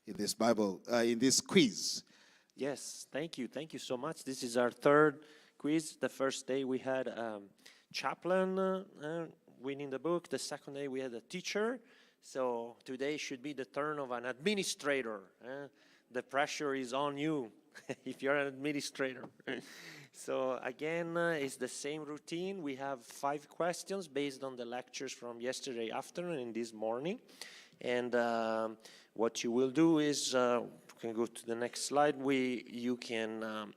in this in this quiz. Yes, thank you. Thank you so much. This is our third quiz. The first day we had chaplain winning the book. The second day we had a teacher. So today should be the turn of an administrator. The pressure is on you if you're an administrator. So again, it's the same routine. We have 5 questions based on the lectures from yesterday afternoon and this morning. And what you will do is, we can go to the next slide. You can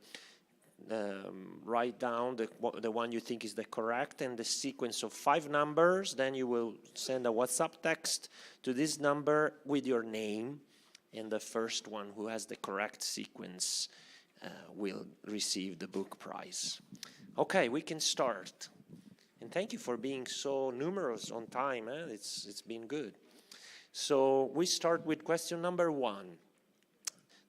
write down the one you think is the correct and the sequence of 5 numbers. Then you will send a WhatsApp text to this number with your name, and the first one who has the correct sequence will receive the book prize. Okay, we can start. And thank you for being so numerous on time. It's been good. So we start with question number 1.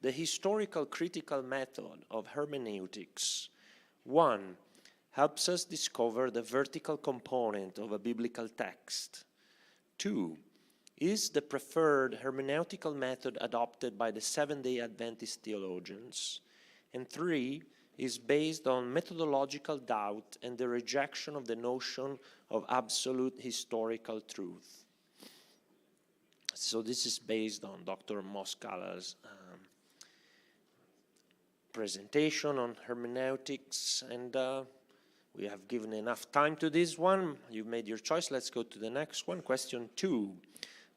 The historical critical method of hermeneutics. 1. Helps us discover the vertical component of a biblical text. 2. Is the preferred hermeneutical method adopted by the Seventh-day Adventist theologians. And 3. Is based on methodological doubt and the rejection of the notion of absolute historical truth. So this is based on Dr. Moscala's presentation on hermeneutics, and we have given enough time to this one. You've made your choice. Let's go to the next one. Question 2,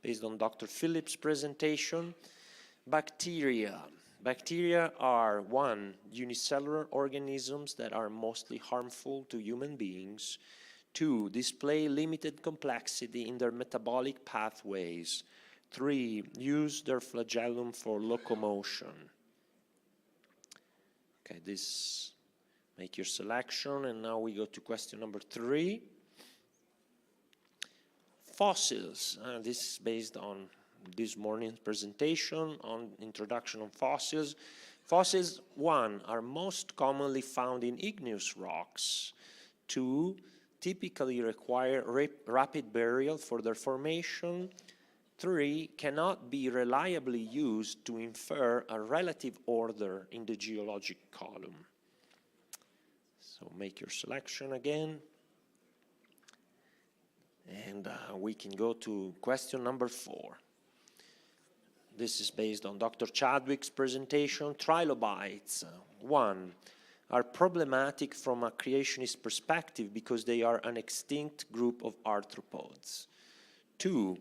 based on Dr. Phillips' presentation. Bacteria. Bacteria are 1. Unicellular organisms that are mostly harmful to human beings. 2. Display limited complexity in their metabolic pathways. 3. Use their flagellum for locomotion. Okay, make your selection, and now we go to question number 3. Fossils. This is based on this morning's presentation on introduction on fossils. Fossils, 1, are most commonly found in igneous rocks. 2, typically require rapid burial for their formation. 3, cannot be reliably used to infer a relative order in the geologic column. So make your selection again. And we can go to question number 4. This is based on Dr. Chadwick's presentation. Trilobites, 1, are problematic from a creationist perspective because they are an extinct group of arthropods. 2,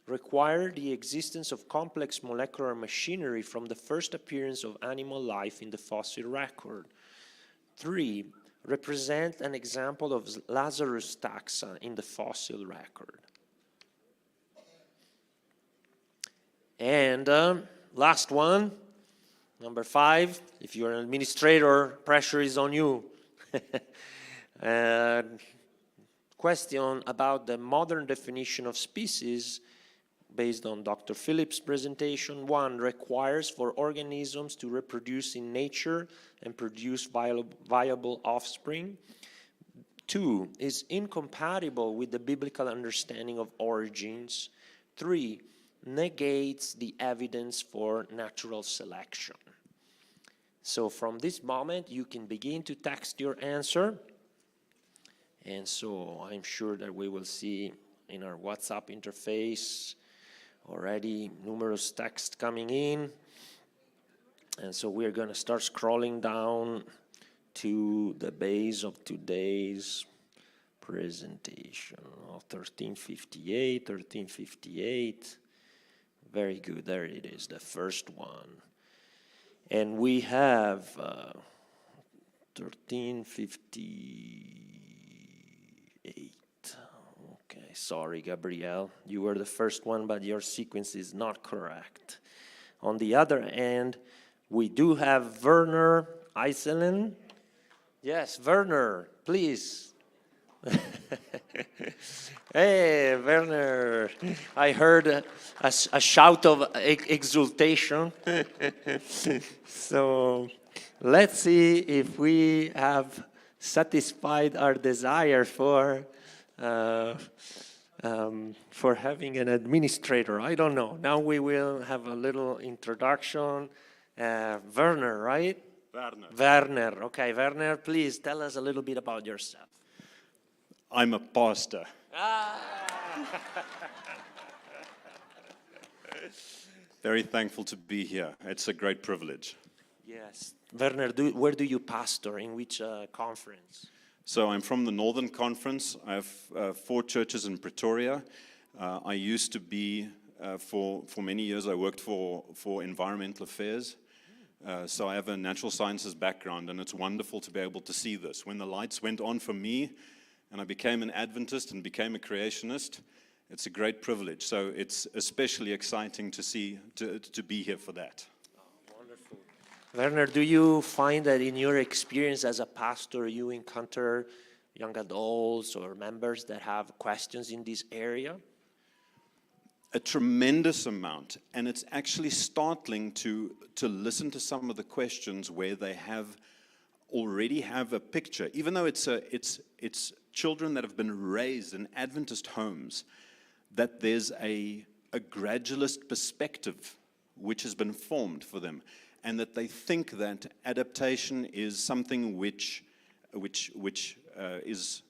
require the existence of complex molecular machinery from the first appearance of animal life in the fossil record. 3, represent an example of Lazarus taxa in the fossil record. And last one, number 5, if you're an administrator, pressure is on you. Question about the modern definition of species based on Dr. Phillips' presentation. 1, requires for organisms to reproduce in nature and produce viable offspring. 2, is incompatible with the biblical understanding of origins. 3, negates the evidence for natural selection. So from this moment, you can begin to text your answer. And so I'm sure that we will see in our WhatsApp interface already numerous texts coming in. And so we're going to start scrolling down to the base of today's presentation. 1358. Very good. There it is, the first one. And we have 1358. Okay, sorry, Gabrielle. You were the first one, but your sequence is not correct. On the other end, we do have Werner Eiselen. Yes, Werner, please. Hey, Werner. I heard a shout of exultation. So let's see if we have satisfied our desire for for having an administrator. I don't know. Now we will have a little introduction. Werner, right? Werner. Werner. Okay, Werner, please tell us a little bit about yourself. I'm a pastor. Very thankful to be here. It's a great privilege. Yes. Werner, where do you pastor? In which conference? So I'm from the Northern Conference. I have 4 churches in Pretoria. I used to be, for many years, I worked for environmental affairs. So I have a natural sciences background, and it's wonderful to be able to see this. When the lights went on for me, and I became an Adventist and became a creationist, it's a great privilege. So it's especially exciting to be here for that. Wonderful. Werner, do you find that in your experience as a pastor, you encounter young adults or members that have questions in this area? A tremendous amount, and it's actually startling to listen to some of the questions where they already have a picture, even though it's children that have been raised in Adventist homes, that there's a gradualist perspective which has been formed for them, and that they think that adaptation is something which is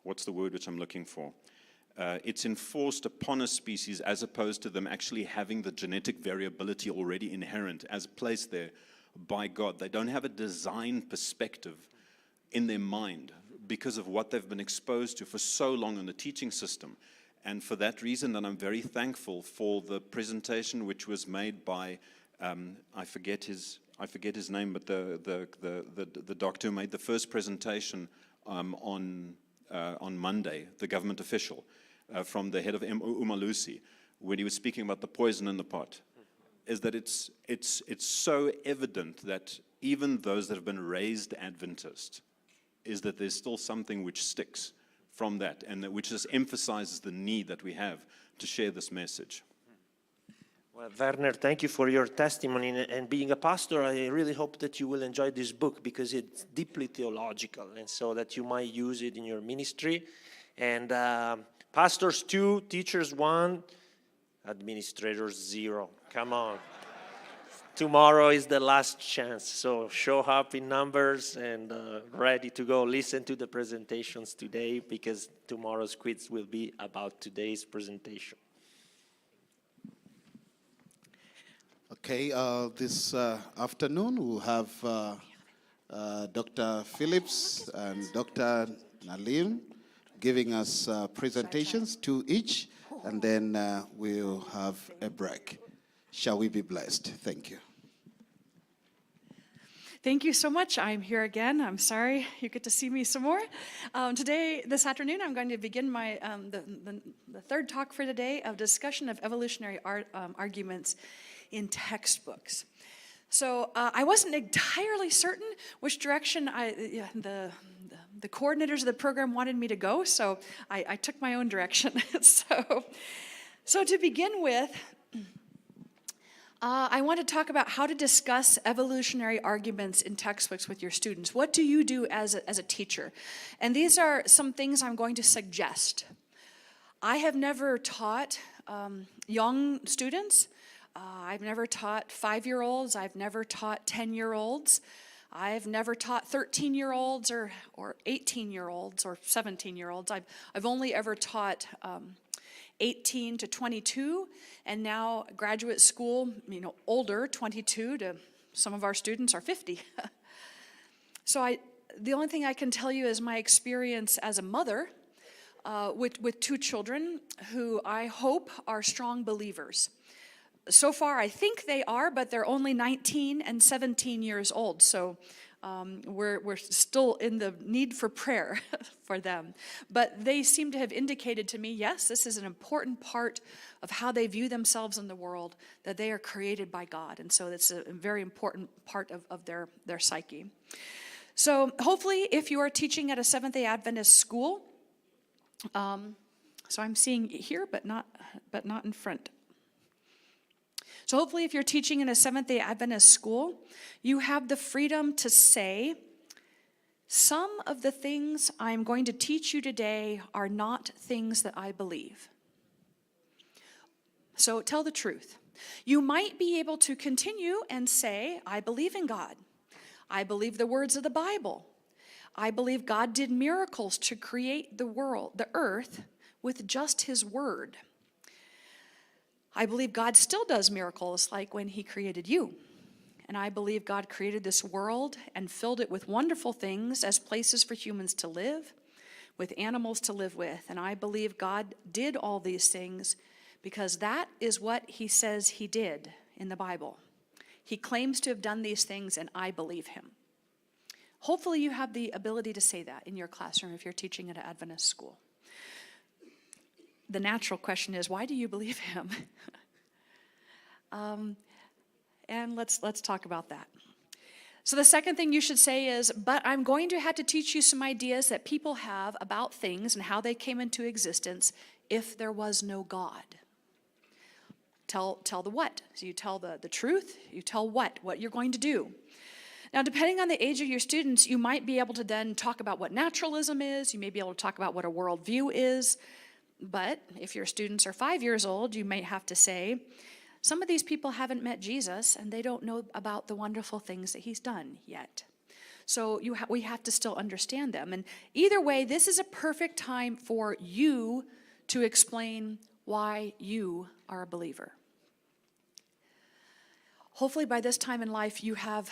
what's the word which I'm looking for? It's enforced upon a species as opposed to them actually having the genetic variability already inherent as placed there by God. They don't have a design perspective in their mind because of what they've been exposed to for so long in the teaching system. And for that reason, then I'm very thankful for the presentation which was made by, I forget his name, but the doctor who made the first presentation on Monday, the government official, from the head of Umalusi, when he was speaking about the poison in the pot, is that it's so evident that even those that have been raised Adventist, is that there's still something which sticks from that, and that which just emphasizes the need that we have to share this message. Well, Werner, thank you for your testimony. And being a pastor, I really hope that you will enjoy this book because it's deeply theological, and so that you might use it in your ministry. And pastors 2, teachers 1, administrators 0. Come on. Tomorrow is the last chance, so show up in numbers and ready to go. Listen to the presentations today because tomorrow's quiz will be about today's presentation. Okay, this afternoon we'll have Dr. Phillips and Dr. Nalim giving us presentations, 2 each, and then we'll have a break. Shall we be blessed? Thank you. Thank you so much. I'm here again. I'm sorry you get to see me some more. This afternoon, I'm going to begin my the third talk for today of discussion of evolutionary arguments in textbooks. So I wasn't entirely certain which direction the coordinators of the program wanted me to go, so I took my own direction. So to begin with, I want to talk about how to discuss evolutionary arguments in textbooks with your students. What do you do as a teacher? And these are some things I'm going to suggest. I have never taught young students. I've never taught 5-year-olds. I've never taught 10-year-olds. I've never taught 13-year-olds or 18-year-olds or 17-year-olds. I've only ever taught 18 to 22, and now graduate school, older, 22 to some of our students are 50. So the only thing I can tell you is my experience as a mother with 2 children who I hope are strong believers. So far, I think they are, but they're only 19 and 17 years old, so we're still in the need for prayer for them. But they seem to have indicated to me, yes, this is an important part of how they view themselves in the world, that they are created by God, and so it's a very important part of their psyche. So hopefully, if you are teaching at a Seventh-day Adventist school, so I'm seeing here, but not in front. So hopefully if you're teaching in a Seventh-day Adventist school, you have the freedom to say, some of the things I'm going to teach you today are not things that I believe. So tell the truth. You might be able to continue and say, I believe in God. I believe the words of the Bible. I believe God did miracles to create the world, the earth, with just his word. I believe God still does miracles like when he created you. And I believe God created this world and filled it with wonderful things as places for humans to live, with animals to live with. And I believe God did all these things because that is what he says he did in the Bible. He claims to have done these things, and I believe him. Hopefully you have the ability to say that in your classroom if you're teaching at an Adventist school. The natural question is, why do you believe him? And let's talk about that. So the second thing you should say is, but I'm going to have to teach you some ideas that people have about things and how they came into existence if there was no God. Tell the what. So you tell the truth, you tell what you're going to do. Now, depending on the age of your students, you might be able to then talk about what naturalism is. You may be able to talk about what a worldview is. But if your students are 5 years old, you may have to say, some of these people haven't met Jesus, and they don't know about the wonderful things that he's done yet. So we have to still understand them. And either way, this is a perfect time for you to explain why you are a believer. Hopefully by this time in life, you have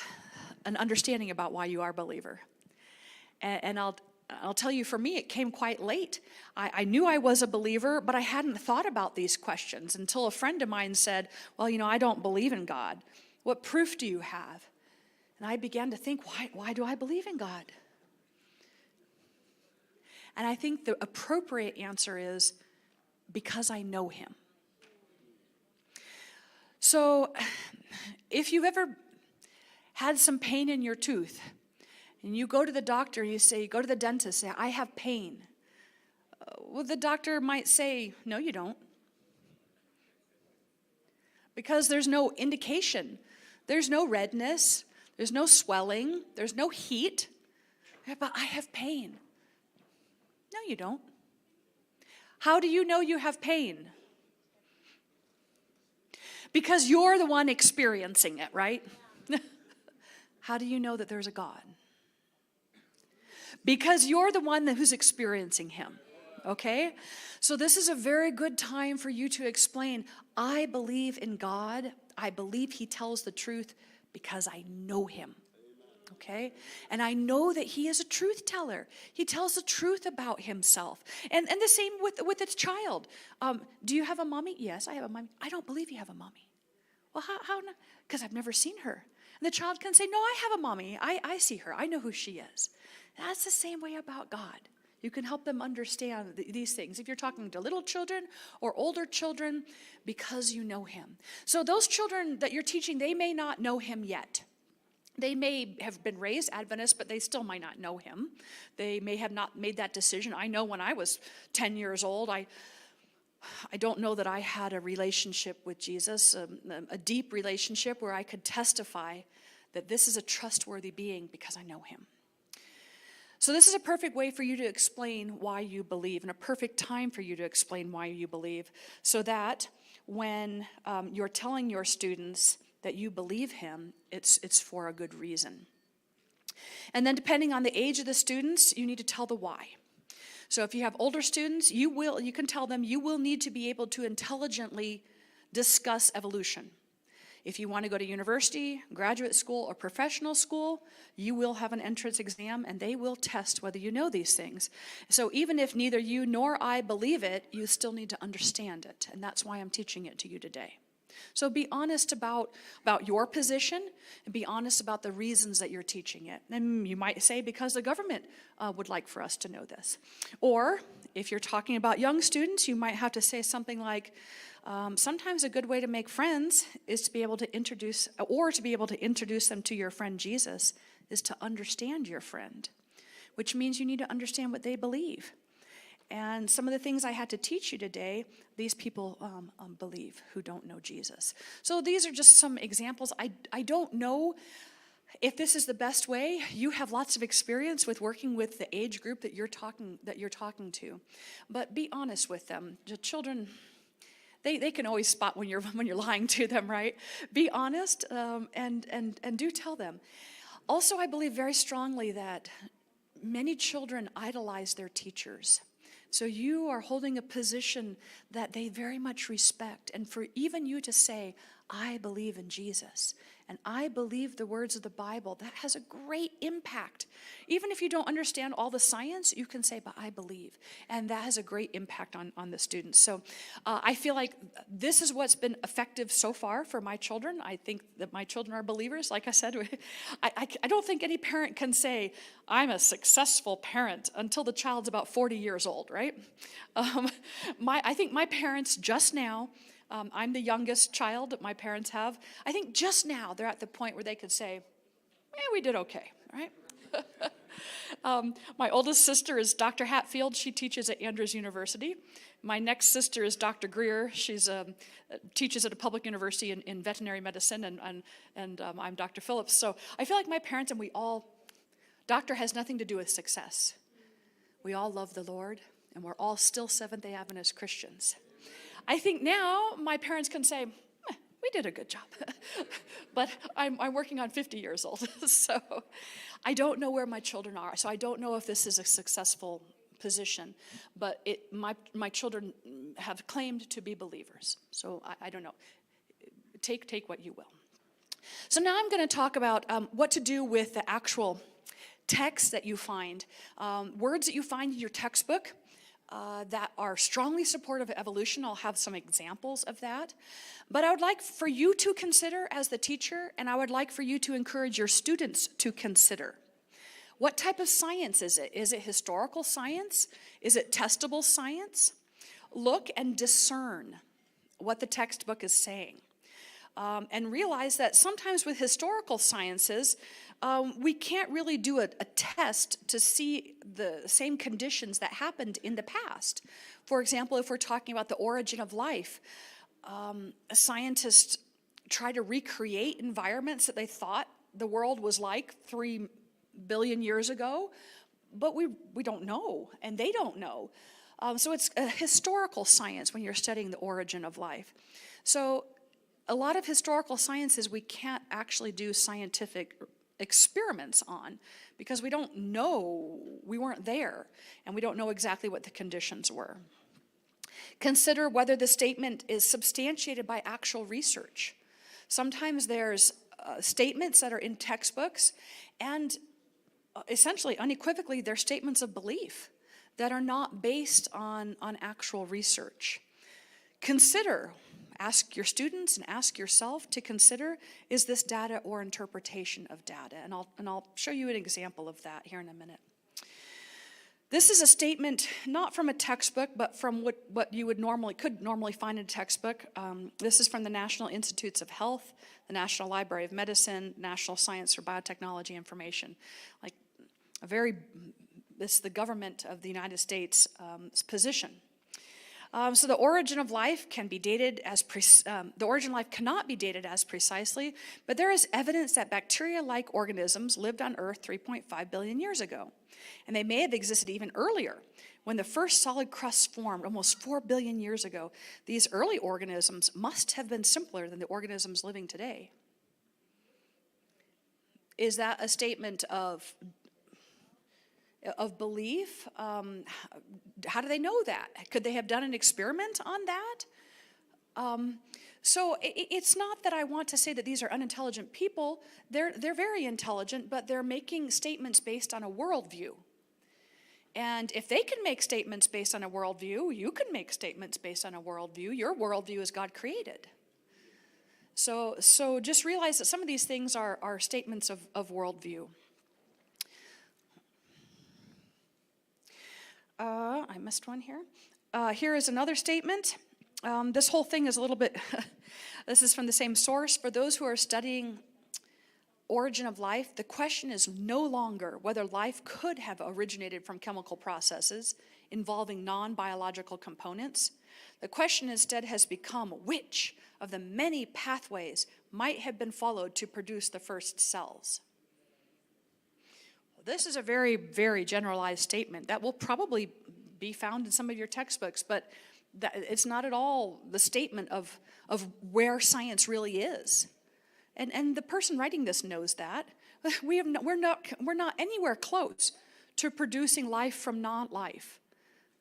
an understanding about why you are a believer. And I'll tell you, for me, it came quite late. I knew I was a believer, but I hadn't thought about these questions until a friend of mine said, well, I don't believe in God. What proof do you have? And I began to think, why do I believe in God? And I think the appropriate answer is, because I know him. So if you've ever had some pain in your tooth, and you go to the doctor, you go to the dentist, say, I have pain. Well, the doctor might say, no, you don't. Because there's no indication. There's no redness. There's no swelling. There's no heat. But I have pain. No, you don't. How do you know you have pain? Because you're the one experiencing it, right? How do you know that there's a God? Because you're the one who's experiencing him, okay? So this is a very good time for you to explain, I believe in God. I believe he tells the truth because I know him, okay? And I know that he is a truth teller. He tells the truth about himself. And the same with its child. Do you have a mommy? Yes, I have a mommy. I don't believe you have a mommy. Well, how? Because I've never seen her. And the child can say, no, I have a mommy. I see her. I know who she is. That's the same way about God. You can help them understand these things. If you're talking to little children or older children, because you know him. So those children that you're teaching, they may not know him yet. They may have been raised Adventist, but they still might not know him. They may have not made that decision. I know when I was 10 years old, I don't know that I had a relationship with Jesus, a deep relationship where I could testify that this is a trustworthy being because I know him. So this is a perfect way for you to explain why you believe, and a perfect time for you to explain why you believe, so that when you're telling your students that you believe him, it's for a good reason. And then depending on the age of the students, you need to tell the why. So if you have older students, you can tell them you will need to be able to intelligently discuss evolution. If you want to go to university, graduate school, or professional school, you will have an entrance exam, and they will test whether you know these things. So even if neither you nor I believe it, you still need to understand it, and that's why I'm teaching it to you today. So be honest about your position, and be honest about the reasons that you're teaching it. And you might say, because the government would like for us to know this. Or if you're talking about young students, you might have to say something like, sometimes a good way to make friends is to be able to introduce them to your friend Jesus, is to understand your friend, which means you need to understand what they believe. And some of the things I had to teach you today, these people believe who don't know Jesus. So these are just some examples. I don't know If this is the best way, you have lots of experience with working with the age group that you're talking to. But be honest with them. The children, they can always spot when you're lying to them, right? Be honest, and do tell them. Also, I believe very strongly that many children idolize their teachers. So you are holding a position that they very much respect. And for even you to say, I believe in Jesus, and I believe the words of the Bible, that has a great impact. Even if you don't understand all the science, you can say, but I believe. And that has a great impact on the students. So I feel like this is what's been effective so far for my children. I think that my children are believers. Like I said, I don't think any parent can say, I'm a successful parent until the child's about 40 years old, right? I think my parents just now, I'm the youngest child that my parents have. I think just now they're at the point where they could say, we did okay, right? My oldest sister is Dr. Hatfield. She teaches at Andrews University. My next sister is Dr. Greer. She's teaches at a public university in veterinary medicine, and I'm Dr. Phillips. So I feel like my parents and we all, doctor has nothing to do with success. We all love the Lord, and we're all still Seventh-day Adventist Christians. I think now my parents can say, we did a good job. But I'm working on 50 years old. So I don't know where my children are. So I don't know if this is a successful position. But my children have claimed to be believers. So I don't know. Take what you will. So now I'm going to talk about what to do with the actual text that you find. Words that you find in your textbook. That are strongly supportive of evolution. I'll have some examples of that. But I would like for you to consider as the teacher, and I would like for you to encourage your students to consider. What type of science is it? Is it historical science? Is it testable science? Look and discern what the textbook is saying. And realize that sometimes with historical sciences, we can't really do a test to see the same conditions that happened in the past. For example, if we're talking about the origin of life, scientists try to recreate environments that they thought the world was like 3 billion years ago, but we don't know, and they don't know. So it's a historical science when you're studying the origin of life. So a lot of historical sciences we can't actually do scientific experiments on because we don't know, we weren't there, and we don't know exactly what the conditions were. Consider whether the statement is substantiated by actual research. Sometimes there's statements that are in textbooks, and essentially, unequivocally, they're statements of belief that are not based on actual research. Consider, ask your students and ask yourself to consider, is this data or interpretation of data? And I'll show you an example of that here in a minute. This is a statement not from a textbook, but from what you could normally find in a textbook. This is from the National Institutes of Health, the National Library of Medicine, National Science for Biotechnology Information. Like this is the government of the United States position. So the origin of life can be dated as the origin of life cannot be dated as precisely, but there is evidence that bacteria-like organisms lived on Earth 3.5 billion years ago, and they may have existed even earlier. When the first solid crust formed almost 4 billion years ago, these early organisms must have been simpler than the organisms living today. Is that a statement of belief? How do they know that? Could they have done an experiment on that? So it's not that I want to say that these are unintelligent people. They're very intelligent, but they're making statements based on a worldview. And if they can make statements based on a worldview, you can make statements based on a worldview. Your worldview is God created. So just realize that some of these things are statements of worldview. I missed one here. Here is another statement. This whole thing is a little bit, this is from the same source. For those who are studying origin of life, the question is no longer whether life could have originated from chemical processes involving non-biological components. The question instead has become which of the many pathways might have been followed to produce the first cells. This is a very, very generalized statement that will probably be found in some of your textbooks, but it's not at all the statement of where science really is. And the person writing this knows that. We're not anywhere close to producing life from non-life.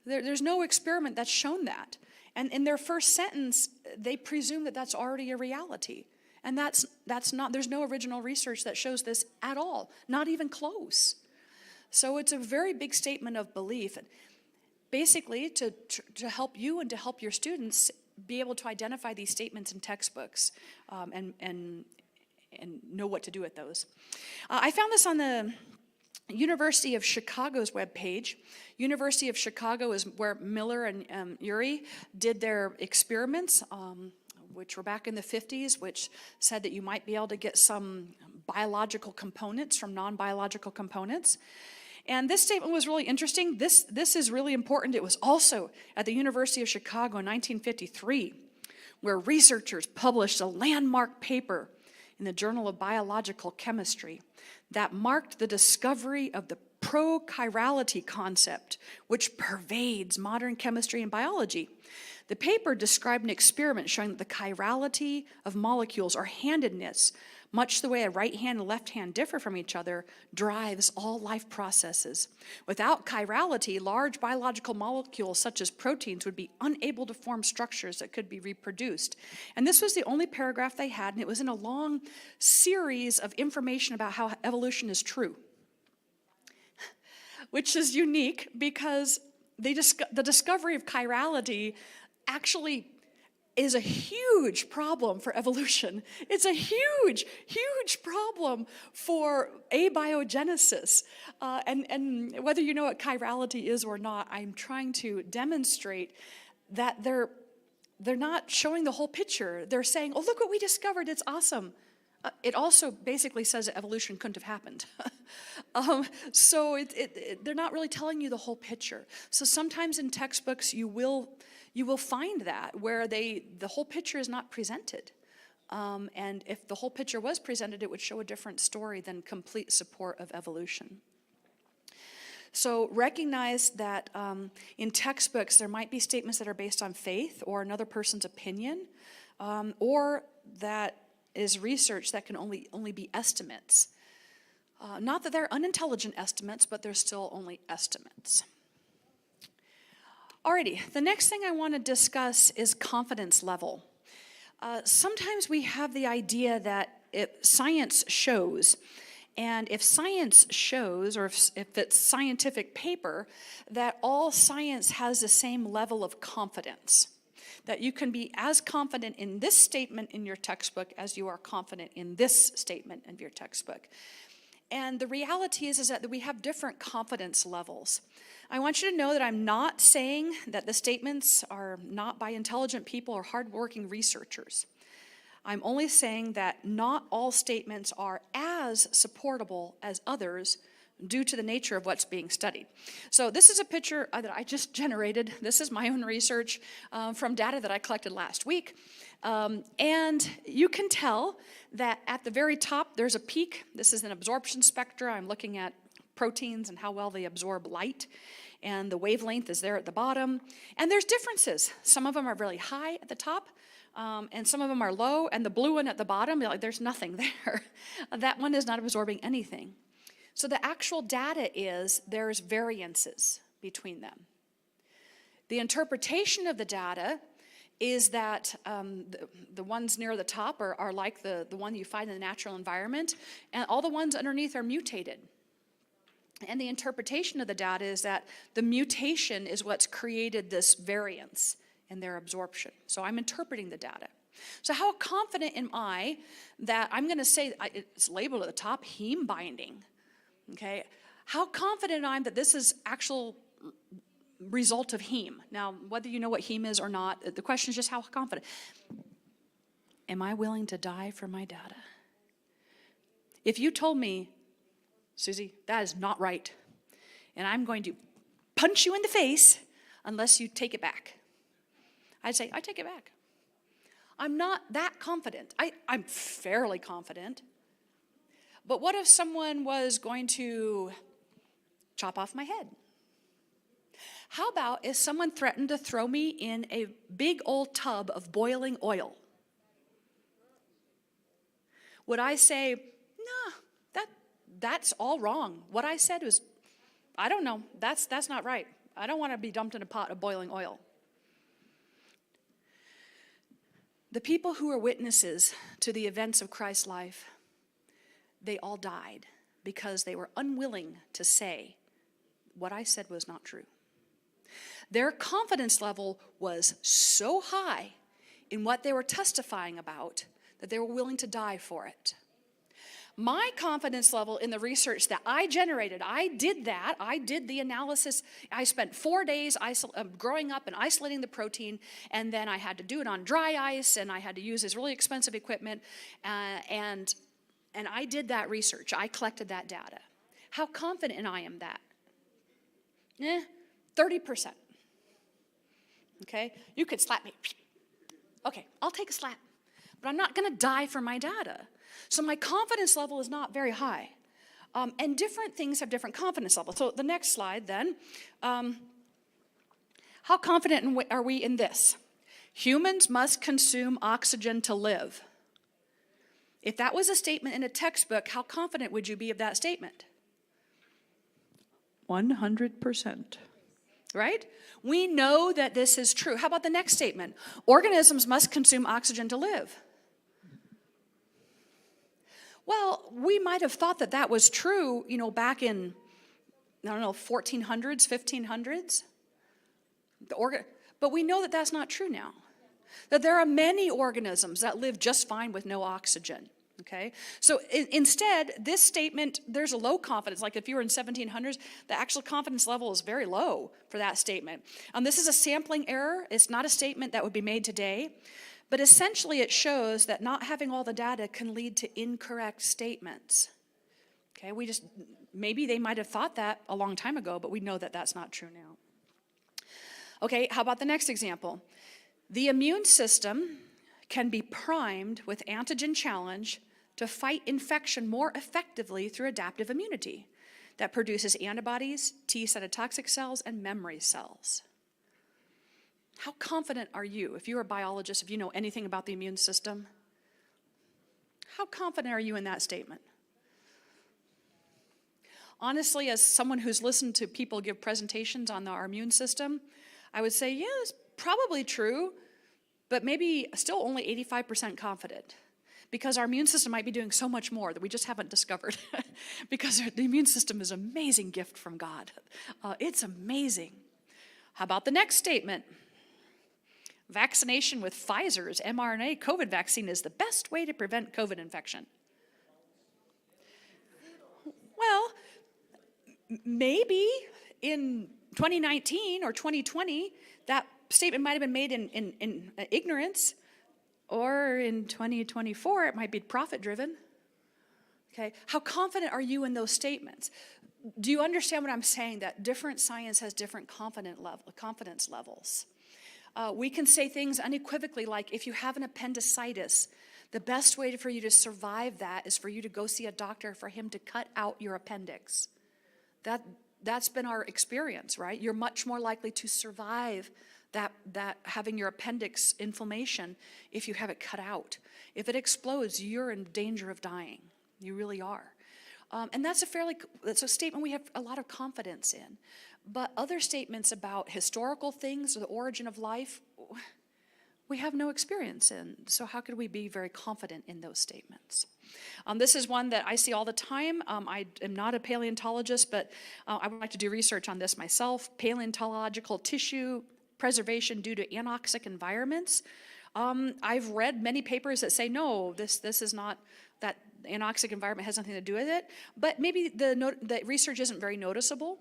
There's no experiment that's shown that. And in their first sentence, they presume that that's already a reality. And that's not, there's no original research that shows this at all, not even close. So it's a very big statement of belief. And basically, to help you and to help your students be able to identify these statements in textbooks and know what to do with those. I found this on the University of Chicago's webpage. University of Chicago is where Miller and Urey did their experiments, which were back in the 50s, which said that you might be able to get some biological components from non-biological components. And this statement was really interesting. This is really important. It was also at the University of Chicago in 1953, where researchers published a landmark paper in the Journal of Biological Chemistry that marked the discovery of the prochirality concept, which pervades modern chemistry and biology. The paper described an experiment showing that the chirality of molecules, or handedness, much the way a right hand and left hand differ from each other, drives all life processes. Without chirality, large biological molecules such as proteins would be unable to form structures that could be reproduced. And this was the only paragraph they had, and it was in a long series of information about how evolution is true, which is unique because the discovery of chirality actually is a huge problem for evolution. It's a huge, huge problem for abiogenesis. And whether you know what chirality is or not, I'm trying to demonstrate that they're not showing the whole picture. They're saying, oh, look what we discovered, it's awesome. It also basically says that evolution couldn't have happened. So they're not really telling you the whole picture. So sometimes in textbooks you will find that where the whole picture is not presented. And if the whole picture was presented, it would show a different story than complete support of evolution. So recognize that in textbooks there might be statements that are based on faith or another person's opinion, or that is research that can only be estimates. Not that they're unintelligent estimates, but they're still only estimates. Alrighty, the next thing I want to discuss is confidence level. Sometimes we have the idea that if science shows, and if science shows, or if it's scientific paper, that all science has the same level of confidence. That you can be as confident in this statement in your textbook as you are confident in this statement in your textbook. And the reality is that we have different confidence levels. I want you to know that I'm not saying that the statements are not by intelligent people or hardworking researchers. I'm only saying that not all statements are as supportable as others due to the nature of what's being studied. So this is a picture that I just generated. This is my own research from data that I collected last week. And you can tell that at the very top there's a peak. This is an absorption spectra. I'm looking at proteins and how well they absorb light. And the wavelength is there at the bottom. And there's differences. Some of them are really high at the top. And some of them are low. And the blue one at the bottom, there's nothing there. That one is not absorbing anything. So the actual data is there's variances between them. The interpretation of the data is that the ones near the top are like the one you find in the natural environment, and all the ones underneath are mutated. And the interpretation of the data is that the mutation is what's created this variance in their absorption. So I'm interpreting the data. So how confident am I that I'm going to say, it's labeled at the top, heme binding. Okay, how confident am I that this is actual result of heme? Now, whether you know what heme is or not, the question is just how confident. Am I willing to die for my data? If you told me, Susie, that is not right, and I'm going to punch you in the face unless you take it back, I'd say, I take it back. I'm not that confident. I'm fairly confident. But what if someone was going to chop off my head? How about if someone threatened to throw me in a big old tub of boiling oil? Would I say, nah, that's all wrong. What I said was, I don't know, that's not right. I don't want to be dumped in a pot of boiling oil. The people who were witnesses to the events of Christ's life, they all died because they were unwilling to say what I said was not true. Their confidence level was so high in what they were testifying about that they were willing to die for it. My confidence level in the research that I generated, I did the analysis. I spent 4 days growing up and isolating the protein, and then I had to do it on dry ice, and I had to use this really expensive equipment, and I did that research. I collected that data. How confident I am that? 30%. Okay? You could slap me. Okay, I'll take a slap. But I'm not going to die for my data. So my confidence level is not very high. And different things have different confidence levels. So the next slide then. How confident are we in this? Humans must consume oxygen to live. If that was a statement in a textbook, how confident would you be of that statement? 100%. Right? We know that this is true. How about the next statement? Organisms must consume oxygen to live. Well, we might have thought that that was true, back in, 1400s, 1500s. But we know that that's not true now. That there are many organisms that live just fine with no oxygen. Okay, so instead, this statement, there's a low confidence. Like if you were in 1700s, the actual confidence level is very low for that statement. This is a sampling error. It's not a statement that would be made today. But essentially, it shows that not having all the data can lead to incorrect statements. Okay, maybe they might have thought that a long time ago, but we know that that's not true now. Okay, how about the next example? The immune system can be primed with antigen challenge to fight infection more effectively through adaptive immunity that produces antibodies, T cytotoxic cells, and memory cells. How confident are you, if you're a biologist, if you know anything about the immune system? How confident are you in that statement? Honestly, as someone who's listened to people give presentations on our immune system, I would say, yeah, it's probably true, but maybe still only 85% confident. Because our immune system might be doing so much more that we just haven't discovered. Because the immune system is an amazing gift from God. It's amazing. How about the next statement? Vaccination with Pfizer's mRNA COVID vaccine is the best way to prevent COVID infection. Well, maybe in 2019 or 2020, that statement might have been made in ignorance. Or in 2024, it might be profit-driven. Okay, how confident are you in those statements? Do you understand what I'm saying? That different science has different confidence levels. We can say things unequivocally like, if you have an appendicitis, the best way for you to survive that is for you to go see a doctor for him to cut out your appendix. That's been our experience, right? You're much more likely to survive that having your appendix inflammation if you have it cut out. If it explodes, you're in danger of dying. You really are. And that's a statement we have a lot of confidence in. But other statements about historical things or the origin of life, we have no experience in. So how could we be very confident in those statements? This is one that I see all the time. I am not a paleontologist, but I would like to do research on this myself. Paleontological tissue preservation due to anoxic environments. I've read many papers that say, no, this is not, that anoxic environment has nothing to do with it. But maybe the research isn't very noticeable.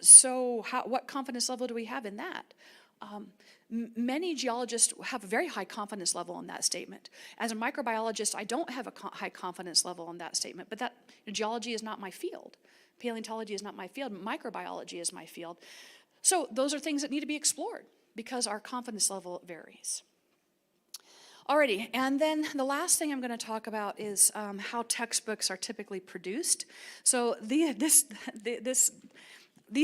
So what confidence level do we have in that? Many geologists have a very high confidence level on that statement. As a microbiologist, I don't have a high confidence level on that statement, but geology is not my field. Paleontology is not my field. Microbiology is my field. So those are things that need to be explored because our confidence level varies. Alrighty, and then the last thing I'm going to talk about is how textbooks are typically produced. So these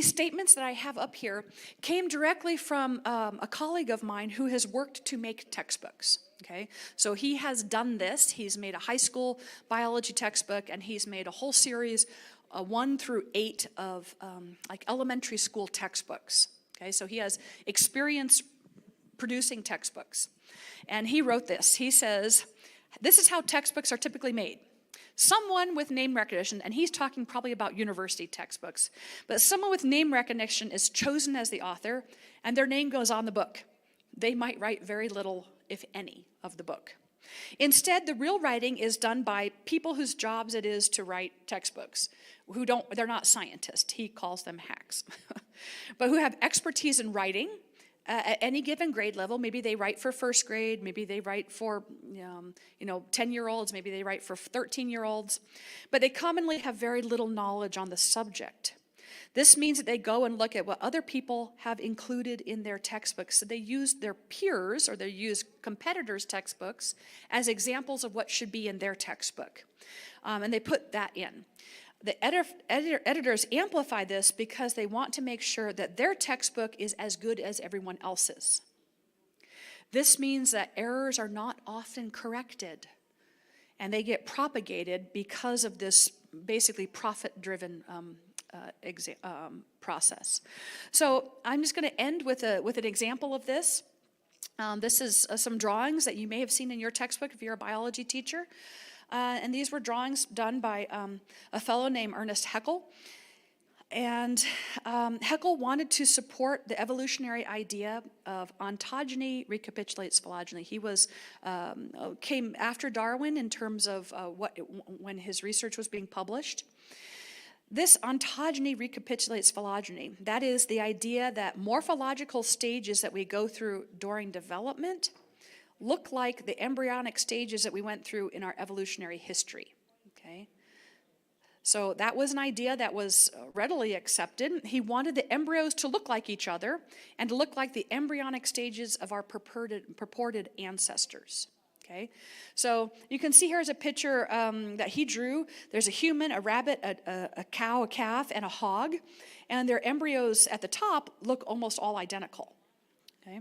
statements that I have up here came directly from a colleague of mine who has worked to make textbooks. Okay, so he has done this. He's made a high school biology textbook, and he's made a whole series, 1 through 8 of like elementary school textbooks. Okay, so he has experience producing textbooks. And he wrote this. He says, this is how textbooks are typically made. Someone with name recognition, and he's talking probably about university textbooks, but someone with name recognition is chosen as the author, and their name goes on the book. They might write very little, if any, of the book. Instead, the real writing is done by people whose jobs it is to write textbooks, they're not scientists. He calls them hacks, but who have expertise in writing. At any given grade level, maybe they write for first grade, maybe they write for 10-year-olds, maybe they write for 13-year-olds, but they commonly have very little knowledge on the subject. This means that they go and look at what other people have included in their textbooks. So they use their peers or they use competitors' textbooks as examples of what should be in their textbook, and they put that in. The editors amplify this because they want to make sure that their textbook is as good as everyone else's. This means that errors are not often corrected, and they get propagated because of this basically profit-driven process. So I'm just going to end with an example of this. This is some drawings that you may have seen in your textbook if you're a biology teacher. And these were drawings done by a fellow named Ernest Haeckel. And Haeckel wanted to support the evolutionary idea of ontogeny recapitulates phylogeny. He came after Darwin in terms of when his research was being published. This ontogeny recapitulates phylogeny. That is the idea that morphological stages that we go through during development look like the embryonic stages that we went through in our evolutionary history, okay? So that was an idea that was readily accepted. He wanted the embryos to look like each other and to look like the embryonic stages of our purported ancestors, okay? So you can see here is a picture that he drew. There's a human, a rabbit, a cow, a calf, and a hog, and their embryos at the top look almost all identical, okay?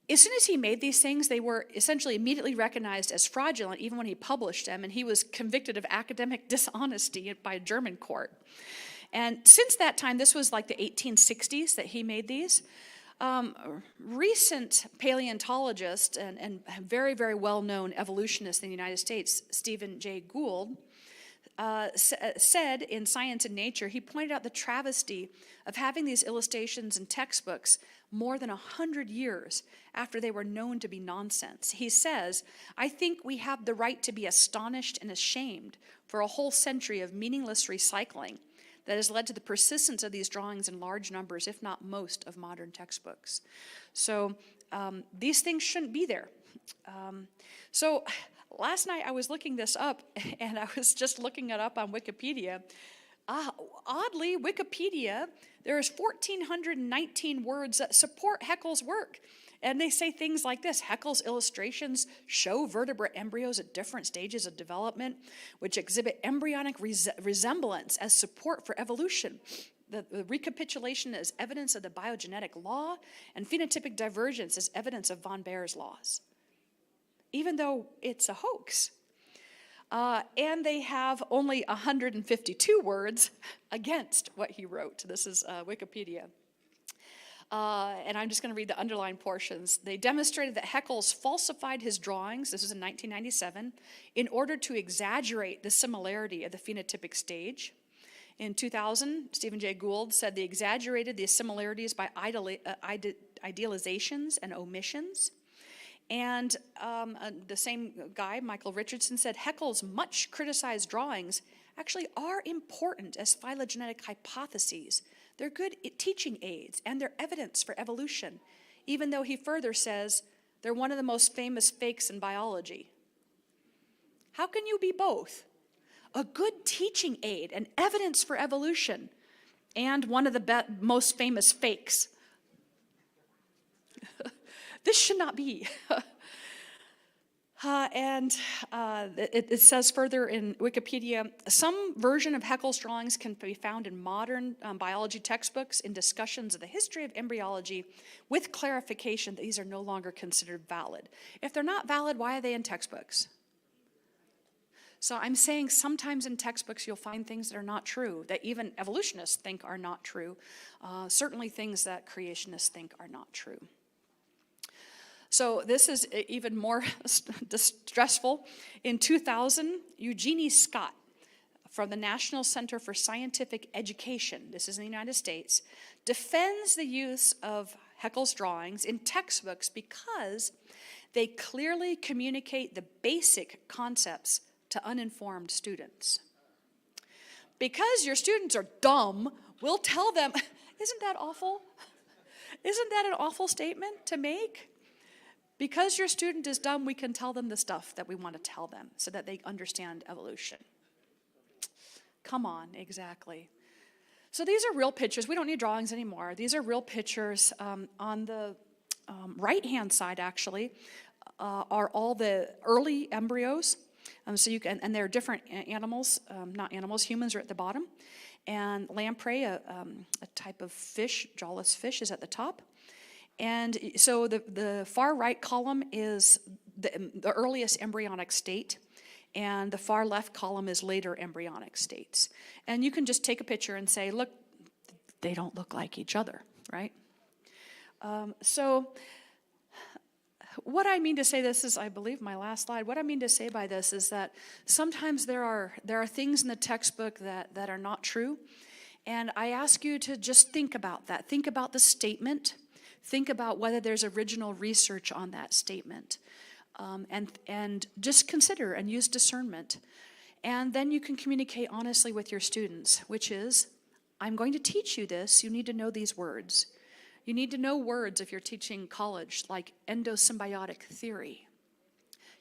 As soon as he made these things, they were essentially immediately recognized as fraudulent, even when he published them, and he was convicted of academic dishonesty by a German court. And since that time, this was like the 1860s that he made these, recent paleontologist and very, very well-known evolutionist in the United States, Stephen Jay Gould, said in Science and Nature, he pointed out the travesty of having these illustrations in textbooks more than 100 years after they were known to be nonsense. He says, I think we have the right to be astonished and ashamed for a whole century of meaningless recycling that has led to the persistence of these drawings in large numbers, if not most, of modern textbooks. So these things shouldn't be there. So last night I was looking this up, and I was just looking it up on Wikipedia. Oddly, Wikipedia, there's 1,419 words that support Haeckel's work. And they say things like this: Haeckel's illustrations show vertebrate embryos at different stages of development, which exhibit embryonic resemblance as support for evolution. The recapitulation is evidence of the biogenetic law, and phenotypic divergence is evidence of von Baer's laws, even though it's a hoax. And they have only 152 words against what he wrote. This is Wikipedia. And I'm just going to read the underlined portions. They demonstrated that Haeckel's falsified his drawings, this was in 1997, in order to exaggerate the similarity of the phenotypic stage. In 2000, Stephen Jay Gould said they exaggerated the similarities by idealizations and omissions. And the same guy, Michael Richardson, said Haeckel's much criticized drawings actually are important as phylogenetic hypotheses. They're good teaching aids and they're evidence for evolution, even though he further says they're one of the most famous fakes in biology. How can you be both? A good teaching aid and evidence for evolution and one of the most famous fakes. This should not be. It says further in Wikipedia, some version of Haeckel's drawings can be found in modern biology textbooks in discussions of the history of embryology with clarification that these are no longer considered valid. If they're not valid, why are they in textbooks? So I'm saying sometimes in textbooks you'll find things that are not true, that even evolutionists think are not true. Certainly things that creationists think are not true. So this is even more distressful. In 2000, Eugenie Scott from the National Center for Scientific Education, this is in the United States, defends the use of Haeckel's drawings in textbooks because they clearly communicate the basic concepts to uninformed students. Because your students are dumb, we'll tell them, isn't that awful? Isn't that an awful statement to make? Because your student is dumb, we can tell them the stuff that we want to tell them so that they understand evolution. Come on, exactly. So these are real pictures. We don't need drawings anymore. These are real pictures. On the right-hand side, actually, are all the early embryos. So you can, and they're different animals, not animals. Humans are at the bottom, and lamprey, a type of fish, jawless fish, is at the top. And so the far right column is the earliest embryonic state, and the far left column is later embryonic states. And you can just take a picture and say, look, they don't look like each other, right? So what I mean to say, this is, I believe, my last slide. What I mean to say by this is that sometimes there are things in the textbook that are not true. And I ask you to just think about that. Think about the statement. Think about whether there's original research on that statement. And just consider and use discernment. And then you can communicate honestly with your students, which is, I'm going to teach you this. You need to know these words. You need to know words if you're teaching college, like endosymbiotic theory.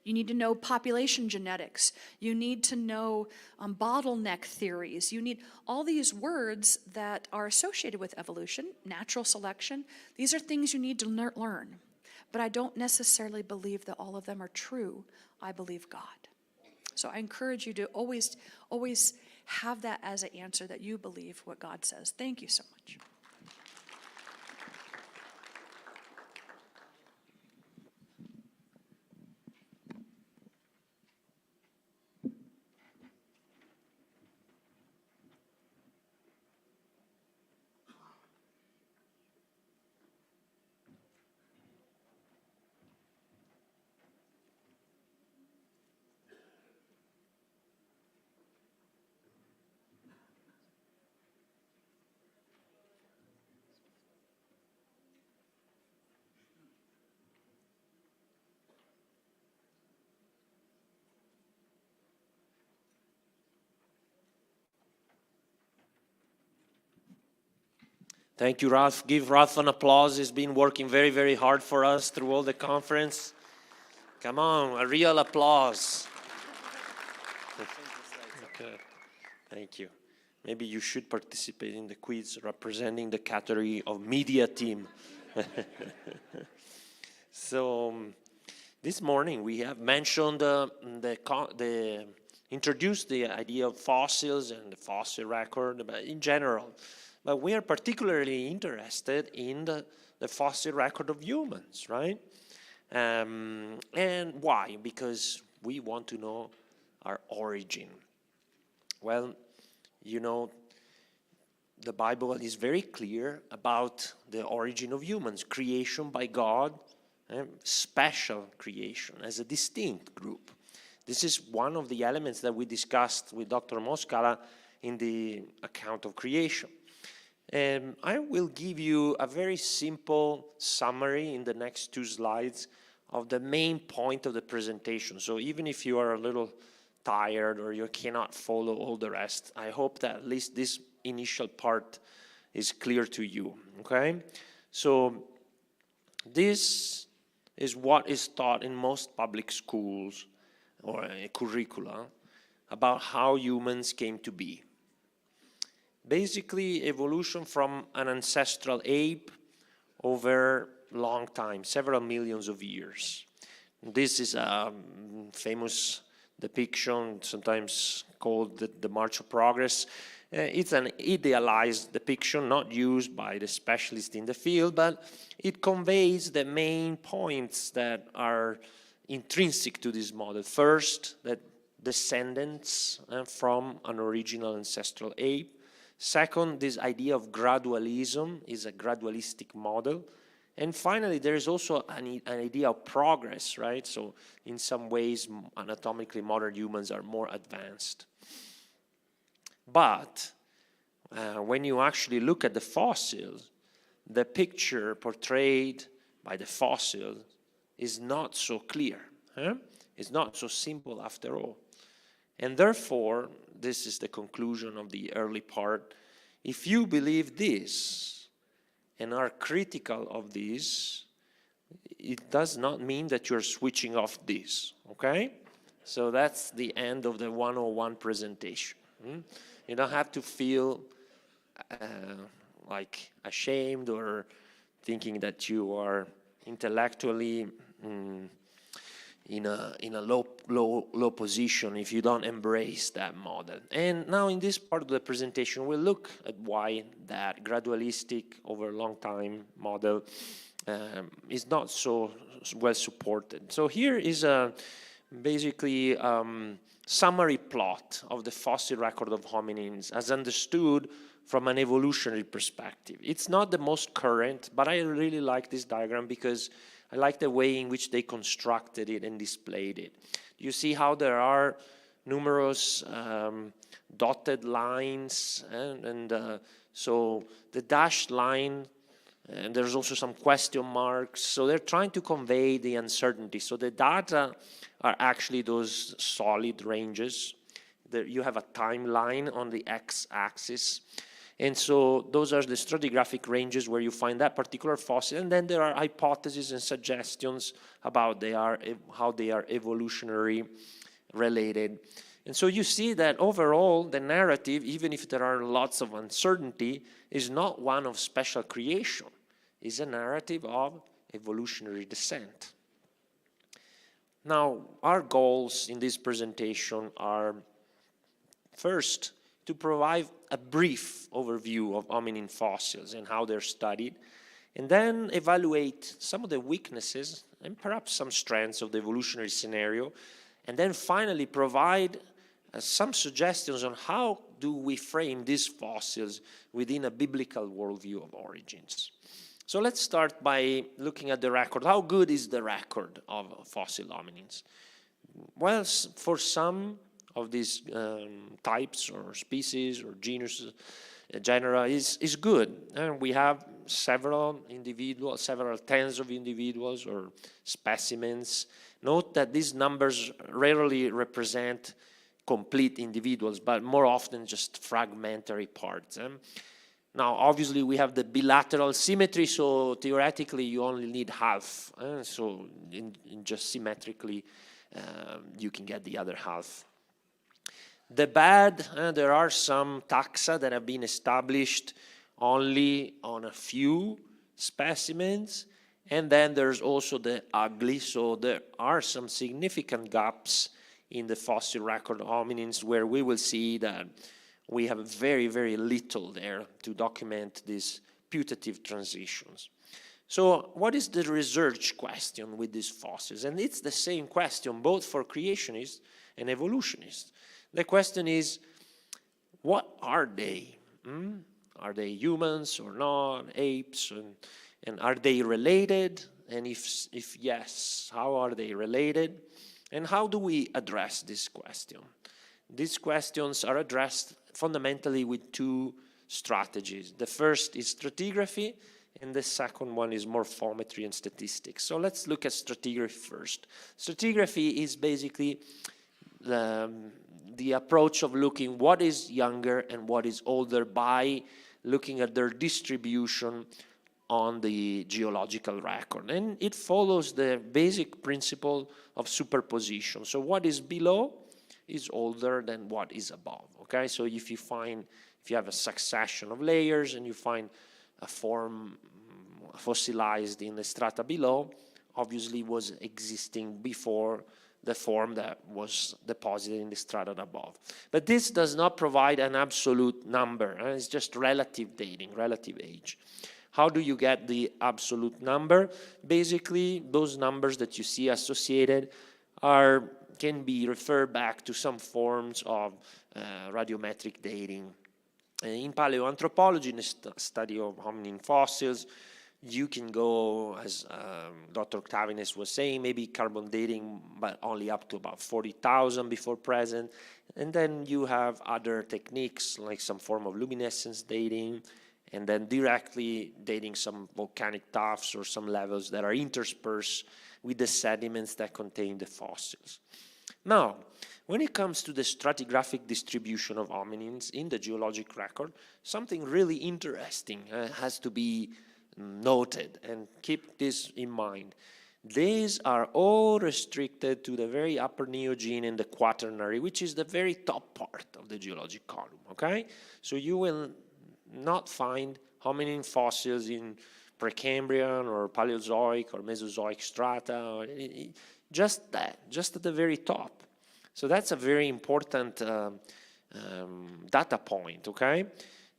You need to know population genetics. You need to know bottleneck theories. You need all these words that are associated with evolution, natural selection. These are things you need to learn. But I don't necessarily believe that all of them are true. I believe God. So I encourage you to always have that as an answer, that you believe what God says. Thank you so much. Thank you, Ralph. Give Ralph an applause. He's been working very, very hard for us through all the conference. Come on, a real applause. Okay. Thank you. Maybe you should participate in the quiz representing the category of media team. So this morning we have mentioned introduced the idea of fossils and the fossil record, but in general. But we are particularly interested in the fossil record of humans, right? And why? Because we want to know our origin. Well, you know, the Bible is very clear about the origin of humans, creation by God, special creation as a distinct group. This is one of the elements that we discussed with Dr. Moscala in the account of creation. And I will give you a very simple summary in the next 2 slides of the main point of the presentation. So even if you are a little tired or you cannot follow all the rest, I hope that at least this initial part is clear to you, okay? So this is what is taught in most public schools or curricula about how humans came to be. Basically, evolution from an ancestral ape over long time, several millions of years. This is a famous depiction, sometimes called the March of Progress. It's an idealized depiction, not used by the specialists in the field, but it conveys the main points that are intrinsic to this model. First, that descendants from an original ancestral ape. Second, this idea of gradualism is a gradualistic model. And finally, there is also an idea of progress, right? So in some ways, anatomically, modern humans are more advanced. But when you actually look at the fossils, the picture portrayed by the fossil is not so clear. It's not so simple after all. And therefore, this is the conclusion of the early part. If you believe this and are critical of this, it does not mean that you're switching off this, okay? So that's the end of the 101 presentation. You don't have to feel like ashamed or thinking that you are intellectually in a low position if you don't embrace that model. And now in this part of the presentation, we'll look at why that gradualistic over a long time model is not so well supported. So here is a basically summary plot of the fossil record of hominins as understood from an evolutionary perspective. It's not the most current, but I really like this diagram because I like the way in which they constructed it and displayed it. You see how there are numerous dotted lines, so the dashed line, and there's also some question marks. So they're trying to convey the uncertainty. So the data are actually those solid ranges. You have a timeline on the x-axis. And so those are the stratigraphic ranges where you find that particular fossil. And then there are hypotheses and suggestions about how they are evolutionary related. And so you see that overall, the narrative, even if there are lots of uncertainty, is not one of special creation. It's a narrative of evolutionary descent. Now, our goals in this presentation are, first, to provide a brief overview of hominin fossils and how they're studied, and then evaluate some of the weaknesses and perhaps some strengths of the evolutionary scenario, and then finally provide some suggestions on how do we frame these fossils within a biblical worldview of origins. So let's start by looking at the record. How good is the record of fossil hominins? Well, for some of these types or species or genera is good. And we have several individuals, several tens of individuals or specimens. Note that these numbers rarely represent complete individuals, but more often just fragmentary parts. Now, obviously, we have the bilateral symmetry, so theoretically, you only need half. So in just symmetrically, you can get the other half. The bad, there are some taxa that have been established only on a few specimens, and then there's also the ugly, so there are some significant gaps in the fossil record of hominins where we will see that we have very, very little there to document these putative transitions. So what is the research question with these fossils? And it's the same question both for creationists and evolutionists. The question is, what are they? Are they humans or not, apes? And are they related? And if yes, how are they related? And how do we address this question? These questions are addressed fundamentally with two strategies. The first is stratigraphy, and the second one is morphometry and statistics. So let's look at stratigraphy first. Stratigraphy is basically the approach of looking what is younger and what is older by looking at their distribution on the geological record. And it follows the basic principle of superposition. So what is below is older than what is above, okay? So if you have a succession of layers and you find a form fossilized in the strata below, obviously was existing before the form that was deposited in the strata above. But this does not provide an absolute number. It's just relative dating, relative age. How do you get the absolute number? Basically, those numbers that you see associated can be referred back to some forms of radiometric dating. In paleoanthropology, in the study of hominin fossils, you can go, as Dr. Octavianus was saying, maybe carbon dating, but only up to about 40,000 before present. And then you have other techniques, like some form of luminescence dating, and then directly dating some volcanic tuffs or some levels that are interspersed with the sediments that contain the fossils. Now, when it comes to the stratigraphic distribution of hominins in the geologic record, something really interesting has to be noted, and keep this in mind. These are all restricted to the very upper Neogene and the Quaternary, which is the very top part of the geologic column, okay? So you will not find hominin fossils in Precambrian or Paleozoic or Mesozoic strata, or just that, just at the very top. So that's a very important data point, okay?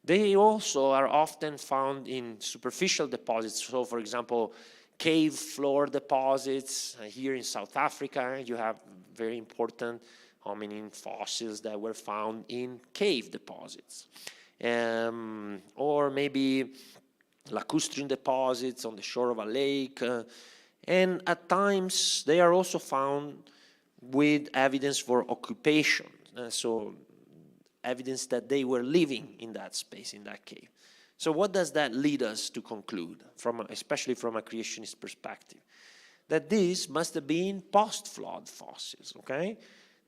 They also are often found in superficial deposits. So, for example, cave floor deposits. Here in South Africa, you have very important hominin fossils that were found in cave deposits. Or maybe lacustrine deposits on the shore of a lake. And at times, they are also found with evidence for occupation. So evidence that they were living in that space, in that cave. So what does that lead us to conclude, especially from a creationist perspective? That these must have been post-flood fossils, okay?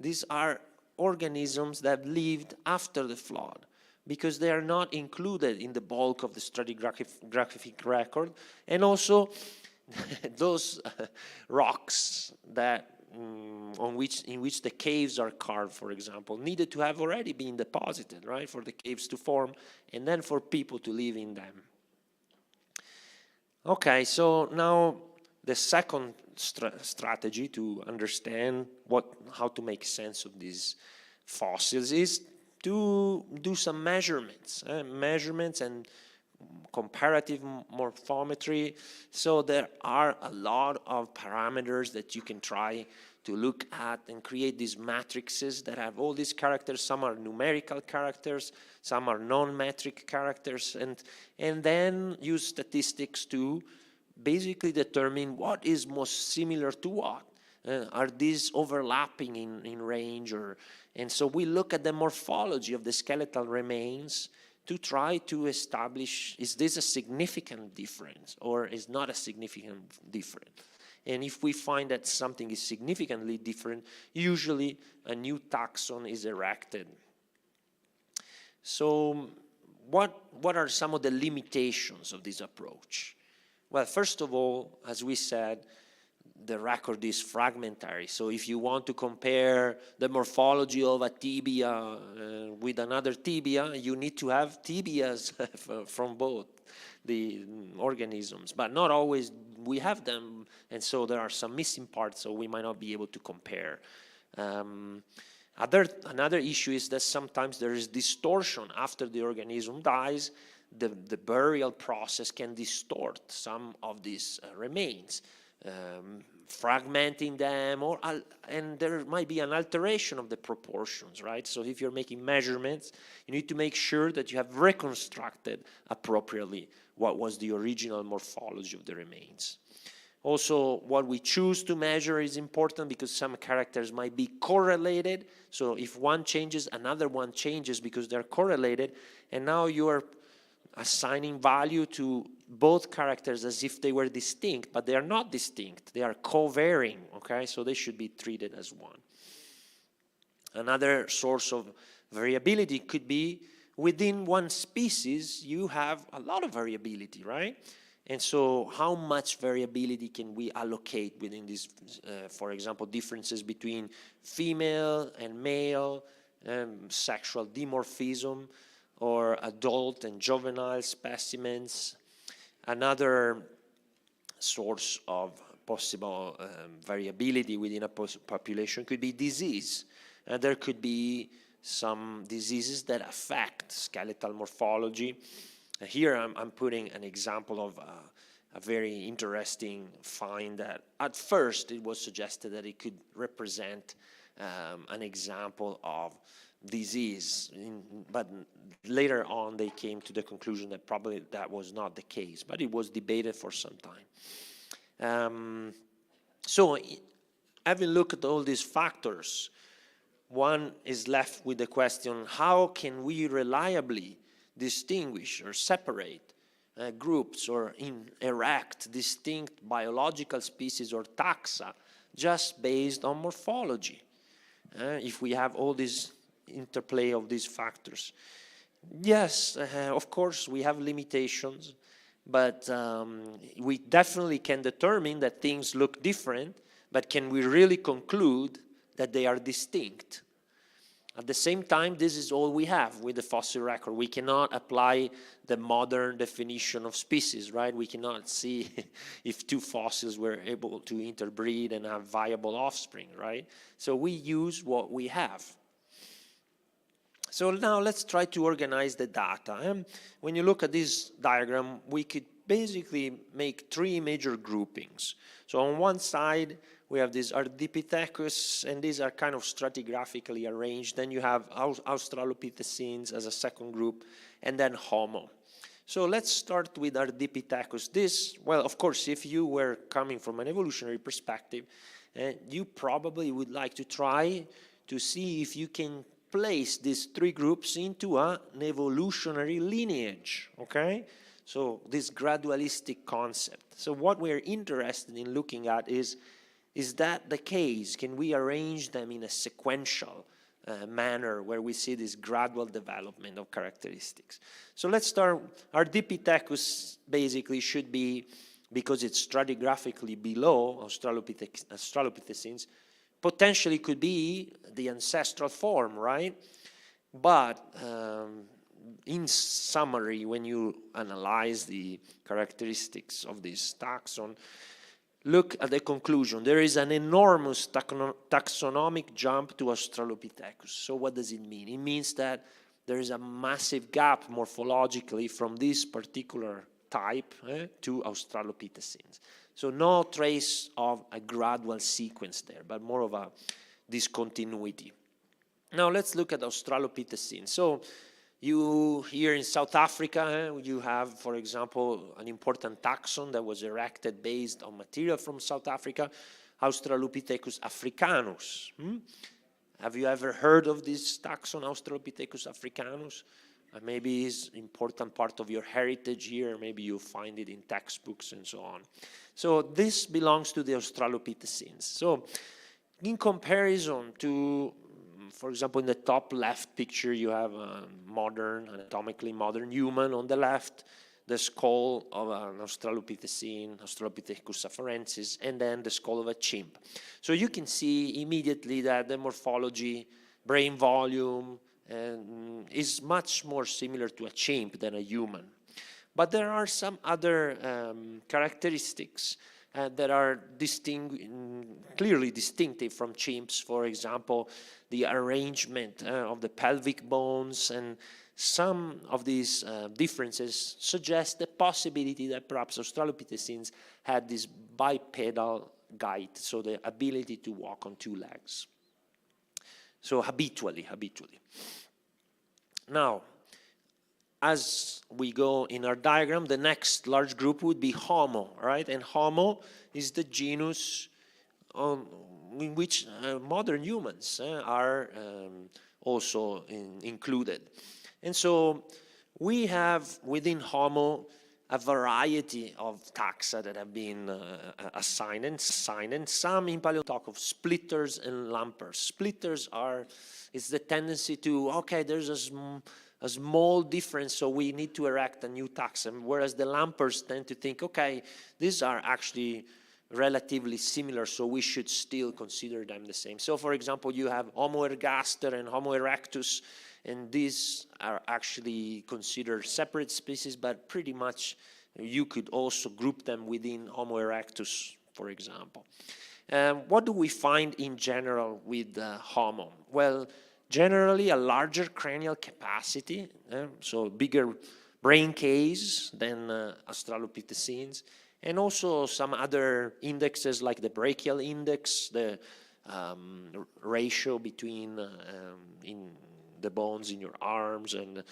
These are organisms that lived after the flood, because they are not included in the bulk of the stratigraphic record, and also those rocks that in which the caves are carved, for example, needed to have already been deposited, right, for the caves to form, and then for people to live in them. Okay, so now the second strategy to understand how to make sense of these fossils is to do some measurements and comparative morphometry. So there are a lot of parameters that you can try to look at and create these matrices that have all these characters. Some are numerical characters, some are non-metric characters, and then use statistics to basically determine what is most similar to what. Are these overlapping in range? And so we look at the morphology of the skeletal remains to try to establish, is this a significant difference or is not a significant difference? And if we find that something is significantly different, usually a new taxon is erected. So what are some of the limitations of this approach? Well, first of all, as we said, the record is fragmentary. So if you want to compare the morphology of a tibia with another tibia, you need to have tibias from both the organisms. But not always we have them, and so there are some missing parts, so we might not be able to compare. Another issue is that sometimes there is distortion after the organism dies. The burial process can distort some of these remains. Fragmenting them, and there might be an alteration of the proportions, right? So if you're making measurements, you need to make sure that you have reconstructed appropriately what was the original morphology of the remains. Also, what we choose to measure is important because some characters might be correlated. So if one changes, another one changes because they're correlated, and now you are assigning value to both characters as if they were distinct, but they are not distinct. They are co-varying, okay? So they should be treated as one. Another source of variability could be within one species, you have a lot of variability, right? And so how much variability can we allocate within these, for example, differences between female and male, sexual dimorphism, or adult and juvenile specimens. Another source of possible variability within a population could be disease. There could be some diseases that affect skeletal morphology. Here I'm putting an example of a very interesting find that at first it was suggested that it could represent an example of disease, but later on they came to the conclusion that probably that was not the case, but it was debated for some time. So having looked at all these factors, one is left with the question, how can we reliably distinguish or separate groups or erect distinct biological species or taxa just based on morphology? If we have all this interplay of these factors. Yes, of course, we have limitations, but we definitely can determine that things look different, but can we really conclude that they are distinct? At the same time, this is all we have with the fossil record. We cannot apply the modern definition of species, right? We cannot see if two fossils were able to interbreed and have viable offspring, right? So we use what we have. So now let's try to organize the data. When you look at this diagram, we could basically make three major groupings. So on one side, we have this Ardipithecus, and these are kind of stratigraphically arranged. Then you have Australopithecines as a second group, and then Homo. So let's start with Ardipithecus. This, well, of course, if you were coming from an evolutionary perspective, you probably would like to try to see if you can place these three groups into an evolutionary lineage, okay? So this gradualistic concept. So what we're interested in looking at is that the case? Can we arrange them in a sequential manner where we see this gradual development of characteristics? So let's start. Ardipithecus basically should be, because it's stratigraphically below Australopithecines, potentially could be the ancestral form, right? But in summary, when you analyze the characteristics of this taxon, look at the conclusion. There is an enormous taxonomic jump to Australopithecus. So what does it mean? It means that there is a massive gap morphologically from this particular type to Australopithecines. So no trace of a gradual sequence there, but more of a discontinuity. Now let's look at Australopithecines. So you here in South Africa, you have, for example, an important taxon that was erected based on material from South Africa, Australopithecus africanus. Have you ever heard of this taxon, Australopithecus africanus? Maybe it's an important part of your heritage here. Maybe you find it in textbooks and so on. So this belongs to the Australopithecines. So in comparison to, for example, in the top left picture, you have a modern, anatomically modern human on the left, the skull of an Australopithecine, Australopithecus afarensis, and then the skull of a chimp. So you can see immediately that the morphology, brain volume, is much more similar to a chimp than a human. But there are some other characteristics that are clearly distinctive from chimps. For example, the arrangement of the pelvic bones, and some of these differences suggest the possibility that perhaps Australopithecines had this bipedal gait, so the ability to walk on two legs. So habitually. Now, as we go in our diagram, the next large group would be Homo, right? And Homo is the genus in which modern humans are also included. And so we have within Homo a variety of taxa that have been assigned, and some in paleontology talk of splitters and lumpers. Splitters it's the tendency to, okay, there's a small difference, so we need to erect a new taxon, whereas the lumpers tend to think, okay, these are actually relatively similar, so we should still consider them the same. So, for example, you have Homo ergaster and Homo erectus, and these are actually considered separate species, but pretty much you could also group them within Homo erectus, for example. What do we find in general with Homo? Well, generally a larger cranial capacity, so bigger brain case than Australopithecines, and also some other indexes like the brachial index, the ratio between in the bones in your arms and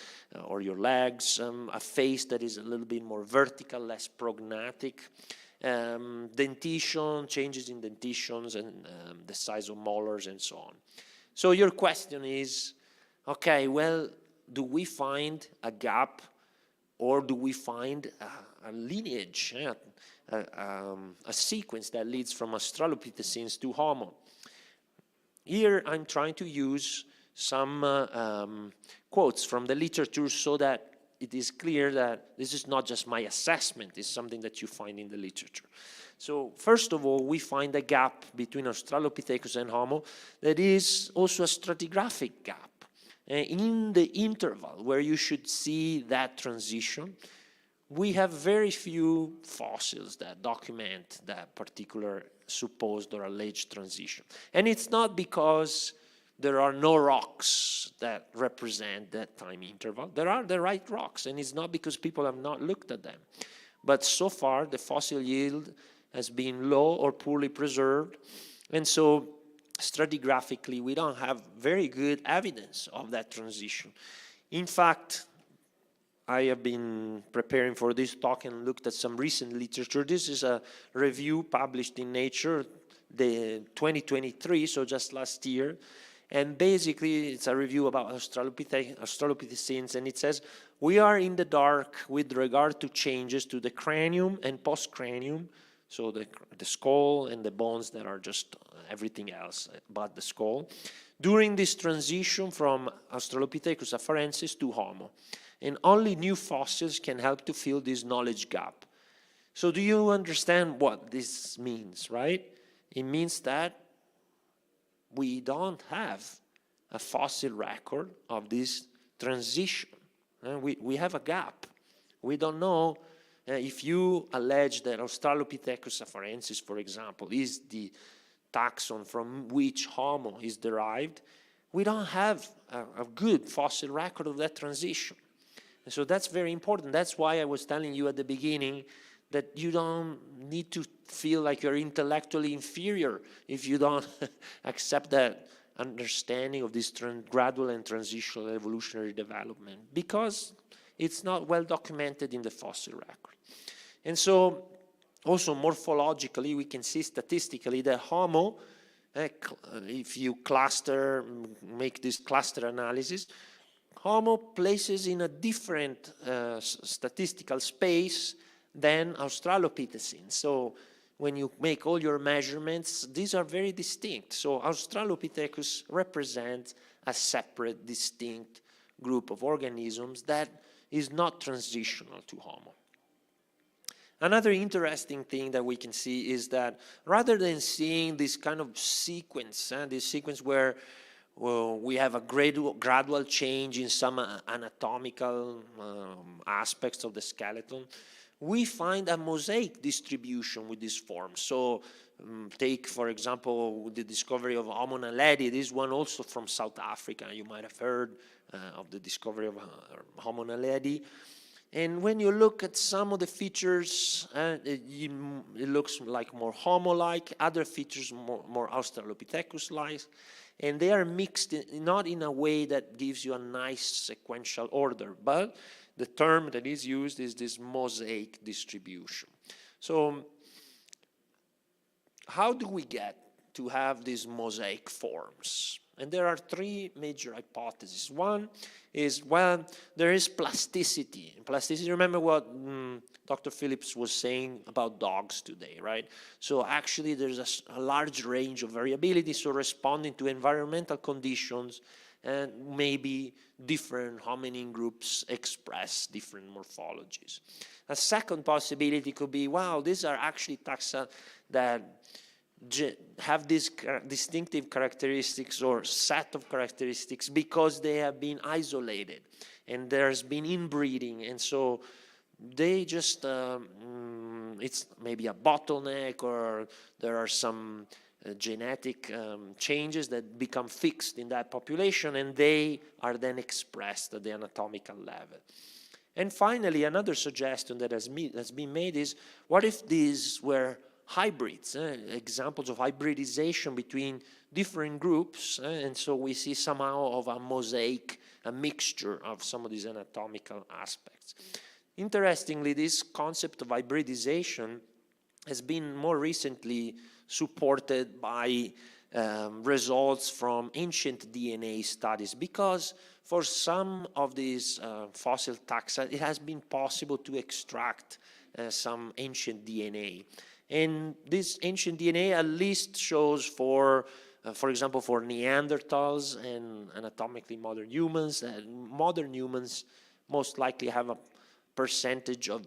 or your legs, a face that is a little bit more vertical, less prognatic, dentition, changes in dentitions and the size of molars and so on. So your question is, okay, well, do we find a gap or do we find a lineage, a sequence that leads from Australopithecines to Homo? Here I'm trying to use some quotes from the literature so that it is clear that this is not just my assessment, it's something that you find in the literature. So first of all, we find a gap between Australopithecus and Homo that is also a stratigraphic gap. In the interval where you should see that transition, we have very few fossils that document that particular supposed or alleged transition. And it's not because there are no rocks that represent that time interval. There are the right rocks, and it's not because people have not looked at them. But so far, the fossil yield has been low or poorly preserved, and so stratigraphically, we don't have very good evidence of that transition. In fact, I have been preparing for this talk and looked at some recent literature. This is a review published in Nature, the 2023, so just last year. And basically, it's a review about Australopithecines, and it says, we are in the dark with regard to changes to the cranium and postcranium, so the skull and the bones that are just everything else but the skull, during this transition from Australopithecus afarensis to Homo. And only new fossils can help to fill this knowledge gap. So do you understand what this means, right? It means that we don't have a fossil record of this transition. We have a gap. We don't know if you allege that Australopithecus afarensis, for example, is the taxon from which Homo is derived. We don't have a good fossil record of that transition. And so that's very important. That's why I was telling you at the beginning that you don't need to feel like you're intellectually inferior if you don't accept that understanding of this gradual and transitional evolutionary development, because it's not well documented in the fossil record. And so also morphologically, we can see statistically that Homo, if you make this cluster analysis, Homo places in a different statistical space than Australopithecines. So when you make all your measurements, these are very distinct. So Australopithecus represents a separate, distinct group of organisms that is not transitional to Homo. Another interesting thing that we can see is that rather than seeing this kind of sequence, this sequence where we have a gradual change in some anatomical aspects of the skeleton, we find a mosaic distribution with these forms. So take, for example, the discovery of Homo naledi, this one also from South Africa. You might have heard of the discovery of Homo naledi. And when you look at some of the features, it looks like more Homo-like, other features more Australopithecus-like, and they are mixed not in a way that gives you a nice sequential order, but the term that is used is this mosaic distribution. So how do we get to have these mosaic forms? And there are three major hypotheses. One is, well, there is plasticity. Plasticity, remember what Dr. Phillips was saying about dogs today, right? So actually there's a large range of variability, so responding to environmental conditions, and maybe different hominin groups express different morphologies. A second possibility could be, wow, these are actually taxa that have these distinctive characteristics or set of characteristics because they have been isolated and there's been inbreeding, and so they just, it's maybe a bottleneck, or there are some genetic changes that become fixed in that population, and they are then expressed at the anatomical level. And finally, another suggestion that has been made is, what if these were hybrids, examples of hybridization between different groups, and so we see somehow of a mosaic, a mixture of some of these anatomical aspects. Interestingly, this concept of hybridization has been more recently supported by results from ancient DNA studies, because for some of these fossil taxa, it has been possible to extract some ancient DNA. And this ancient DNA at least shows for example, for Neanderthals and anatomically modern humans, modern humans most likely have a percentage of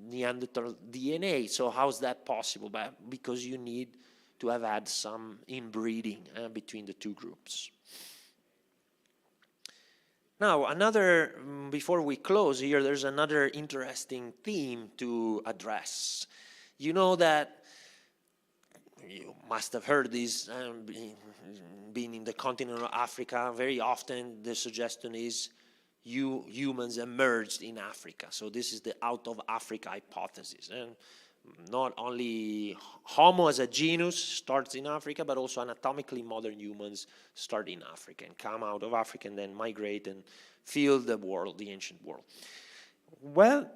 Neanderthal DNA. So how's that possible? Because you need to have had some inbreeding between the two groups. Now, before we close here, there's another interesting theme to address. You know that, you must have heard this, being in the continent of Africa, very often the suggestion is humans emerged in Africa. So this is the out of Africa hypothesis. And not only Homo as a genus starts in Africa, but also anatomically modern humans start in Africa and come out of Africa and then migrate and fill the world, the ancient world. Well,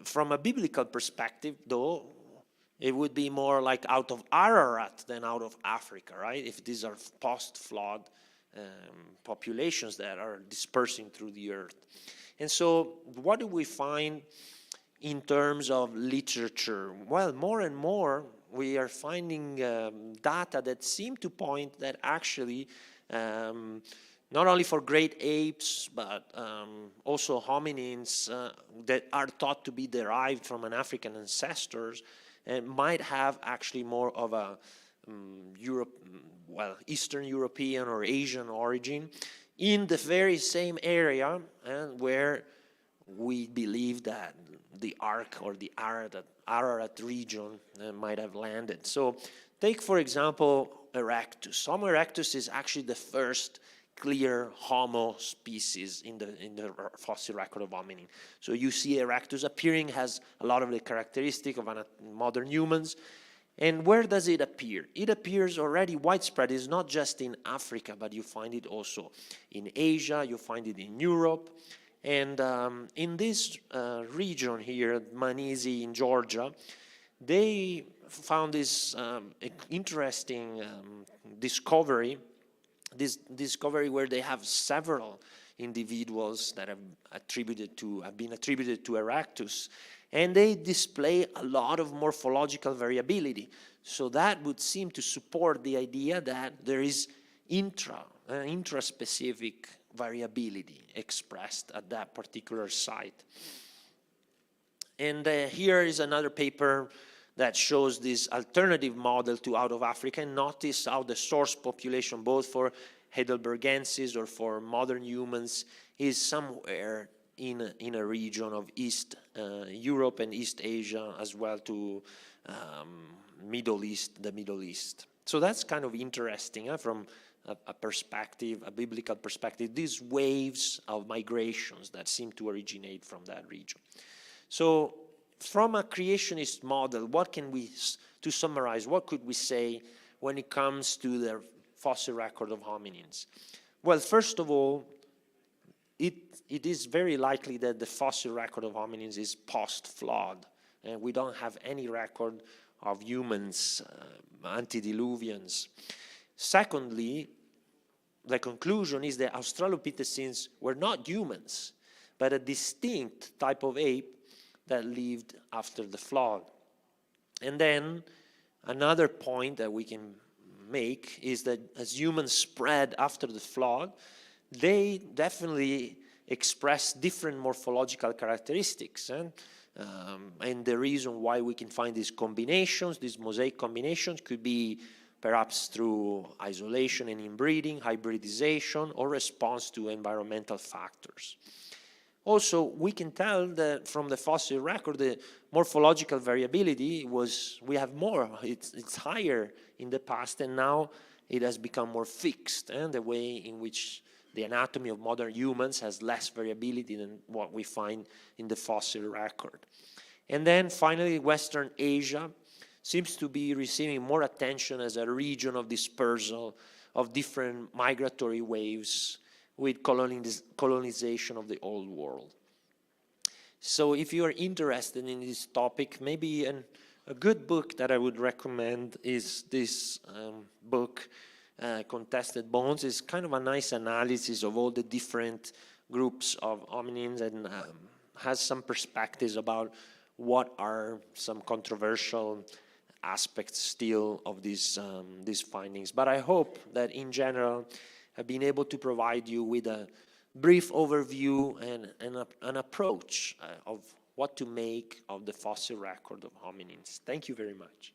from a biblical perspective, though, it would be more like out of Ararat than out of Africa, right? If these are post-flood populations that are dispersing through the earth. And so what do we find in terms of literature? Well, more and more we are finding data that seem to point that actually not only for great apes, but also hominins that are thought to be derived from an African ancestors, and might have actually more of a Eastern European or Asian origin in the very same area where we believe that the Ark or the Ararat region might have landed. So take, for example, Erectus. Homo erectus is actually the first clear Homo species in the fossil record of hominin. So you see Erectus appearing, has a lot of the characteristics of modern humans. And where does it appear? It appears already widespread. It's not just in Africa, but you find it also in Asia, you find it in Europe. And in this region here, Manisi in Georgia, they found this interesting discovery where they have several individuals that have been attributed to Erectus, and they display a lot of morphological variability. So that would seem to support the idea that there is intraspecific variability expressed at that particular site. And here is another paper that shows this alternative model to out of Africa, and notice how the source population, both for Heidelbergensis or for modern humans, is somewhere in a region of East Europe and East Asia, as well to the Middle East. So that's kind of interesting from a perspective, a biblical perspective, these waves of migrations that seem to originate from that region. So from a creationist model, to summarize, what could we say when it comes to the fossil record of hominins? Well, first of all, it is very likely that the fossil record of hominins is post-flood, and we don't have any record of humans, antediluvians. Secondly, the conclusion is that Australopithecines were not humans, but a distinct type of ape that lived after the flood. And then another point that we can make is that as humans spread after the flood, they definitely express different morphological characteristics. And the reason why we can find these combinations, these mosaic combinations, could be perhaps through isolation and inbreeding, hybridization, or response to environmental factors. Also, we can tell that from the fossil record, the morphological variability we have more, it's higher in the past, and now it has become more fixed, and the way in which the anatomy of modern humans has less variability than what we find in the fossil record. And then finally, Western Asia seems to be receiving more attention as a region of dispersal of different migratory waves with colonization of the old world. So if you are interested in this topic, maybe a good book that I would recommend is this book, Contested Bones. Is kind of a nice analysis of all the different groups of hominins, and has some perspectives about what are some controversial aspects still of these findings. But I hope that in general I've been able to provide you with a brief overview and an approach of what to make of the fossil record of hominins. Thank you very much.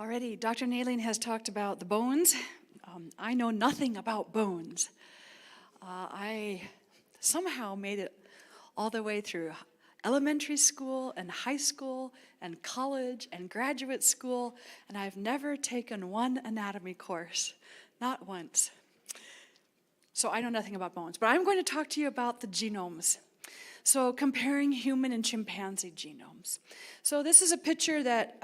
Already, Dr. Nalin has talked about the bones. I know nothing about bones. I somehow made it all the way through elementary school and high school and college and graduate school, and I've never taken one anatomy course, not once. So I know nothing about bones, but I'm going to talk to you about the genomes. So comparing human and chimpanzee genomes. So this is a picture that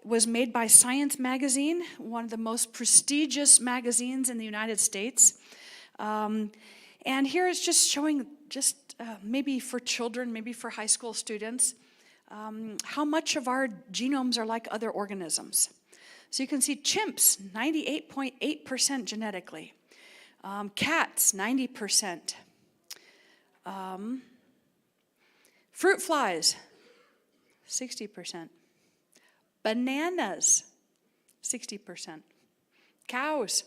was made by Science Magazine, one of the most prestigious magazines in the United States. And here it's just showing, maybe for children, maybe for high school students, how much of our genomes are like other organisms. So you can see chimps, 98.8% genetically. Cats, 90%. Fruit flies, 60%. Bananas, 60%. Cows,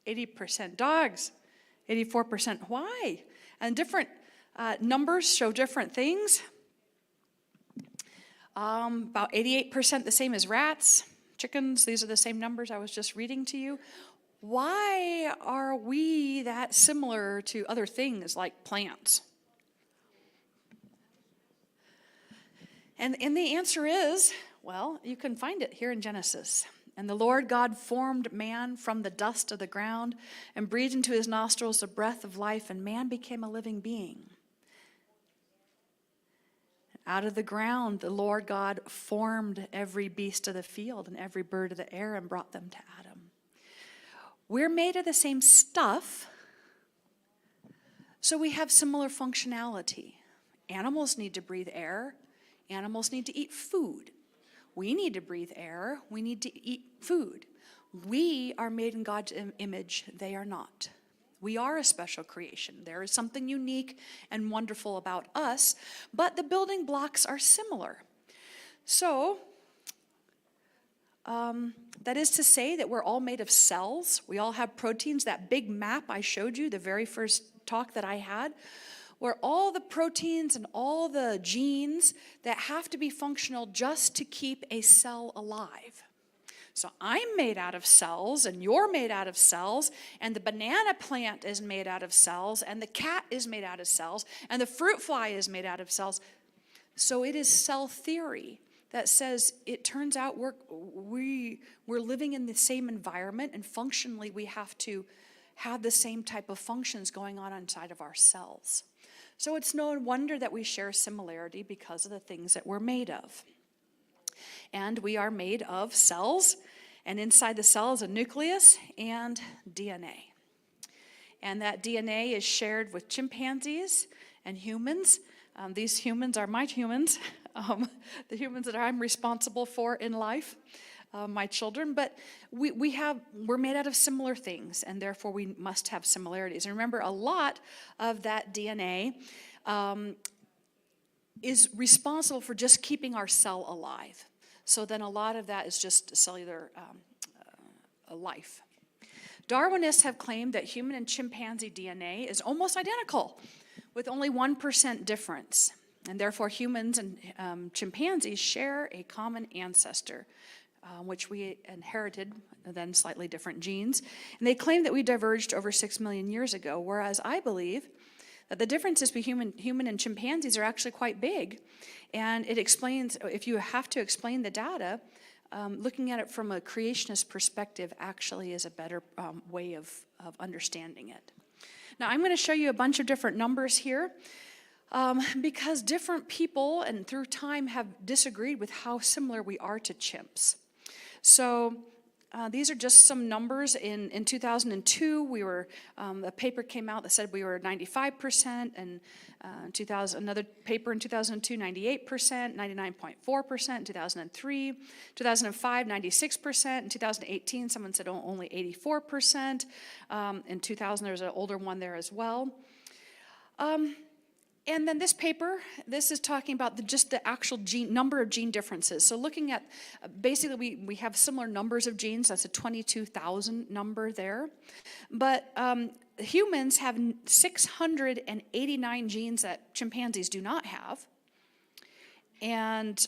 80%. Dogs, 84%. Why? And different numbers show different things. About 88% the same as rats, chickens. These are the same numbers I was just reading to you. Why are we that similar to other things like plants? And the answer is, well, you can find it here in Genesis. And the Lord God formed man from the dust of the ground and breathed into his nostrils the breath of life, and man became a living being. Out of the ground, the Lord God formed every beast of the field and every bird of the air and brought them to Adam. We're made of the same stuff, so we have similar functionality. Animals need to breathe air. Animals need to eat food. We need to breathe air. We need to eat food. We are made in God's image. They are not. We are a special creation. There is something unique and wonderful about us, but the building blocks are similar. So, that is to say that we're all made of cells. We all have proteins. That big map I showed you, the very first talk that I had, where all the proteins and all the genes that have to be functional just to keep a cell alive. So I'm made out of cells, and you're made out of cells, and the banana plant is made out of cells, and the cat is made out of cells, and the fruit fly is made out of cells. So it is cell theory that says it turns out we're living in the same environment, and functionally we have to have the same type of functions going on inside of our cells. So it's no wonder that we share similarity because of the things that we're made of. And we are made of cells, and inside the cell is a nucleus and DNA. And that DNA is shared with chimpanzees and humans. These humans are my humans, the humans that I'm responsible for in life. my children, but we're made out of similar things, and therefore we must have similarities. And remember, a lot of that DNA is responsible for just keeping our cell alive. So then a lot of that is just cellular life. Darwinists have claimed that human and chimpanzee DNA is almost identical, with only 1% difference. And therefore, humans and chimpanzees share a common ancestor, which we inherited, then slightly different genes. And they claim that we diverged over 6 million years ago, whereas I believe that the differences between human and chimpanzees are actually quite big. And it explains, if you have to explain the data, looking at it from a creationist perspective actually is a better way of understanding it. Now, I'm going to show you a bunch of different numbers here because different people and through time have disagreed with how similar we are to chimps. So these are just some numbers. In 2002, a paper came out that said we were 95%, and another paper in 2002, 98%, 99.4% in 2003, 2005, 96%, in 2018, someone said only 84%, in 2000, there's an older one there as well. And then this paper, this is talking about just the actual number of gene differences. So looking at, basically we have similar numbers of genes, that's a 22,000 number there. But humans have 689 genes that chimpanzees do not have. And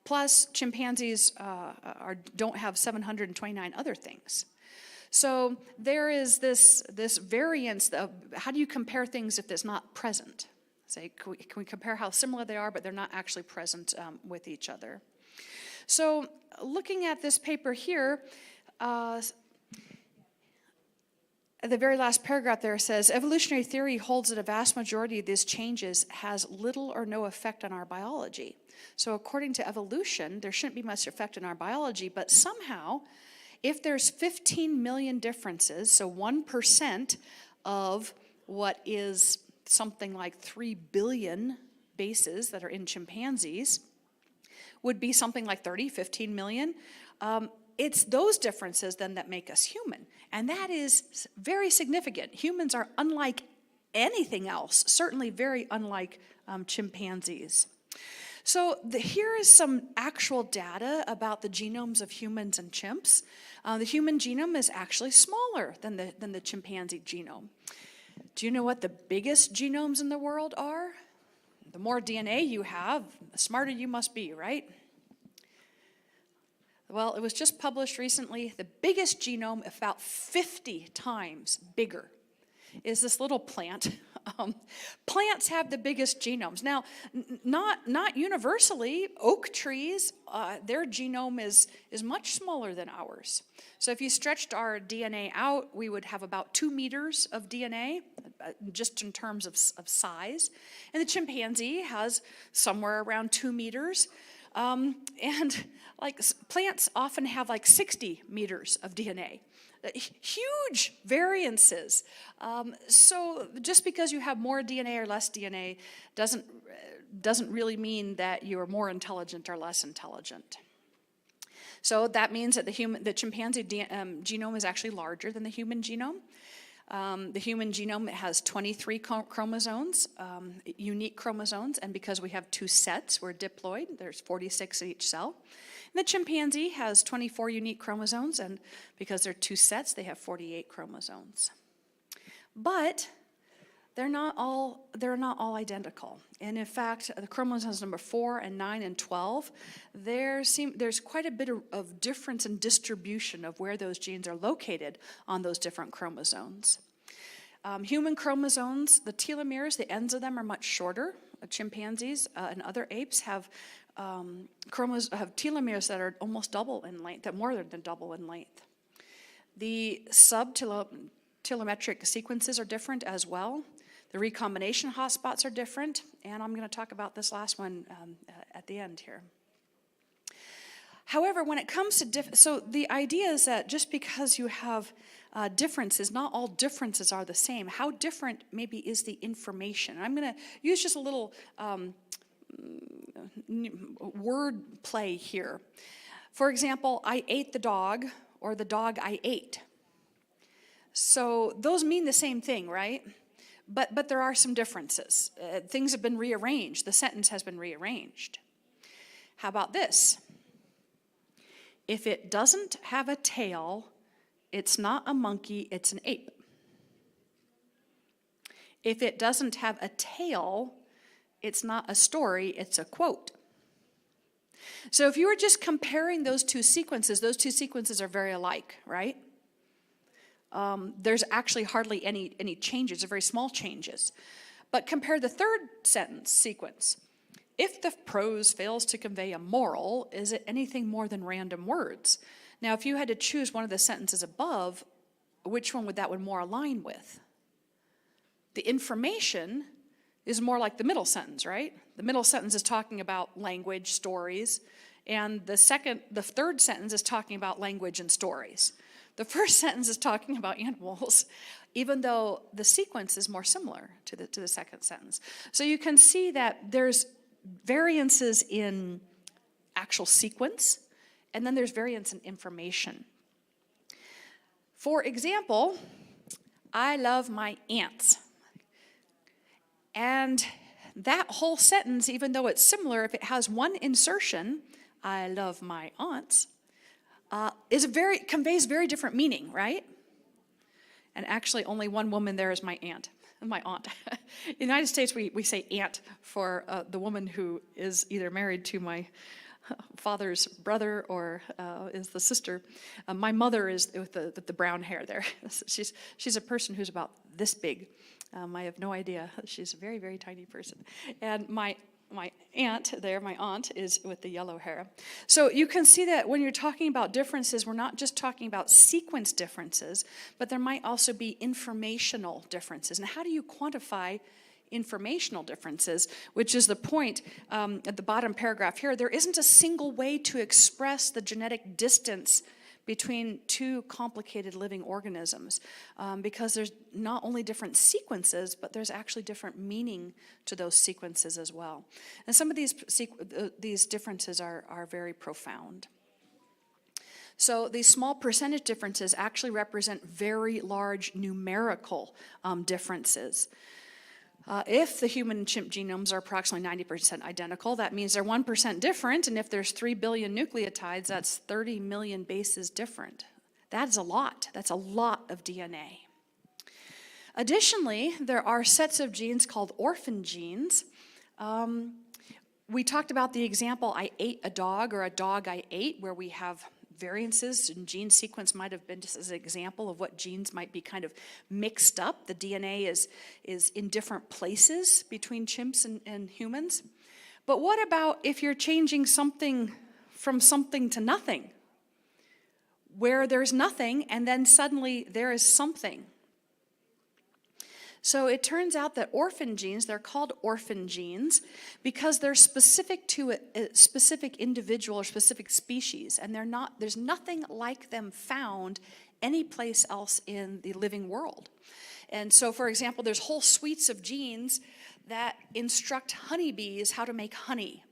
plus chimpanzees don't have 729 other things. So there is this variance of how do you compare things if it's not present? Say, can we compare how similar they are, but they're not actually present with each other? So looking at this paper here, the very last paragraph there says, evolutionary theory holds that a vast majority of these changes has little or no effect on our biology. So according to evolution, there shouldn't be much effect on our biology, but somehow, if there's 15 million differences, so 1% of what is something like 3 billion bases that are in chimpanzees would be something like 15 million. It's those differences then that make us human. And that is very significant. Humans are unlike anything else, certainly very unlike chimpanzees. So here is some actual data about the genomes of humans and chimps. The human genome is actually smaller than the chimpanzee genome. Do you know what the biggest genomes in the world are? The more DNA you have, the smarter you must be, right? Well, it was just published recently. The biggest genome, about 50 times bigger, is this little plant. Plants have the biggest genomes. Now, not universally. Oak trees, their genome is much smaller than ours. So if you stretched our DNA out, we would have about 2 meters of DNA, just in terms of size. And the chimpanzee has somewhere around 2 meters. And like plants often have like 60 meters of DNA. Huge variances. So just because you have more DNA or less DNA doesn't really mean that you are more intelligent or less intelligent. So that means that the chimpanzee genome is actually larger than the human genome. The human genome has 23 chromosomes, unique chromosomes, and because we have 2 sets, we're diploid, there's 46 in each cell. And the chimpanzee has 24 unique chromosomes, and because they're 2 sets, they have 48 chromosomes. But they're not all identical. And in fact, the chromosomes number 4 and 9 and 12, there's quite a bit of difference in distribution of where those genes are located on those different chromosomes. Human chromosomes, the telomeres, the ends of them are much shorter. Chimpanzees and other apes have telomeres that are almost double in length, that more than double in length. The subtelometric sequences are different as well. The recombination hotspots are different, and I'm going to talk about this last one at the end here. However, when it comes to so the idea is that just because you have differences, not all differences are the same. How different maybe is the information? I'm going to use just a little word play here. For example, I ate the dog, or the dog I ate. So those mean the same thing, right? But there are some differences. Things have been rearranged. The sentence has been rearranged. How about this? If it doesn't have a tail, it's not a monkey, it's an ape. If it doesn't have a tail, it's not a story, it's a quote. So if you were just comparing those two sequences are very alike, right? There's actually hardly any changes, or very small changes. But compare the third sentence sequence. If the prose fails to convey a moral, is it anything more than random words? Now, if you had to choose one of the sentences above, which one would that one more align with? The information is more like the middle sentence, right? The middle sentence is talking about language, stories, and the third sentence is talking about language and stories. The first sentence is talking about animals, even though the sequence is more similar to the second sentence. So you can see that there's variances in actual sequence, and then there's variance in information. For example, I love my aunts. And that whole sentence, even though it's similar, if it has one insertion, I love my aunts, conveys very different meaning, right? And actually only one woman there is my aunt. In the United States, we say aunt for the woman who is either married to my father's brother or is the sister. My mother is with the brown hair there. She's a person who's about this big. I have no idea. She's a very, very tiny person. And my aunt there, my aunt, is with the yellow hair. So you can see that when you're talking about differences, we're not just talking about sequence differences, but there might also be informational differences. And how do you quantify informational differences, which is the point at the bottom paragraph here? There isn't a single way to express the genetic distance between two complicated living organisms, because there's not only different sequences, but there's actually different meaning to those sequences as well. And some of these differences are very profound. So these small percentage differences actually represent very large numerical differences. If the human and chimp genomes are approximately 90% identical, that means they're 1% different, and if there's 3 billion nucleotides, that's 30 million bases different. That's a lot. That's a lot of DNA. Additionally, there are sets of genes called orphan genes. We talked about the example, I ate a dog, or a dog I ate, where we have variances in gene sequence. Might have been just as an example of what genes might be kind of mixed up. The DNA is in different places between chimps and humans. But what about if you're changing something from something to nothing, where there's nothing and then suddenly there is something? So it turns out that orphan genes, they're called orphan genes because they're specific to a specific individual or specific species, and there's nothing like them found anyplace else in the living world. And so, for example, there's whole suites of genes that instruct honeybees how to make honey.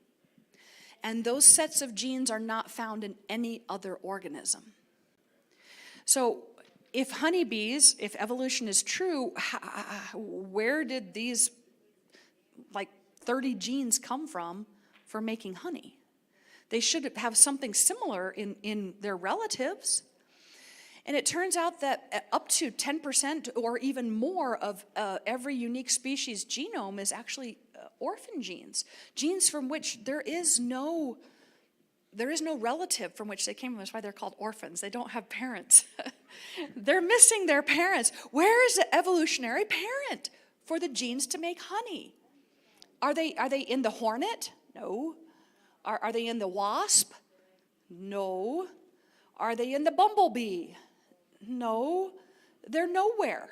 And those sets of genes are not found in any other organism. So if honeybees, if evolution is true, where did these 30 genes come from for making honey? They should have something similar in their relatives. And it turns out that up to 10% or even more of every unique species genome is actually orphan genes, genes from which there is no relative from which they came from. That's why they're called orphans. They don't have parents. They're missing their parents. Where is the evolutionary parent for the genes to make honey? Are they in the hornet? No. Are they in the wasp? No. Are they in the bumblebee? No. They're nowhere.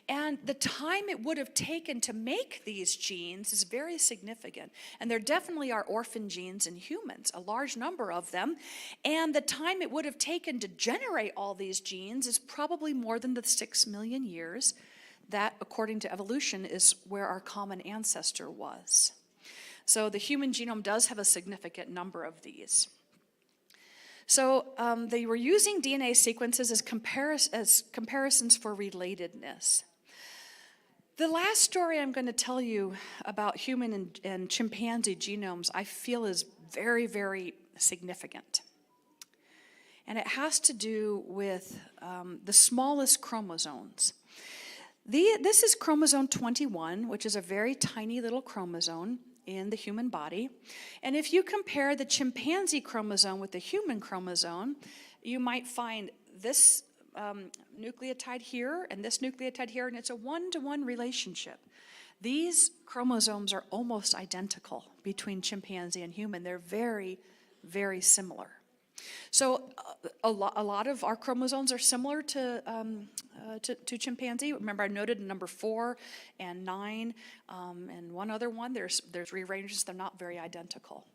And the time it would have taken to make these genes is very significant. And there definitely are orphan genes in humans, a large number of them. And the time it would have taken to generate all these genes is probably more than the 6 million years that, according to evolution, is where our common ancestor was. So the human genome does have a significant number of these. So they were using DNA sequences as comparisons for relatedness. The last story I'm going to tell you about human and chimpanzee genomes I feel is very, very significant. And it has to do with the smallest chromosomes. This is chromosome 21, which is a very tiny little chromosome in the human body. And if you compare the chimpanzee chromosome with the human chromosome, you might find this nucleotide here and this nucleotide here, and it's a one-to-one relationship. These chromosomes are almost identical between chimpanzee and human. They're very, very similar. So a lot of our chromosomes are similar to chimpanzee. Remember, I noted number 4 and 9 and one other one. There's rearrangements. They're not very identical.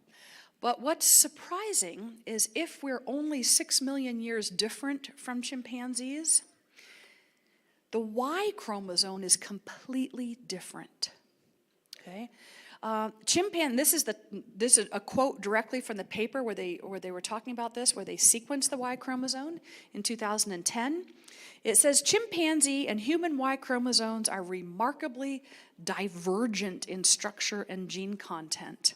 But what's surprising is if we're only 6 million years different from chimpanzees, the Y chromosome is completely different. Okay. This is a quote directly from the paper where they were talking about this, where they sequenced the Y chromosome in 2010. It says chimpanzee and human Y chromosomes are remarkably divergent in structure and gene content.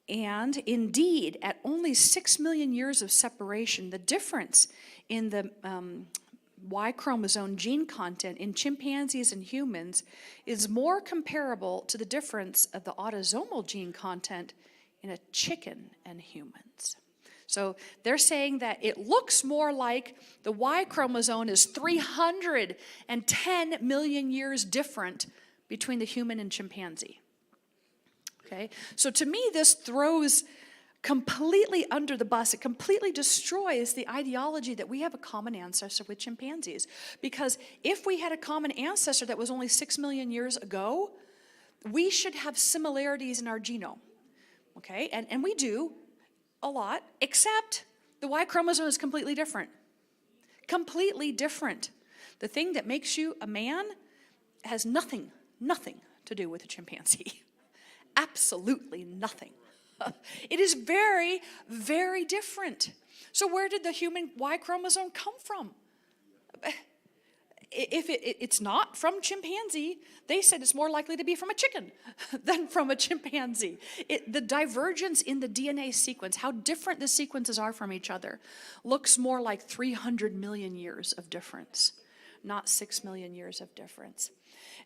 And indeed, at only 6 million years of separation, the difference in the Y chromosome gene content in chimpanzees and humans is more comparable to the difference of the autosomal gene content in a chicken and humans. So they're saying that it looks more like the Y chromosome is 310 million years different between the human and chimpanzee. Okay, so to me, this throws completely under the bus. It completely destroys the ideology that we have a common ancestor with chimpanzees. Because if we had a common ancestor that was only 6 million years ago, we should have similarities in our genome. Okay, and we do a lot, except the Y chromosome is completely different. Completely different. The thing that makes you a man has nothing to do with a chimpanzee. Absolutely nothing. It is very, very different. So where did the human Y chromosome come from? If it's not from chimpanzee, they said it's more likely to be from a chicken than from a chimpanzee. The divergence in the DNA sequence, how different the sequences are from each other, looks more like 300 million years of difference, not 6 million years of difference.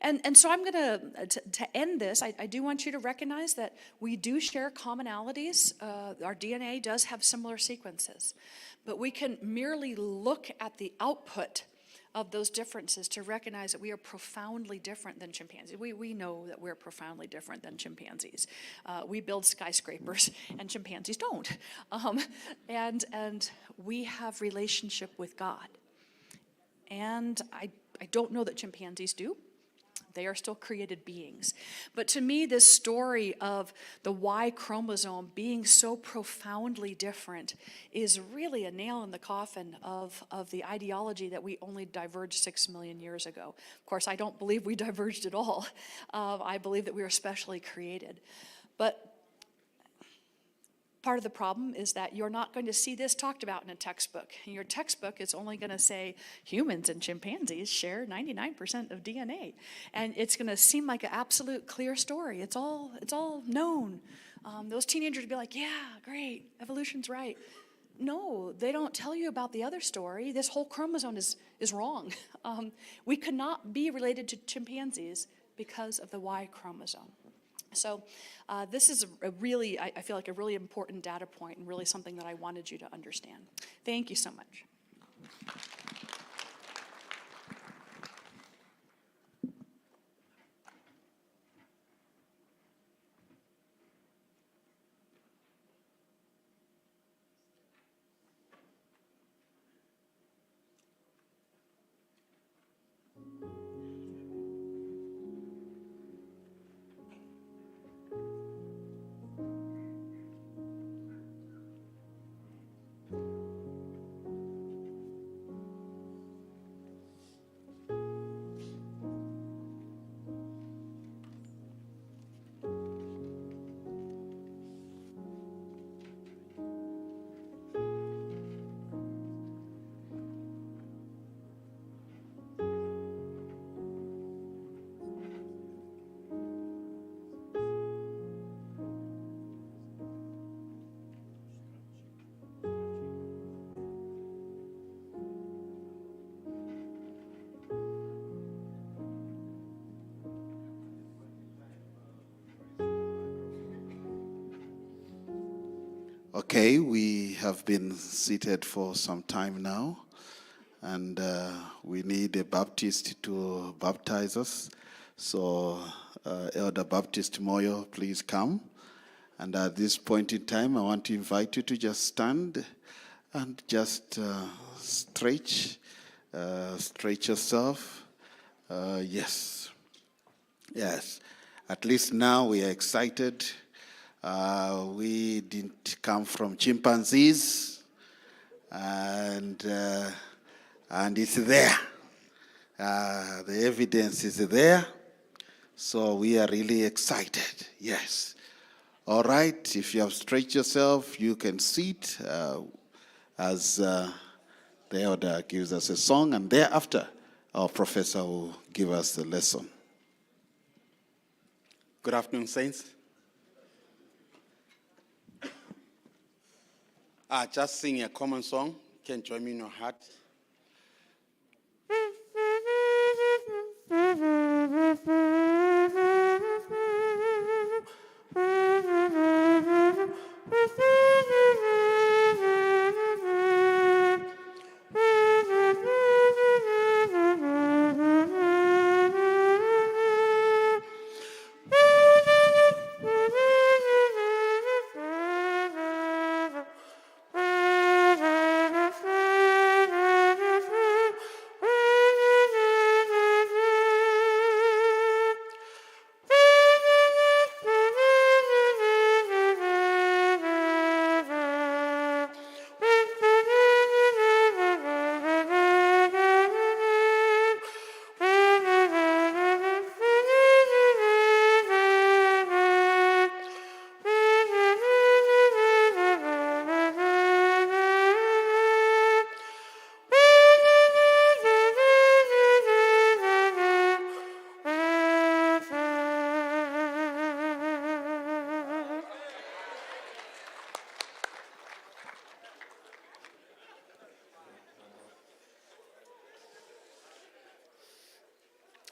And so I'm going to end this. I do want you to recognize that we do share commonalities. Our DNA does have similar sequences. But we can merely look at the output of those differences to recognize that we are profoundly different than chimpanzees. We know that we're profoundly different than chimpanzees. We build skyscrapers, and chimpanzees don't. And we have relationship with God. And I don't know that chimpanzees do. They are still created beings. But to me, this story of the Y chromosome being so profoundly different is really a nail in the coffin of the ideology that we only diverged 6 million years ago. Of course, I don't believe we diverged at all. I believe that we were specially created. But part of the problem is that you're not going to see this talked about in a textbook. In your textbook, it's only going to say humans and chimpanzees share 99% of DNA. And it's going to seem like an absolute clear story. It's all known. Those teenagers would be like, yeah, great, evolution's right. No, they don't tell you about the other story. This whole chromosome is wrong. We could not be related to chimpanzees because of the Y chromosome. So this is a really, I feel like a really important data point and really something that I wanted you to understand. Thank you so much. Okay, we have been seated for some time now, and we need a Baptist to baptize us. So, Elder Baptist Moyo, please come. And at this point in time, I want to invite you to just stand and just stretch yourself. Yes. At least now we are excited. We didn't come from chimpanzees, and it's there. The evidence is there, so we are really excited. Yes. All right. If you have stretched yourself, you can sit as the elder gives us a song, and thereafter, our professor will give us the lesson. Good afternoon, saints. Just sing a common song. You can join me in your heart.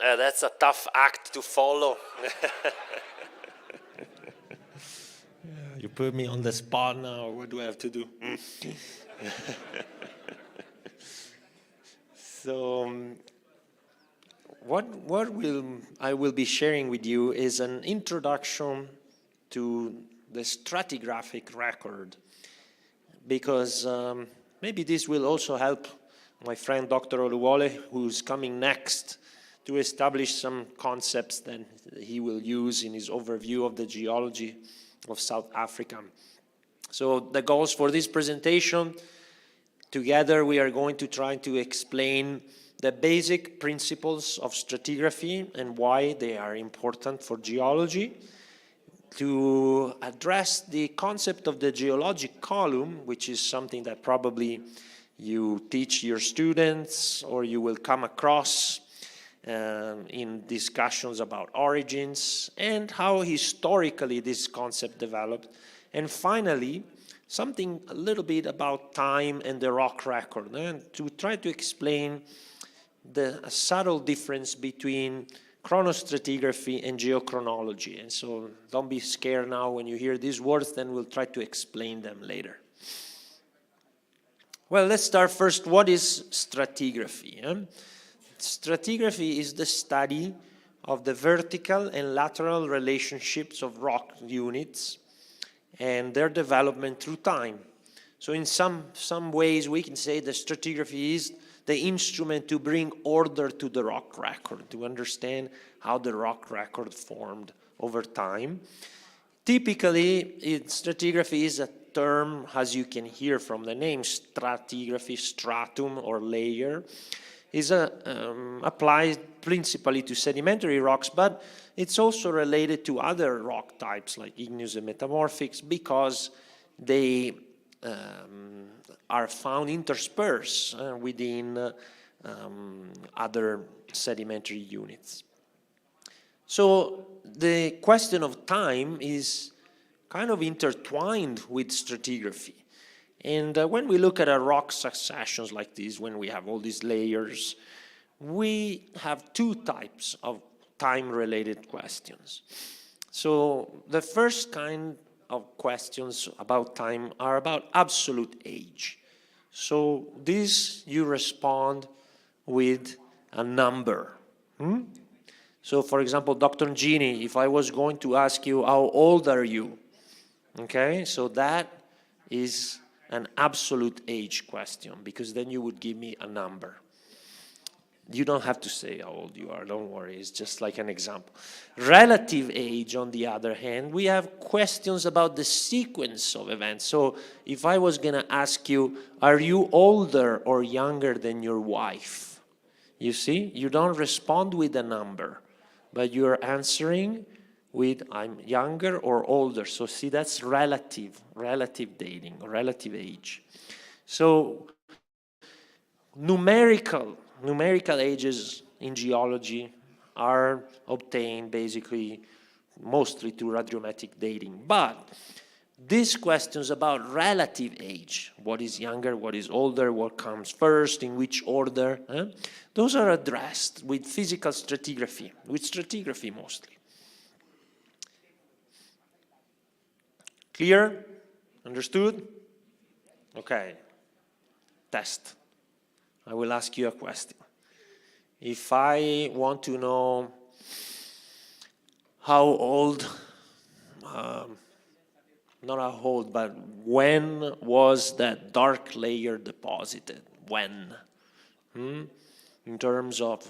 That's a tough act to follow. You put me on the spot now. What do I have to do? So, what I will be sharing with you is an introduction to the stratigraphic record, because maybe this will also help my friend Dr. Oluwole, who's coming next, to establish some concepts that he will use in his overview of the geology of South Africa. So the goals for this presentation, together we are going to try to explain the basic principles of stratigraphy and why they are important for geology, to address the concept of the geologic column, which is something that probably you teach your students or you will come across in discussions about origins and how historically this concept developed. And finally, something a little bit about time and the rock record, and to try to explain the subtle difference between chronostratigraphy and geochronology. And so don't be scared now when you hear these words, then we'll try to explain them later. Well, let's start first. What is stratigraphy? Stratigraphy is the study of the vertical and lateral relationships of rock units and their development through time. So in some ways we can say that stratigraphy is the instrument to bring order to the rock record, to understand how the rock record formed over time. Typically, stratigraphy is a term, as you can hear from the name, stratigraphy, stratum or layer, is applied principally to sedimentary rocks, but it's also related to other rock types like igneous and metamorphics, because they are found interspersed within other sedimentary units. So the question of time is kind of intertwined with stratigraphy. And when we look at a rock successions like this, when we have all these layers, we have two types of time-related questions. So the first kind of questions about time are about absolute age. So this you respond with a number. So for example, Dr. Gini, if I was going to ask you, how old are you? Okay, so that is an absolute age question, because then you would give me a number. You don't have to say how old you are, don't worry, it's just like an example. Relative age, on the other hand, we have questions about the sequence of events. So if I was gonna ask you, are you older or younger than your wife? You see, you don't respond with a number, but you're answering with I'm younger or older. So see, that's relative dating, relative age. So numerical ages in geology are obtained basically mostly through radiometric dating. But these questions about relative age, what is younger, what is older, what comes first, in which order, those are addressed with physical stratigraphy, mostly. Clear? Understood? Okay. Test. I will ask you a question. If I want to know how old, not how old, but when was that dark layer deposited? When? In terms of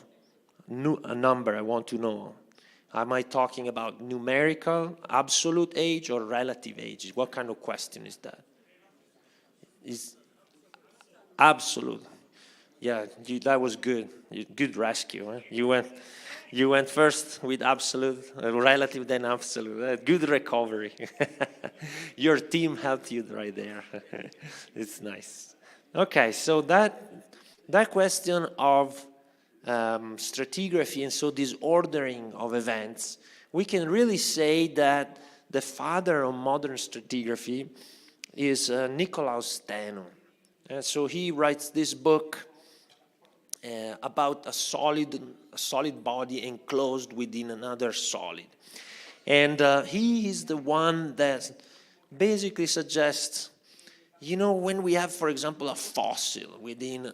a number, I want to know. Am I talking about numerical, absolute age, or relative age? What kind of question is that? Is absolute. Yeah, that was good. Good rescue. Huh? You went first with absolute, relative, then absolute. Good recovery. Your team helped you right there. It's nice. Okay, so that question of stratigraphy, and so this ordering of events, we can really say that the father of modern stratigraphy is Nicolaus Steno. So he writes this book about a solid body enclosed within another solid. And he is the one that basically suggests, you know, when we have, for example, a fossil within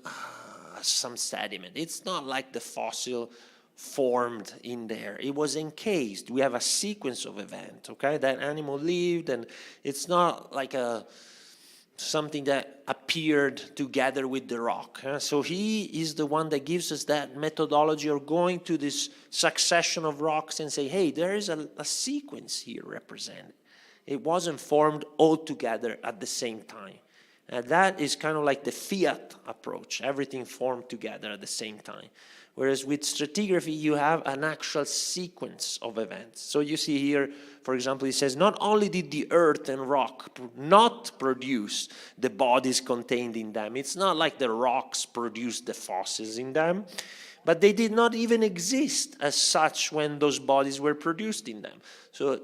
some sediment, it's not like the fossil formed in there. It was encased. We have a sequence of events, okay? That animal lived, and it's not like something that appeared together with the rock. So he is the one that gives us that methodology of going to this succession of rocks and say, hey, there is a sequence here represented. It wasn't formed all together at the same time. And that is kind of like the Fiat approach, everything formed together at the same time. Whereas with stratigraphy, you have an actual sequence of events. So you see here, for example, it says, not only did the earth and rock not produce the bodies contained in them, it's not like the rocks produced the fossils in them, but they did not even exist as such when those bodies were produced in them. So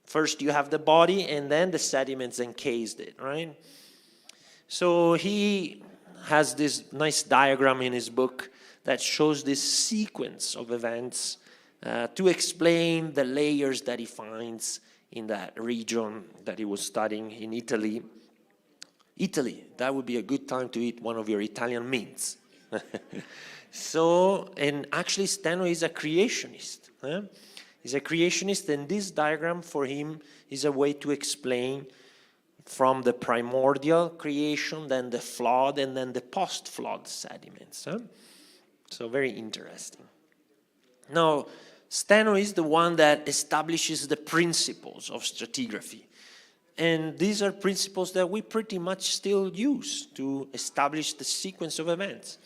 first you have the body, and then the sediments encased it, right? So he has this nice diagram in his book that shows this sequence of events to explain the layers that he finds in that region that he was studying in Italy. Italy, that would be a good time to eat one of your Italian mints. So, and actually Steno is a creationist. He's a creationist, and this diagram for him is a way to explain from the primordial creation, then the flood, and then the post-flood sediments. So very interesting. Now, Steno is the one that establishes the principles of stratigraphy. And these are principles that we pretty much still use to establish the sequence of events.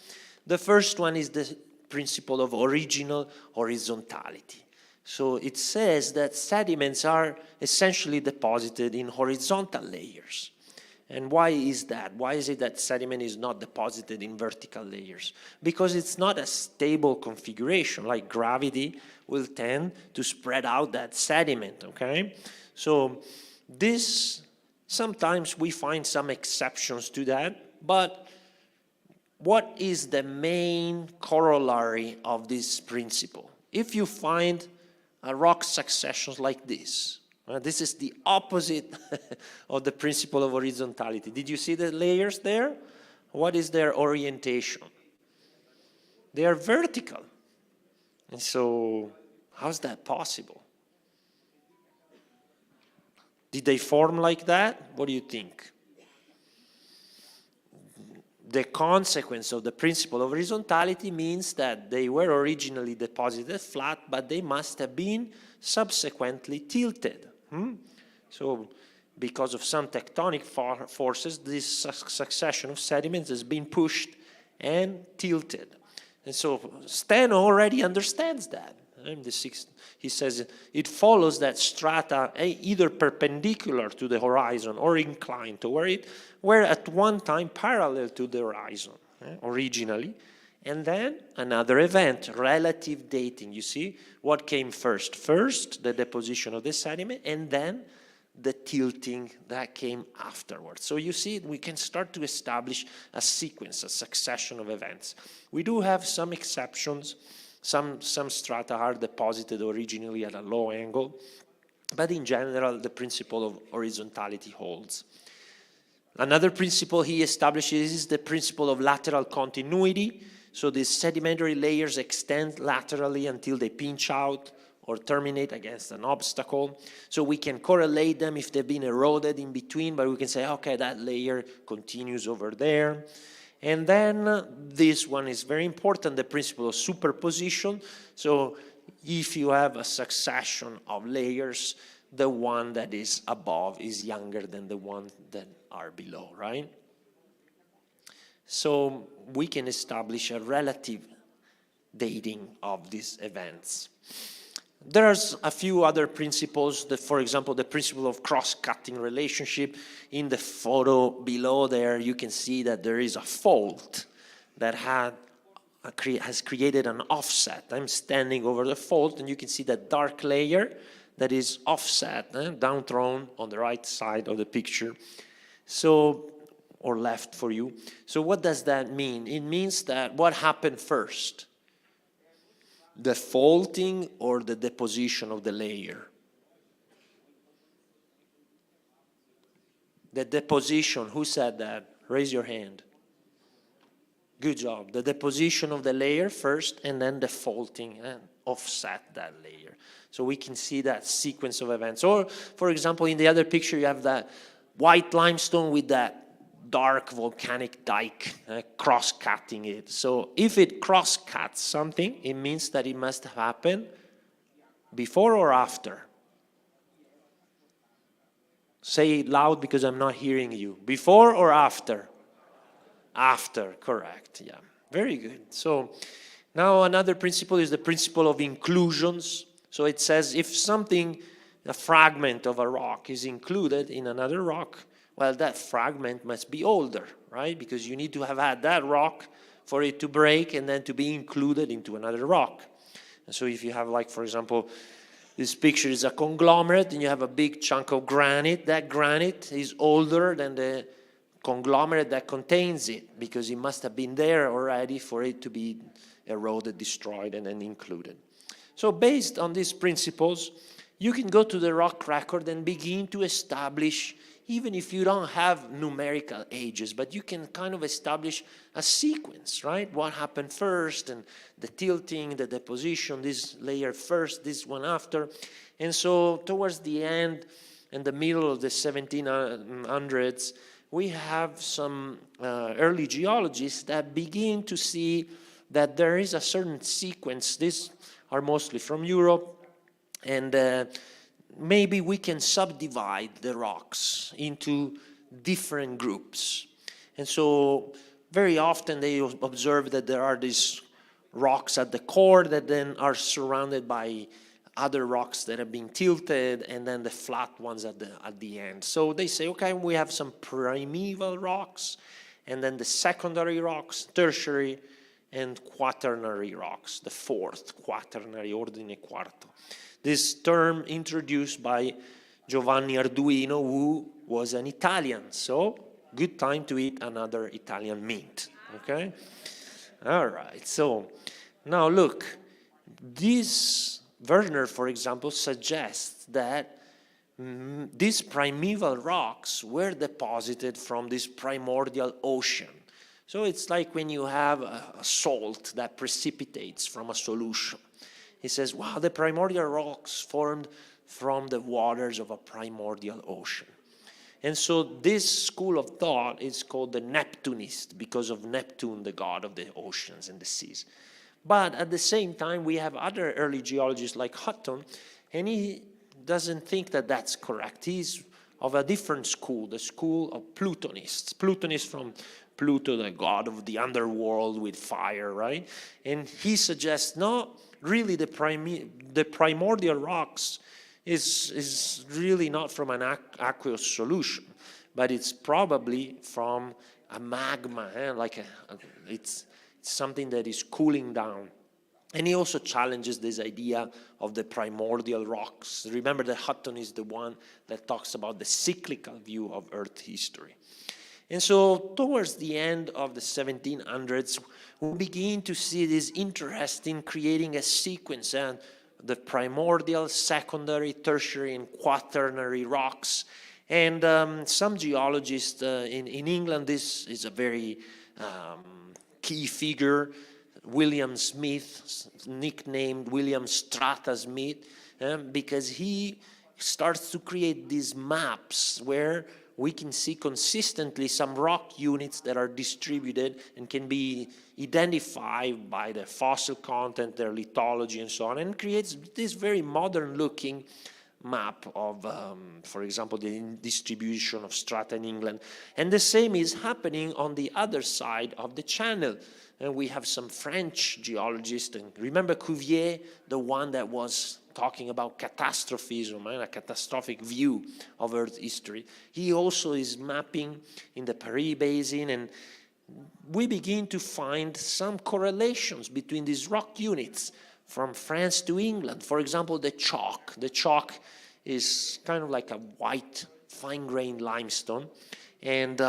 The first one is the principle of original horizontality. So it says that sediments are essentially deposited in horizontal layers. And why is that? Why is it that sediment is not deposited in vertical layers? Because it's not a stable configuration, like gravity will tend to spread out that sediment, okay? So this, sometimes we find some exceptions to that, but what is the main corollary of this principle? If you find a rock succession like this, This is the opposite of the principle of horizontality. Did you see the layers there? What is their orientation? They are vertical. And so, how's that possible? Did they form like that? What do you think? The consequence of the principle of horizontality means that they were originally deposited flat, but they must have been subsequently tilted. So, because of some tectonic forces, this succession of sediments has been pushed and tilted. And so Steno already understands that. He says it follows that strata either perpendicular to the horizon or inclined toward it were at one time parallel to the horizon originally. And then another event, relative dating. You see, what came first? First, the deposition of the sediment, and then the tilting that came afterwards. So you see, we can start to establish a sequence, a succession of events. We do have some exceptions. Some strata are deposited originally at a low angle, but in general, the principle of horizontality holds. Another principle he establishes is the principle of lateral continuity. So these sedimentary layers extend laterally until they pinch out or terminate against an obstacle. So we can correlate them if they've been eroded in between, but we can say, okay, that layer continues over there. And then this one is very important, the principle of superposition. So if you have a succession of layers, the one that is above is younger than the one that are below, right? So we can establish a relative dating of these events. There's a few other principles, that, for example, the principle of cross-cutting relationship. In the photo below there, you can see that there is a fault that has created an offset. I'm standing over the fault, and you can see that dark layer that is offset, down thrown on the right side of the picture. So, or left for you. So what does that mean? It means that what happened first? The faulting or the deposition of the layer? The deposition, who said that? Raise your hand. Good job. The deposition of the layer first, and then the faulting and offset that layer. So we can see that sequence of events. Or, for example, in the other picture, you have that white limestone with that dark volcanic dike cross-cutting it. So if it cross-cuts something, it means that it must happen before or after. Say it loud because I'm not hearing you. Before or after? After, correct, yeah. Very good. So now another principle is the principle of inclusions. So it says if something, a fragment of a rock is included in another rock, well, that fragment must be older, right? Because you need to have had that rock for it to break and then to be included into another rock. And so if you have, like, for example, this picture is a conglomerate and you have a big chunk of granite, that granite is older than the conglomerate that contains it because it must have been there already for it to be eroded, destroyed, and then included. So based on these principles, you can go to the rock record and begin to establish, even if you don't have numerical ages, but you can kind of establish a sequence, right? What happened first, and the tilting, the deposition, this layer first, this one after. And so towards the end and the middle of the 1700s, we have some early geologists that begin to see that there is a certain sequence. These are mostly from Europe, and maybe we can subdivide the rocks into different groups. And so very often they observe that there are these rocks at the core that then are surrounded by other rocks that have been tilted, and then the flat ones at the end. So they say, okay, we have some primeval rocks, and then the secondary rocks, tertiary, and quaternary rocks, the fourth, quaternary, ordine quarto. This term introduced by Giovanni Arduino, who was an Italian. So good time to eat another Italian meat, okay? All right, so now look, this Werner, for example, suggests that these primeval rocks were deposited from this primordial ocean. So it's like when you have a salt that precipitates from a solution. He says, wow, the primordial rocks formed from the waters of a primordial ocean. And so this school of thought is called the Neptunist because of Neptune, the god of the oceans and the seas. But at the same time, we have other early geologists like Hutton, and he doesn't think that that's correct. He's of a different school, the school of Plutonists. Plutonists from Pluto, the god of the underworld with fire, right? And he suggests, no, really the primordial rocks is really not from an aqueous solution, but it's probably from a magma, it's something that is cooling down. And he also challenges this idea of the primordial rocks. Remember that Hutton is the one that talks about the cyclical view of Earth history. And so towards the end of the 1700s, we begin to see this interest in creating a sequence and the primordial, secondary, tertiary, and quaternary rocks. And some geologists in England, this is a very key figure, William Smith, nicknamed William Strata Smith, because he starts to create these maps where we can see consistently some rock units that are distributed and can be identified by the fossil content, their lithology, and so on, and creates this very modern-looking map of, for example, the distribution of strata in England. And the same is happening on the other side of the channel. And we have some French geologists, and remember Cuvier, the one that was talking about catastrophism and a catastrophic view of Earth history. He also is mapping in the Paris Basin, and we begin to find some correlations between these rock units from France to England. For example, the chalk. The chalk is kind of like a white, fine-grained limestone, and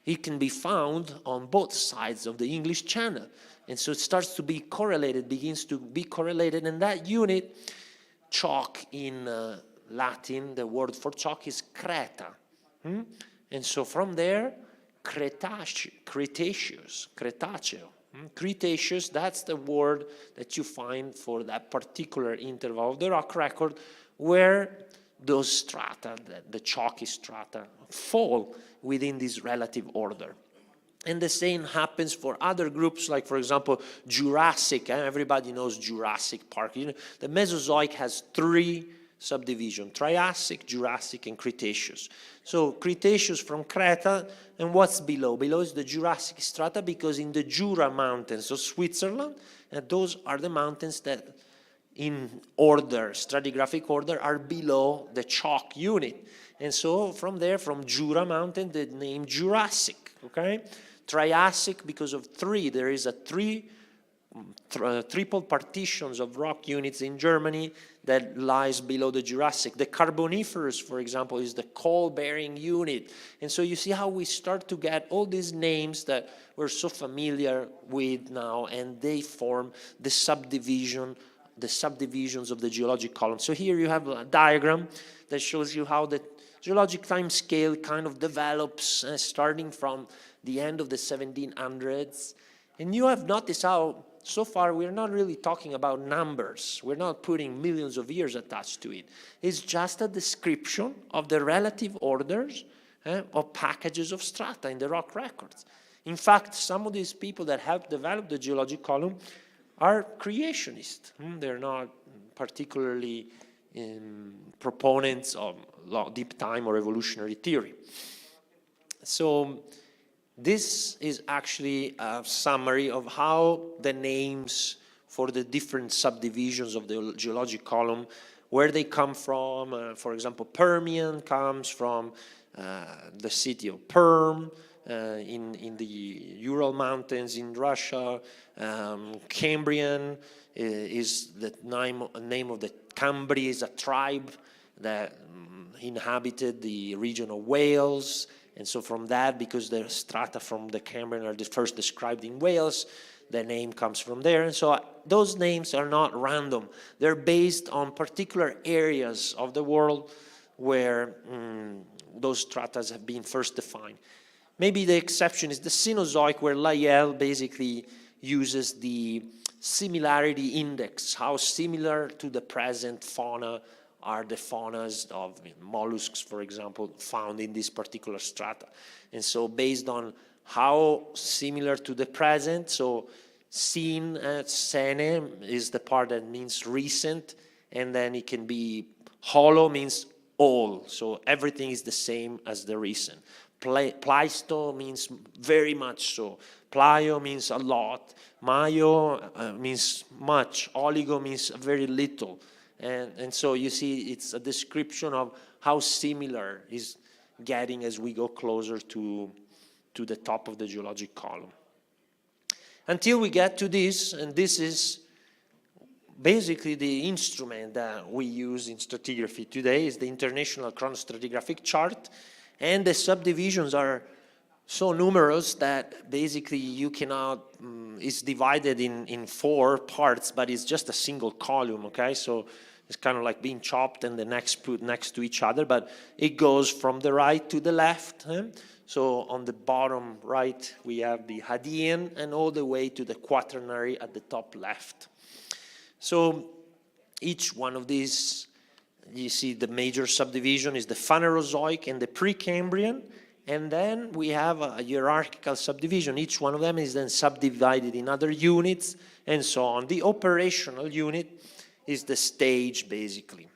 it can be found on both sides of the English Channel. And so it starts to be correlated, begins to be correlated, and that unit, chalk in Latin, the word for chalk is creta. And so from there, Cretaceous, that's the word that you find for that particular interval of the rock record where those strata, the chalky strata, fall within this relative order. And the same happens for other groups, like, for example, Jurassic. Everybody knows Jurassic Park. You know, the Mesozoic has 3 subdivisions: Triassic, Jurassic, and Cretaceous. So Cretaceous from Creta, and what's below? Below is the Jurassic strata, because in the Jura Mountains of Switzerland, and those are the mountains that in order, stratigraphic order, are below the chalk unit. And so from there, from Jura Mountain, the name Jurassic, okay? Triassic, because of 3, there is a triple partitions of rock units in Germany that lies below the Jurassic. The Carboniferous, for example, is the coal-bearing unit. And so you see how we start to get all these names that we're so familiar with now, and they form the subdivisions of the geologic column. So here you have a diagram that shows you how the geologic time scale kind of develops, starting from the end of the 1700s. And you have noticed how, so far, we're not really talking about numbers. We're not putting millions of years attached to it. It's just a description of the relative orders of packages of strata in the rock records. In fact, some of these people that helped develop the geologic column are creationists. They're not particularly proponents of deep time or evolutionary theory. So this is actually a summary of how the names for the different subdivisions of the geologic column, where they come from. For example, Permian comes from the city of Perm in the Ural Mountains in Russia. Cambrian is the name of the Cambri, is a tribe that inhabited the region of Wales. And so from that, because the strata from the Cambrian are first described in Wales, the name comes from there. And so those names are not random. They're based on particular areas of the world where those stratas have been first defined. Maybe the exception is the Cenozoic, where Lyell basically uses the similarity index, how similar to the present fauna are the faunas of mollusks, for example, found in this particular strata. And so based on how similar to the present, so sene is the part that means recent, and then it can be holo means all, so everything is the same as the recent. Pleisto means very much so. Plio means a lot. Maio means much. Oligo means very little. And so you see it's a description of how similar is getting as we go closer to the top of the geologic column. Until we get to this, and this is basically the instrument that we use in stratigraphy today, is the International Chronostratigraphic Chart. And the subdivisions are so numerous that basically you cannot, it's divided in 4 parts, but it's just a single column, okay? So it's kind of like being chopped and the next put next to each other, but it goes from the right to the left. So on the bottom right, we have the Hadean and all the way to the Quaternary at the top left. So each one of these, you see the major subdivision is the Phanerozoic and the Precambrian, and then we have a hierarchical subdivision. Each one of them is then subdivided in other units and so on. The operational unit is the stage, basically.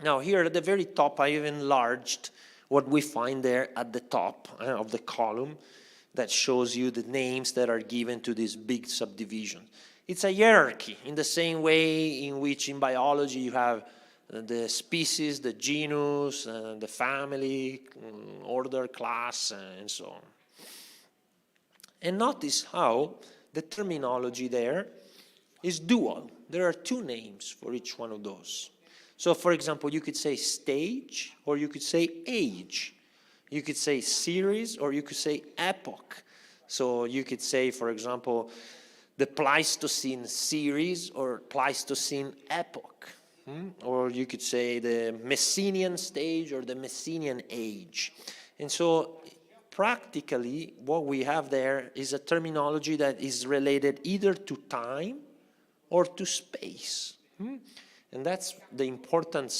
Now here at the very top, I have enlarged what we find there at the top of the column that shows you the names that are given to this big subdivision. It's a hierarchy in the same way in which in biology you have the species, the genus, the family, order, class, and so on. And notice how the terminology there is dual. There are 2 names for each one of those. So, for example, you could say stage, or you could say age. You could say series, or you could say epoch. So you could say, for example, the Pleistocene series or Pleistocene epoch. Or you could say the Messinian stage or the Messinian age. And so practically what we have there is a terminology that is related either to time or to space. And that's the important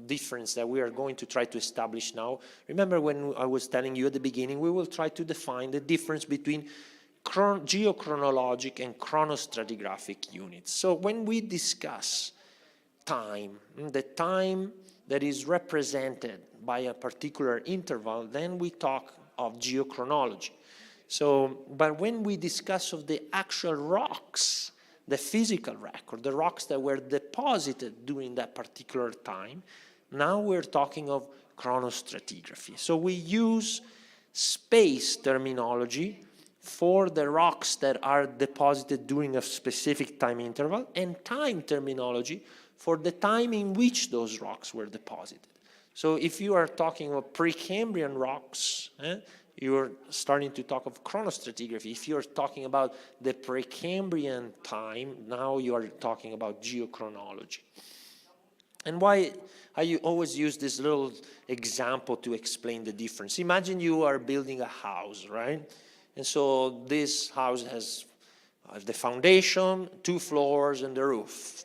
difference that we are going to try to establish now. Remember when I was telling you at the beginning, we will try to define the difference between geochronologic and chronostratigraphic units. So when we discuss time, the time that is represented by a particular interval, then we talk of geochronology. So, but when we discuss of the actual rocks, the physical record, the rocks that were deposited during that particular time, now we're talking of chronostratigraphy. So we use space terminology for the rocks that are deposited during a specific time interval, and time terminology for the time in which those rocks were deposited. So if you are talking of Precambrian rocks, you're starting to talk of chronostratigraphy. If you're talking about the Precambrian time, now you are talking about geochronology. And why I always use this little example to explain the difference. Imagine you are building a house, right? And so this house has the foundation, 2 floors, and the roof.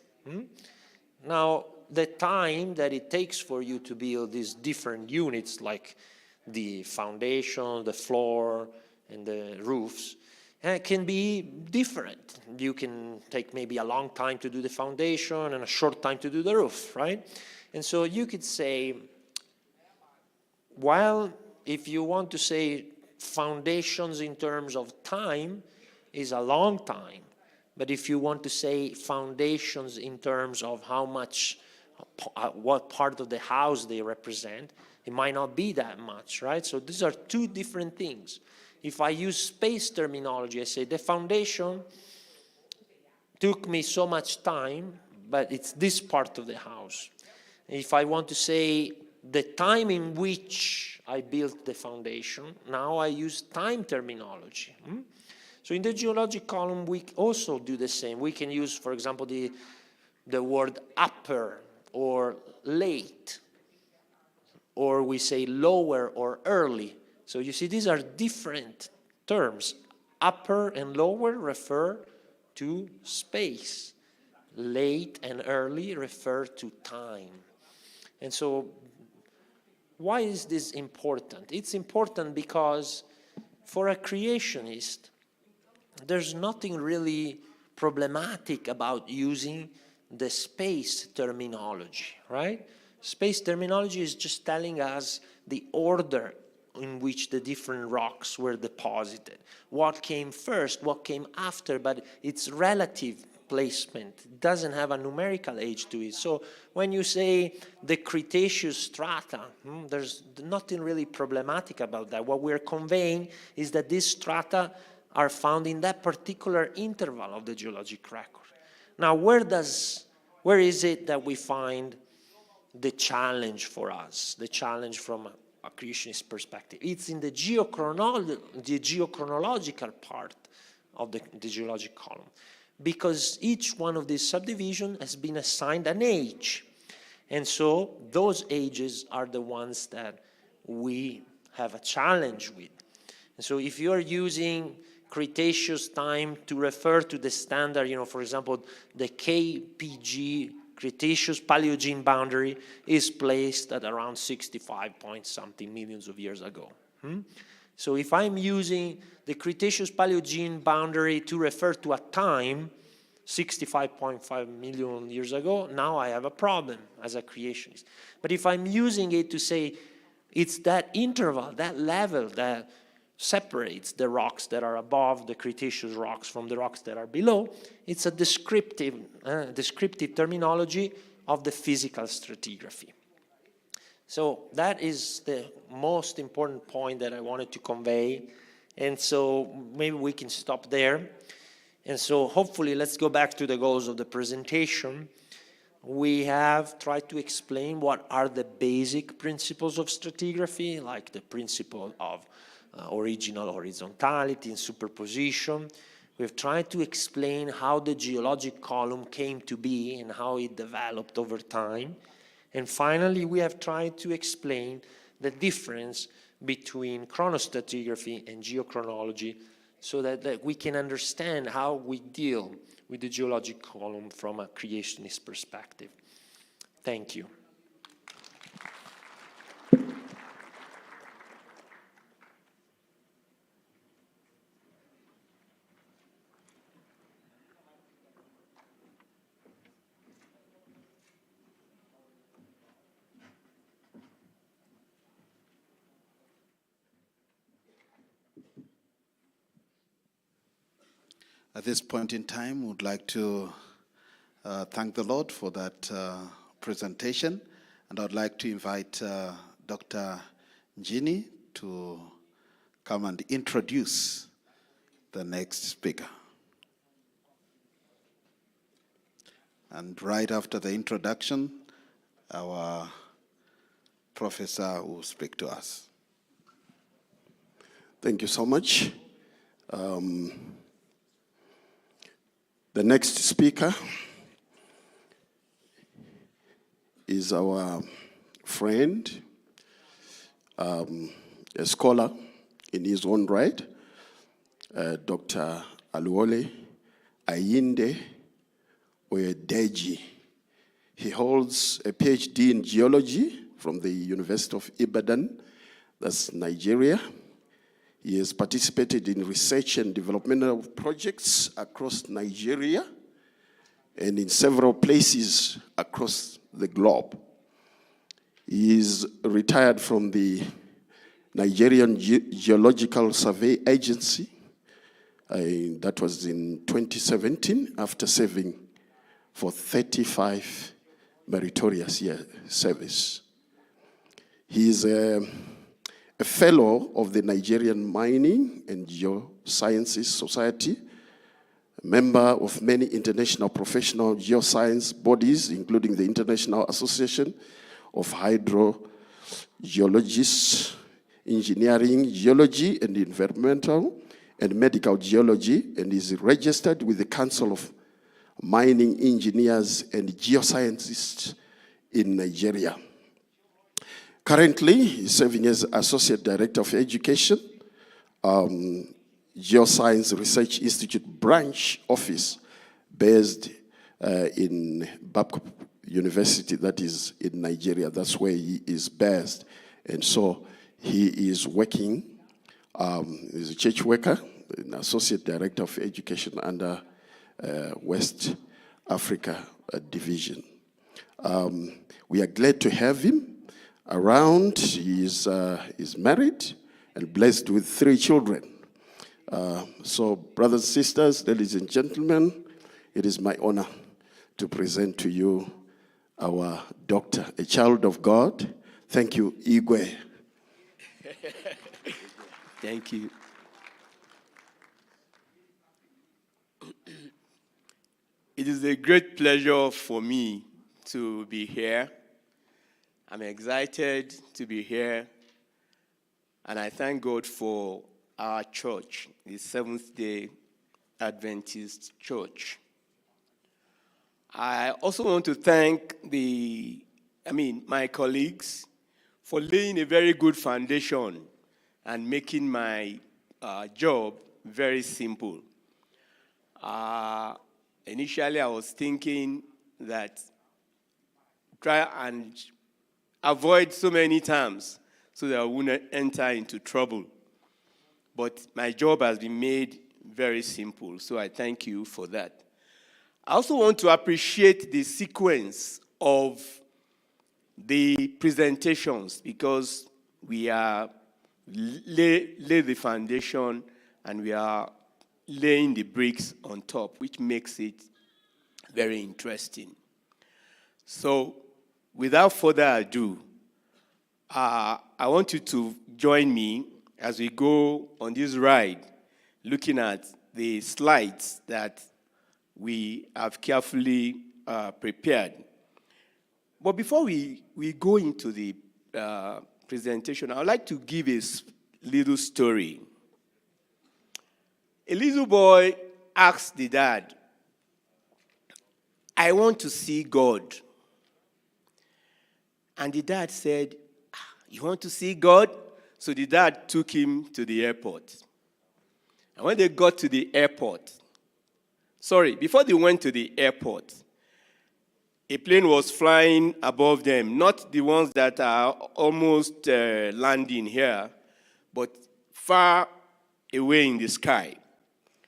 Now, the time that it takes for you to build these different units, like the foundation, the floor, and the roofs, can be different. You can take maybe a long time to do the foundation and a short time to do the roof, right? And so you could say, well, if you want to say foundations in terms of time is a long time, but if you want to say foundations in terms of how much, what part of the house they represent, it might not be that much, right? So these are 2 different things. If I use space terminology, I say the foundation took me so much time, but it's this part of the house. If I want to say the time in which I built the foundation, now I use time terminology. So in the geologic column, we also do the same. We can use, for example, the word upper or late. or we say lower or early. So you see, these are different terms. Upper and lower refer to space. Late and early refer to time. And so why is this important? It's important because for a creationist, there's nothing really problematic about using the space terminology, right? Space terminology is just telling us the order in which the different rocks were deposited, what came first, what came after, but it's relative placement. It doesn't have a numerical age to it. So when you say the Cretaceous strata, there's nothing really problematic about that. What we're conveying is that these strata are found in that particular interval of the geologic record. Now, where is it that we find the challenge for us, the challenge from a creationist perspective? It's in the geochronological part of the geologic column, because each one of these subdivisions has been assigned an age. And so those ages are the ones that we have a challenge with. And so if you're using Cretaceous time to refer to the standard, for example, the KPG, Cretaceous Paleogene boundary, is placed at around 65 point something millions of years ago. So if I'm using the Cretaceous Paleogene boundary to refer to a time, 65.5 million years ago, now I have a problem as a creationist. But if I'm using it to say it's that interval, that level that separates the rocks that are above the Cretaceous rocks from the rocks that are below, it's a descriptive terminology of the physical stratigraphy. So that is the most important point that I wanted to convey. And so maybe we can stop there. And so hopefully let's go back to the goals of the presentation. We have tried to explain what are the basic principles of stratigraphy, like the principle of original horizontality and superposition. We've tried to explain how the geologic column came to be and how it developed over time. And finally, we have tried to explain the difference between chronostratigraphy and geochronology so that we can understand how we deal with the geologic column from a creationist perspective. Thank you. At this point in time, we would like to thank the Lord for that presentation. And I'd like to invite Dr. Njini to come and introduce the next speaker. And right after the introduction, our professor will speak to us. Thank you so much. The next speaker is our friend, a scholar in his own right, Dr. Aluole Ayinde Oyedeji. He holds a PhD in geology from the University of Ibadan, that's Nigeria. He has participated in research and developmental projects across Nigeria and in several places across the globe. He is retired from the Nigerian Geological Survey Agency. That was in 2017 after serving for 35 meritorious years service. He is a fellow of the Nigerian Mining and Geosciences Society, a member of many international professional geoscience bodies, including the International Association of Hydrogeologists, Engineering, Geology, and Environmental and Medical Geology, and is registered with the Council of Mining Engineers and Geoscientists in Nigeria. Currently, he's serving as Associate Director of Education, Geoscience Research Institute branch office based in Babcock University, that is in Nigeria. That's where he is based. And so he is working, he's a church worker, an Associate Director of Education under West Africa Division. We are glad to have him around. He is married and blessed with 3 children. So, brothers and sisters, ladies and gentlemen, it is my honor to present to you our doctor, a child of God. Thank you, Igwe. Thank you. It is a great pleasure for me to be here. I'm excited to be here, and I thank God for our church, the Seventh-day Adventist Church. I also want to thank my colleagues for laying a very good foundation and making my job very simple. Initially, I was thinking that try and avoid so many terms so that I wouldn't enter into trouble. But my job has been made very simple, so I thank you for that. I also want to appreciate the sequence of the presentations because we are lay the foundation and we are laying the bricks on top, which makes it very interesting. So, without further ado, I want you to join me as we go on this ride, looking at the slides that we have carefully prepared. But before we go into the presentation, I would like to give a little story. A little boy asked the dad, "I want to see God." And the dad said, "You want to see God?" So the dad took him to the airport. And when they got to the airport, before they went to the airport, a plane was flying above them, not the ones that are almost landing here, but far away in the sky.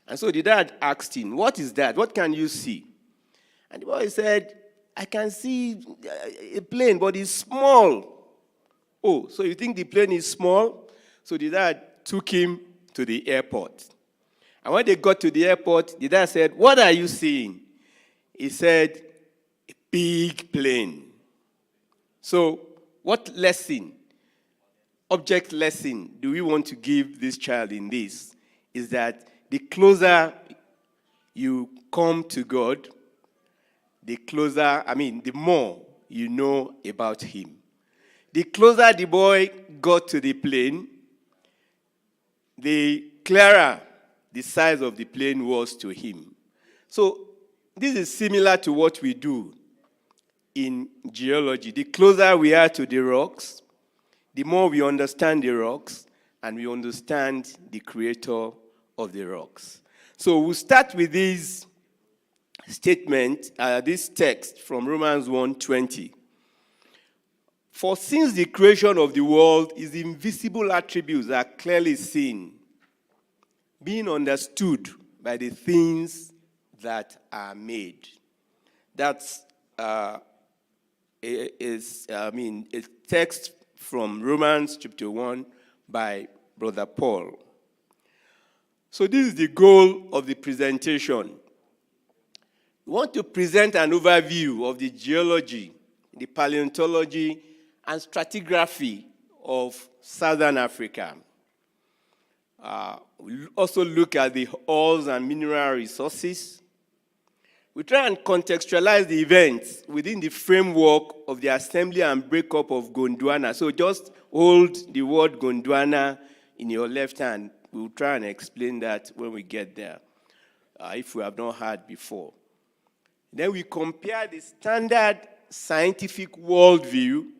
And so the dad asked him, "What is that? What can you see?" And the boy said, "I can see a plane, but it's small." "Oh, so you think the plane is small?" So the dad took him to the airport. And when they got to the airport, the dad said, "What are you seeing?" He said, "A big plane." So what lesson, object lesson, do we want to give this child in this? Is that the closer you come to God, the more you know about him. The closer the boy got to the plane, the clearer the size of the plane was to him. So this is similar to what we do in geology. The closer we are to the rocks, the more we understand the rocks, and we understand the creator of the rocks. So we'll start with this statement, this text from Romans 1:20. "For since the creation of the world, his invisible attributes are clearly seen, being understood by the things that are made." That's a text from Romans chapter 1 by Brother Paul. So this is the goal of the presentation. We want to present an overview of the geology, the paleontology, and stratigraphy of Southern Africa. We also look at the ores and mineral resources. We try and contextualize the events within the framework of the assembly and breakup of Gondwana. So just hold the word Gondwana in your left hand. We'll try and explain that when we get there, if we have not heard before. Then we compare the standard scientific worldview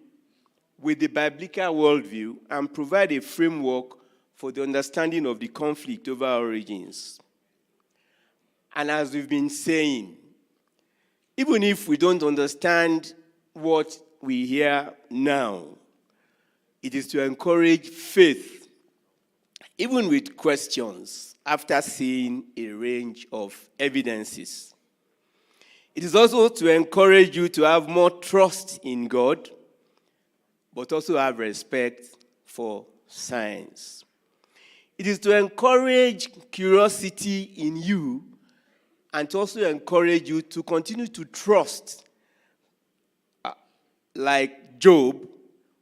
with the biblical worldview and provide a framework for the understanding of the conflict over origins. And as we've been saying, even if we don't understand what we hear now, it is to encourage faith, even with questions, after seeing a range of evidences. It is also to encourage you to have more trust in God, but also have respect for science. It is to encourage curiosity in you and to also encourage you to continue to trust, like Job,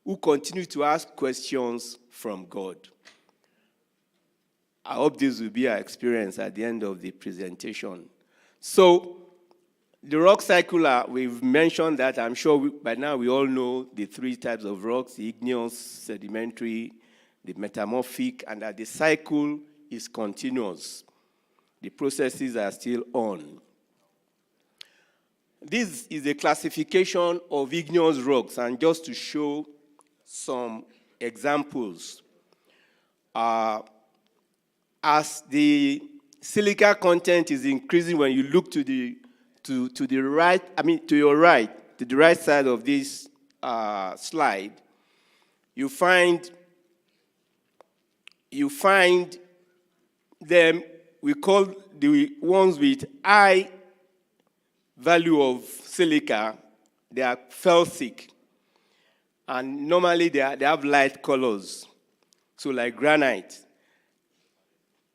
who continued to ask questions from God. I hope this will be our experience at the end of the presentation. So, the rock cycle, we've mentioned that. I'm sure by now we all know the three types of rocks: the igneous, sedimentary, the metamorphic, and that the cycle is continuous. The processes are still on. This is a classification of igneous rocks, and just to show some examples. As the silica content is increasing, when you look to the right, to your right, to the right side of this slide, you find them, we call the ones with high value of silica, they are felsic. And normally they have light colors, so like granite.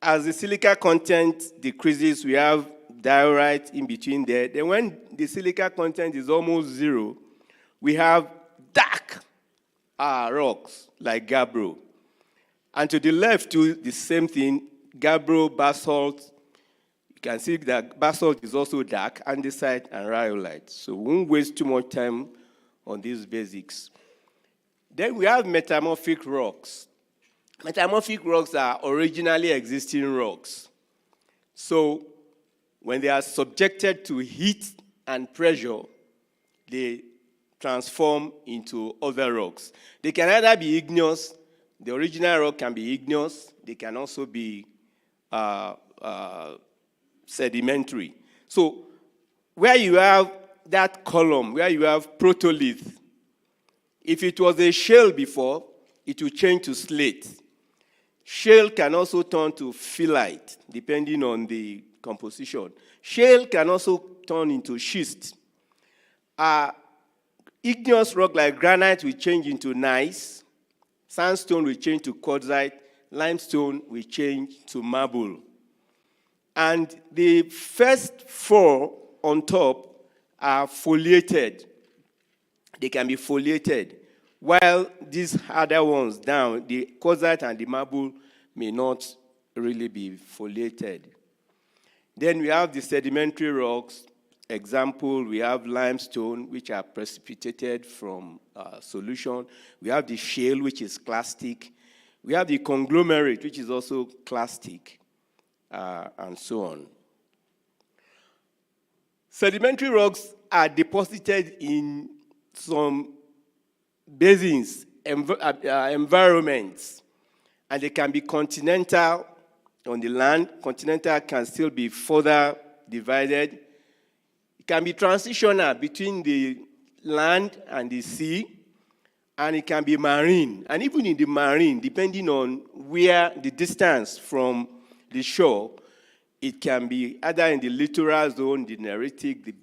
As the silica content decreases, we have diorite in between there. Then when the silica content is almost zero, we have dark rocks like gabbro. And to the left, too, the same thing, gabbro, basalt. You can see that basalt is also dark, andesite and rhyolite. So we won't waste too much time on these basics. Then we have metamorphic rocks. Metamorphic rocks are originally existing rocks. So when they are subjected to heat and pressure, they transform into other rocks. They can either be igneous, the original rock can be igneous, they can also be sedimentary. So where you have that column, where you have protolith, if it was a shale before, it will change to slate. Shale can also turn to phyllite, depending on the composition. Shale can also turn into schist. Igneous rock like granite will change into gneiss. Sandstone will change to quartzite. Limestone will change to marble. And the first four on top are foliated. They can be foliated. While these other ones down, the quartzite and the marble may not really be foliated. Then we have the sedimentary rocks. Example, we have limestone, which are precipitated from solution. We have the shale, which is clastic. We have the conglomerate, which is also clastic, and so on. Sedimentary rocks are deposited in some basins, environments, and they can be continental on the land. Continental can still be further divided. It can be transitional between the land and the sea, and it can be marine. And even in the marine, depending on where the distance from the shore, it can be either in the littoral zone, the neritic, the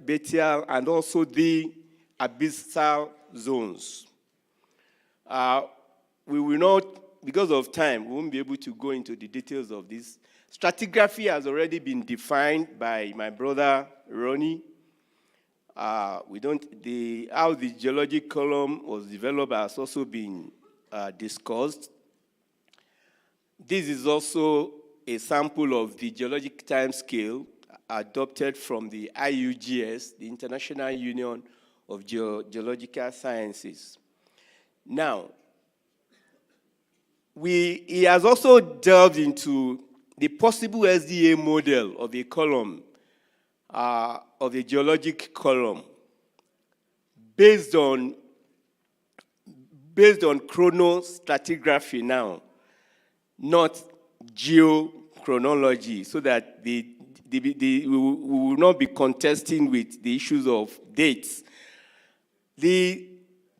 batial, and also the abyssal zones. We will not, because of time, we won't be able to go into the details of this. Stratigraphy has already been defined by my brother Ronnie. How the geologic column was developed has also been discussed. This is also a sample of the geologic time scale adopted from the IUGS, the International Union of Geological Sciences. Now, he has also delved into the possible SDA model of a column, of a geologic column, based on based on chronostratigraphy now, not geochronology, so that we will not be contesting with the issues of dates. The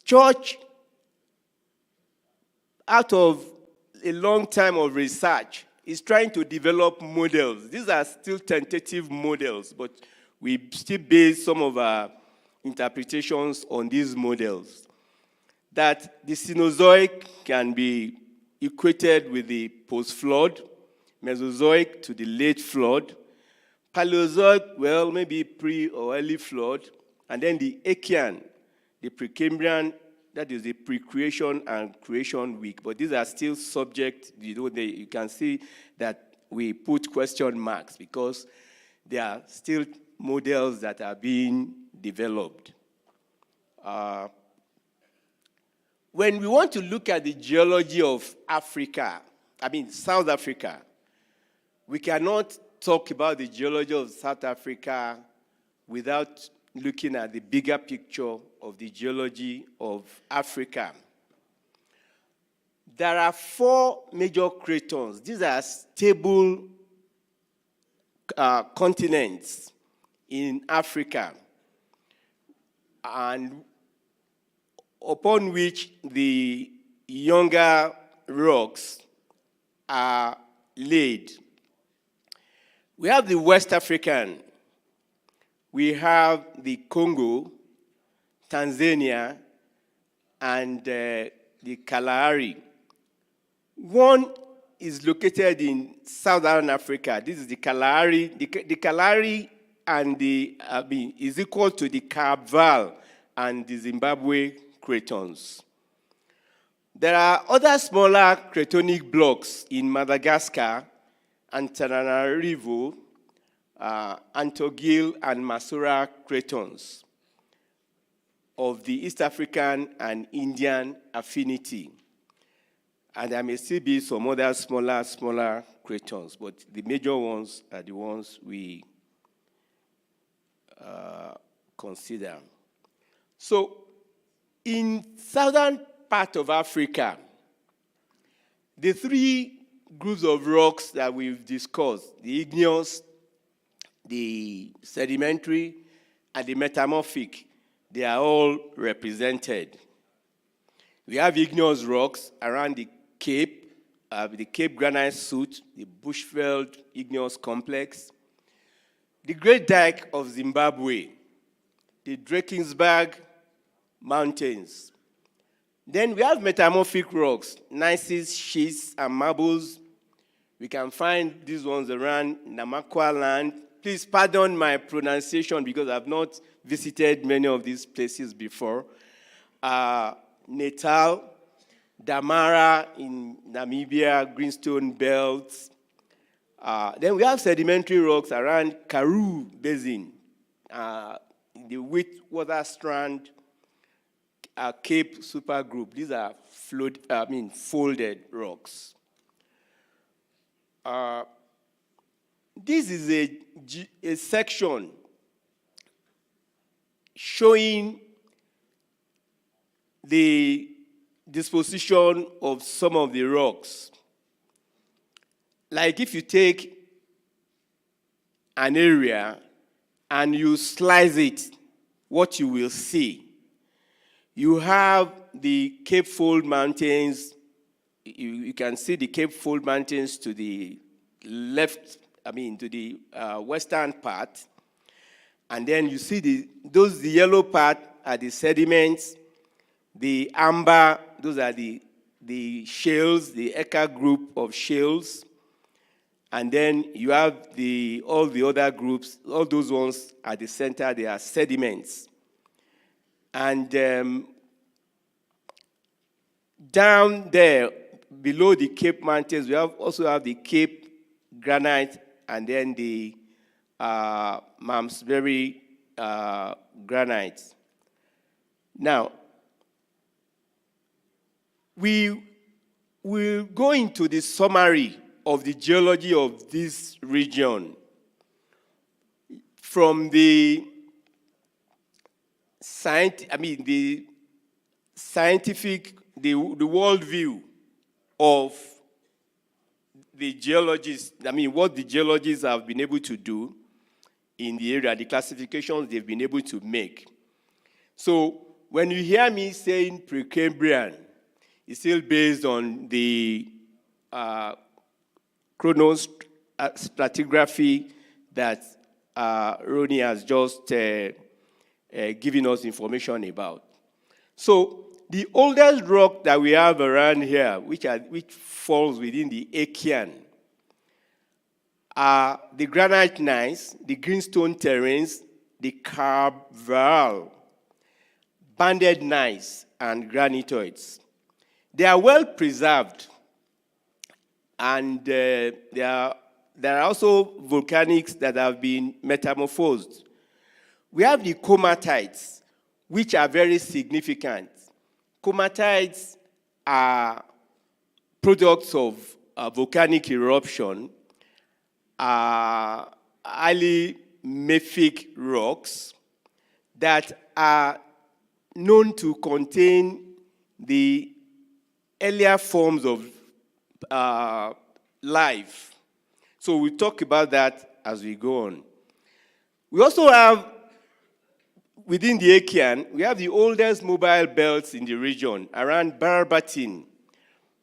church, out of a long time of research, is trying to develop models. These are still tentative models, but we still base some of our interpretations on these models. That the Cenozoic can be equated with the post-flood, Mesozoic to the late flood, Paleozoic, well, maybe pre or early flood, and then the Achaean, the Precambrian, that is the pre-creation and creation week. But these are still subject, you can see that we put question marks because they are still models that are being developed. When we want to look at the geology of Africa, South Africa, we cannot talk about the geology of South Africa without looking at the bigger picture of the geology of Africa. There are 4 major cratons. These are stable continents in Africa, and upon which the younger rocks are laid. We have the West African, we have the Congo, Tanzania, and the Kalahari. One is located in Southern Africa. This is the Kalahari. The Kalahari and is equal to the Kaapvaal and the Zimbabwe cratons. There are other smaller cratonic blocks in Madagascar, Antananarivo, Antogil, and Masura cratons of the East African and Indian affinity. And there may still be some other smaller cratons, but the major ones are the ones we consider. So, in southern part of Africa, the 3 groups of rocks that we've discussed, the igneous, the sedimentary, and the metamorphic, they are all represented. We have igneous rocks around the Cape Granite Suit, the Bushveld Igneous Complex, the Great Dyke of Zimbabwe, the Drakensberg Mountains. Then we have metamorphic rocks, gneisses, schists, and marbles. We can find these ones around Namakwa land. Please pardon my pronunciation because I've not visited many of these places before. Natal, Damara in Namibia, Greenstone Belts. Then we have sedimentary rocks around Karoo Basin, the Witwater Strand, Cape Supergroup. These are folded rocks. This is a section showing the disposition of some of the rocks. Like if you take an area and you slice it, what you will see, you have the Cape Fold Mountains. You can see the Cape Fold Mountains to the left, to the western part. And then you see the yellow part are the sediments. The amber, those are the shales, the Eka group of shales. And then you have all the other groups, all those ones at the center, they are sediments. And down there, below the Cape Mountains, we also have the Cape Granite and then the Malmesbury Granite. Now, we will go into the summary of the geology of this region from the scientific the world view of the geologists, what the geologists have been able to do in the area, the classifications they've been able to make. So when you hear me saying Precambrian, it's still based on the chronostratigraphy that Ronnie has just given us information about. So the oldest rock that we have around here, which falls within the Achaean, are the granite gneiss, the greenstone terranes, the carval, banded gneiss, and granitoids. They are well preserved, and there are also volcanics that have been metamorphosed. We have the comatites, which are very significant. Comatites are products of volcanic eruption, highly mafic rocks that are known to contain the earlier forms of life. So we'll talk about that as we go on. We also have, within the Achaean, we have the oldest mobile belts in the region, around Barbatin,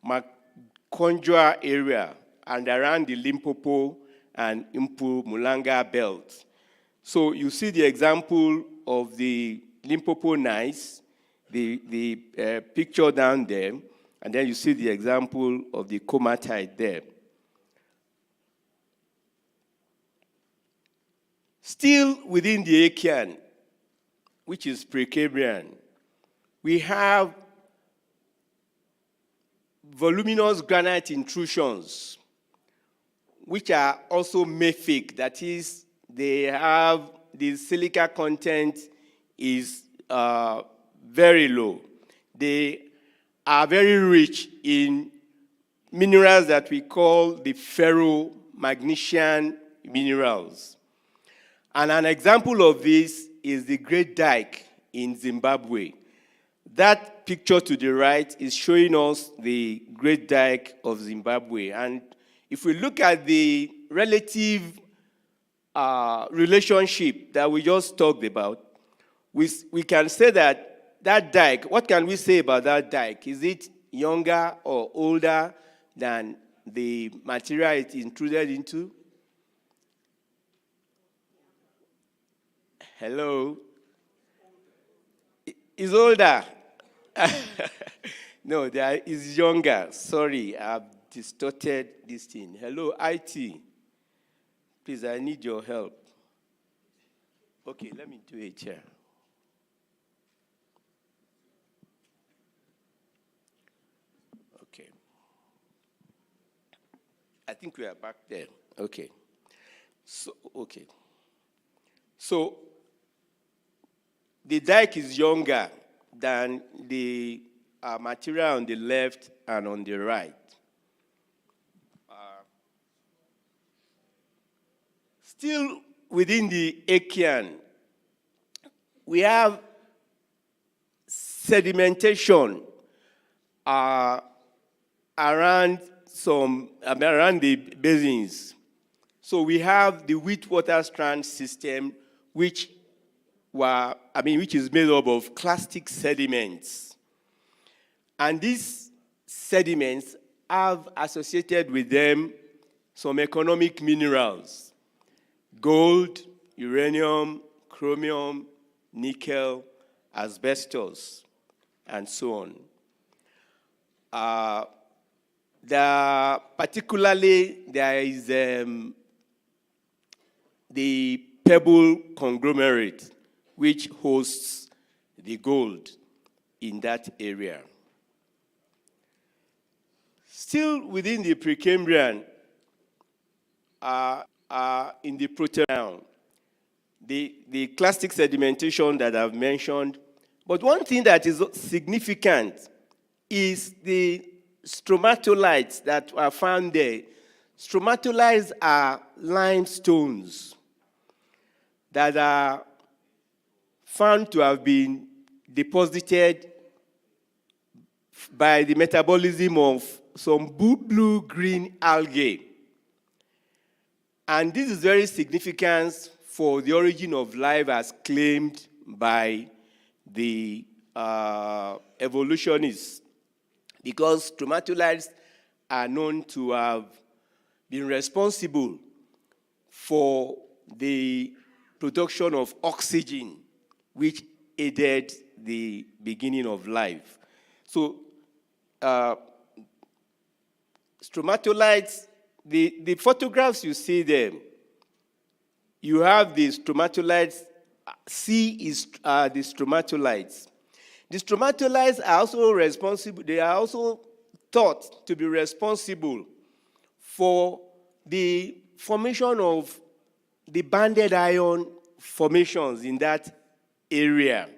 Makonjwa area, and around the Limpopo and Mpumalanga belt. So you see the example of the Limpopo gneiss, the picture down there, and then you see the example of the comatite there. Still within the Achaean, which is Precambrian, we have voluminous granite intrusions, which are also mafic. That is, they have the silica content is very low. They are very rich in minerals that we call the ferromagnesian minerals. And an example of this is the Great Dyke in Zimbabwe. That picture to the right is showing us the Great Dyke of Zimbabwe. And if we look at the relative relationship that we just talked about, we can say that that dike, what can we say about that dike? Is it younger or older than the material it intruded into? Hello? It's older. No, it's younger. Sorry, I've distorted this thing. Hello, IT. Please, I need your help. Okay, let me do it here. Okay. I think we are back there. Okay. So, okay. So, the dike is younger than the material on the left and on the right. Still within the Achaean, we have sedimentation around the basins. So we have the Wheatwater Strand system, which is made up of clastic sediments. And these sediments have associated with them some economic minerals: gold, uranium, chromium, nickel, asbestos, and so on. Particularly, there is the pebble conglomerate, which hosts the gold in that area. Still within the Precambrian, in the Proterozoic, the clastic sedimentation that I've mentioned. But one thing that is significant is the stromatolites that are found there. Stromatolites are limestones that are found to have been deposited by the metabolism of some blue-green algae. And this is very significant for the origin of life as claimed by the evolutionists, because stromatolites are known to have been responsible for the production of oxygen, which aided the beginning of life. So, stromatolites, the photographs you see there, you have the stromatolites. C is the stromatolites. The stromatolites are also responsible, they are also thought to be responsible for the formation of the banded iron formations in that area,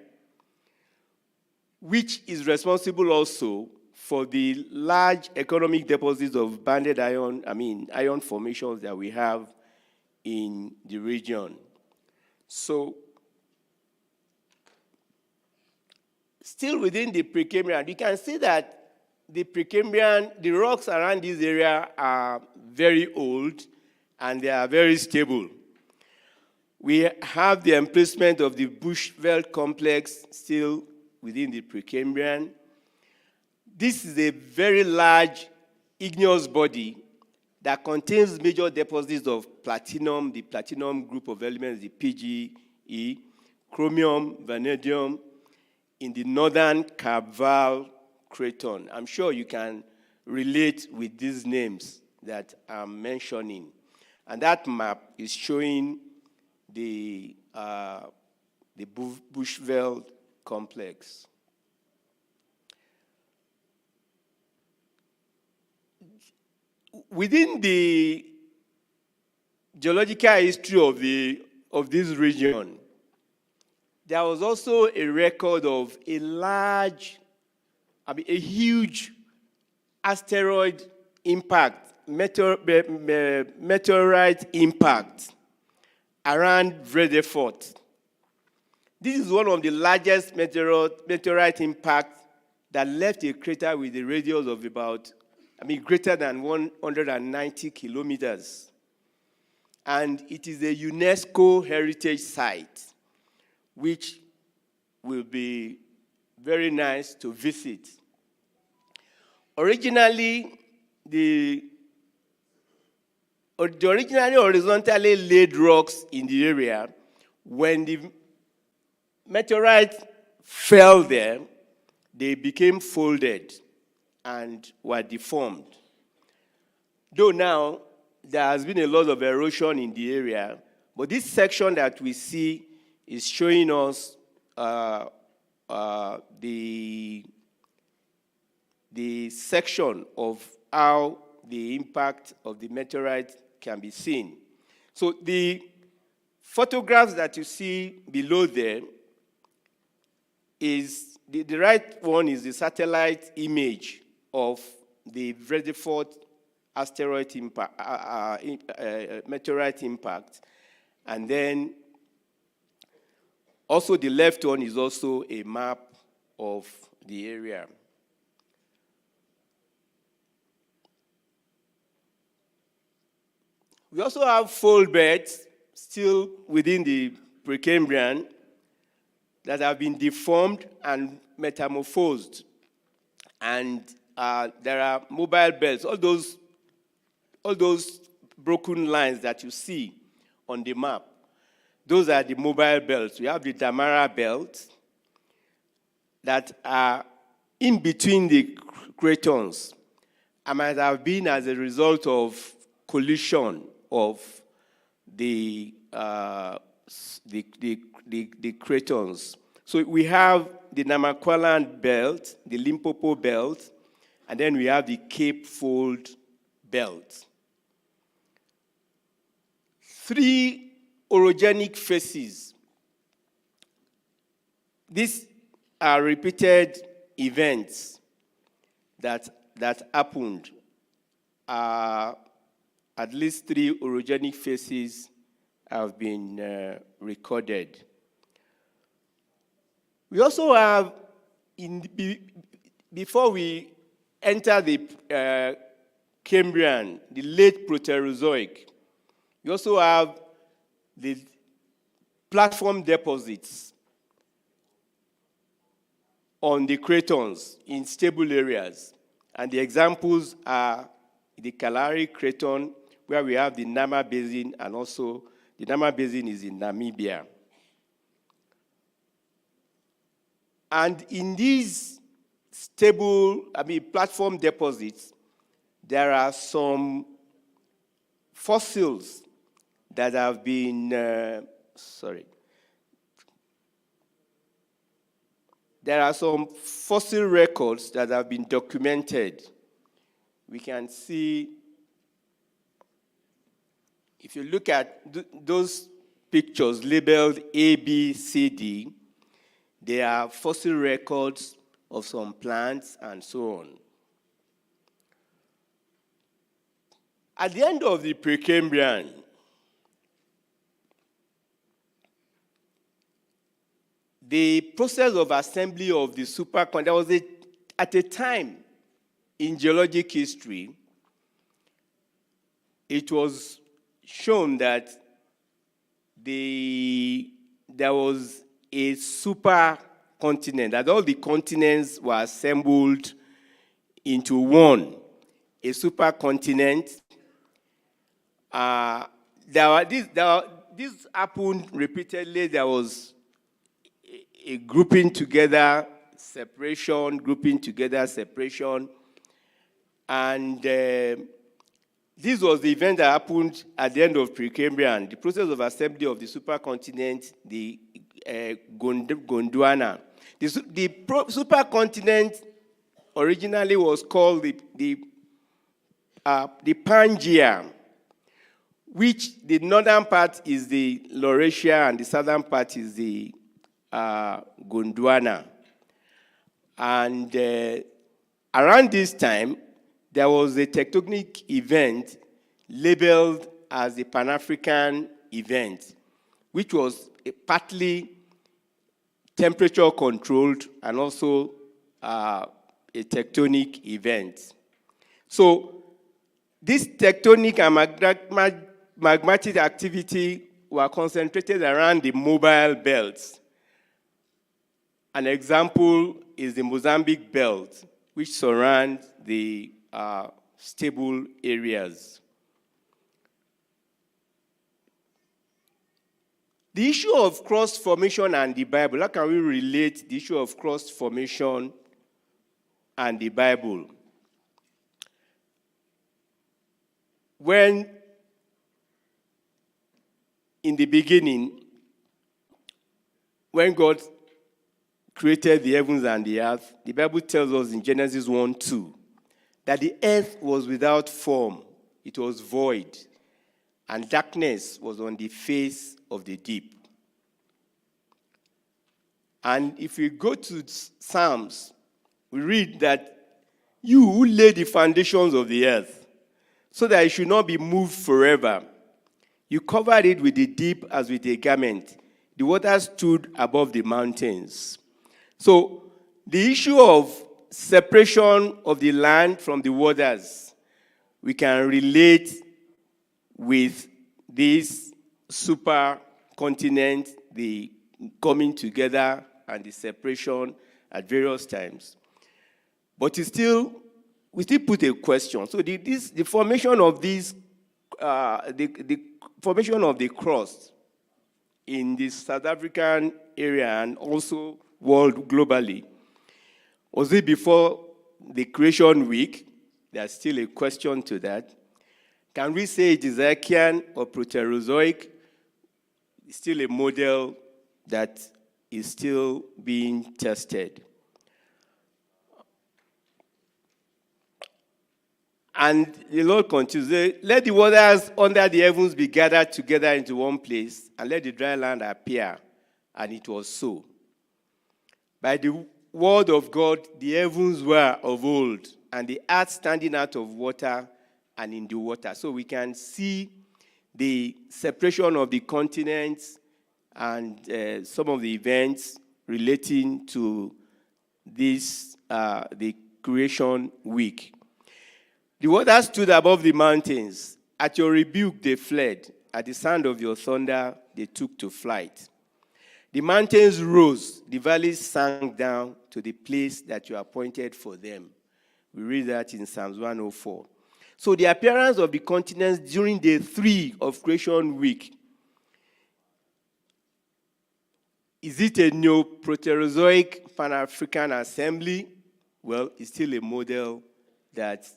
which is responsible also for the large economic deposits of banded iron, iron formations that we have in the region. So, still within the Precambrian, you can see that the Precambrian, the rocks around this area are very old and they are very stable. We have the emplacement of the Bushveld complex still within the Precambrian. This is a very large igneous body that contains major deposits of platinum, the platinum group of elements, the PGE, chromium, vanadium, in the northern Cabral Craton. I'm sure you can relate with these names that I'm mentioning. And that map is showing the Bushveld complex. Within the geological history of this region, there was also a record of a huge asteroid impact, meteorite impact around Vredefort. This is one of the largest meteorite impacts that left a crater with a radius of about, greater than 190 kilometers. And it is a UNESCO heritage site, which will be very nice to visit. Originally, the originally horizontally laid rocks in the area, when the meteorite fell there, they became folded and were deformed. Though now, there has been a lot of erosion in the area, but this section that we see is showing us the section of how the impact of the meteorite can be seen. So the photographs that you see below there is, the right one is the satellite image of the Vredefort asteroid impact, meteorite impact. And then also the left one is also a map of the area. We also have fold beds still within the Precambrian that have been deformed and metamorphosed. And there are mobile belts, all those broken lines that you see on the map. Those are the mobile belts. We have the Damara belt that are in between the cratons and might have been as a result of collision of the cratons. So we have the Namaqualand belt, the Limpopo belt, and then we have the Cape Fold belt. 3 orogenic phases. These are repeated events that happened. At least 3 orogenic phases have been recorded. We also have, before we enter the Cambrian, the late Proterozoic, you also have the platform deposits on the cratons in stable areas. And the examples are the Kalahari Craton, where we have the Nama Basin, and also the Nama Basin is in Namibia. And in these platform deposits, there are some fossils that have been, There are some fossil records that have been documented. We can see, if you look at those pictures labeled A, B, C, D, they are fossil records of some plants and so on. At the end of the Precambrian, the process of assembly of the supercontinent, there was at a time in geologic history, it was shown that there was a supercontinent, that all the continents were assembled into one, a supercontinent. This happened repeatedly. There was a grouping together, separation, grouping together, separation. And this was the event that happened at the end of Precambrian, the process of assembly of the supercontinent, the Gondwana. The supercontinent originally was called the Pangaea, which the northern part is the Laurasia and the southern part is the Gondwana. And around this time, there was a tectonic event labeled as the Pan-African event, which was partly temperature controlled and also a tectonic event. So this tectonic and magmatic activity were concentrated around the mobile belts. An example is the Mozambique belt, which surrounds the stable areas. The issue of cross formation and the Bible, how can we relate the issue of cross formation and the Bible? When in the beginning, when God created the heavens and the earth, the Bible tells us in Genesis 1:2 that the earth was without form, it was void, and darkness was on the face of the deep. And if we go to Psalms, we read that you who laid the foundations of the earth, so that it should not be moved forever, you covered it with the deep as with a garment. The waters stood above the mountains. So the issue of separation of the land from the waters, we can relate with this supercontinent, the coming together and the separation at various times. But we still put a question. So the formation of this, the formation of the cross in the South African area and also world globally, was it before the creation week? There's still a question to that. Can we say it is Archean or Proterozoic? It's still a model that is still being tested. And the Lord continues, let the waters under the heavens be gathered together into one place, and let the dry land appear. And it was so. By the word of God, the heavens were of old, and the earth standing out of water and in the water. So we can see the separation of the continents and some of the events relating to this, the creation week. The waters stood above the mountains. At your rebuke they fled. At the sound of your thunder they took to flight. The mountains rose, the valleys sank down to the place that you appointed for them. We read that in Psalms 104. So the appearance of the continents during day 3 of creation week, is it a neo-Proterozoic Pan-African assembly? Well, it's still a model that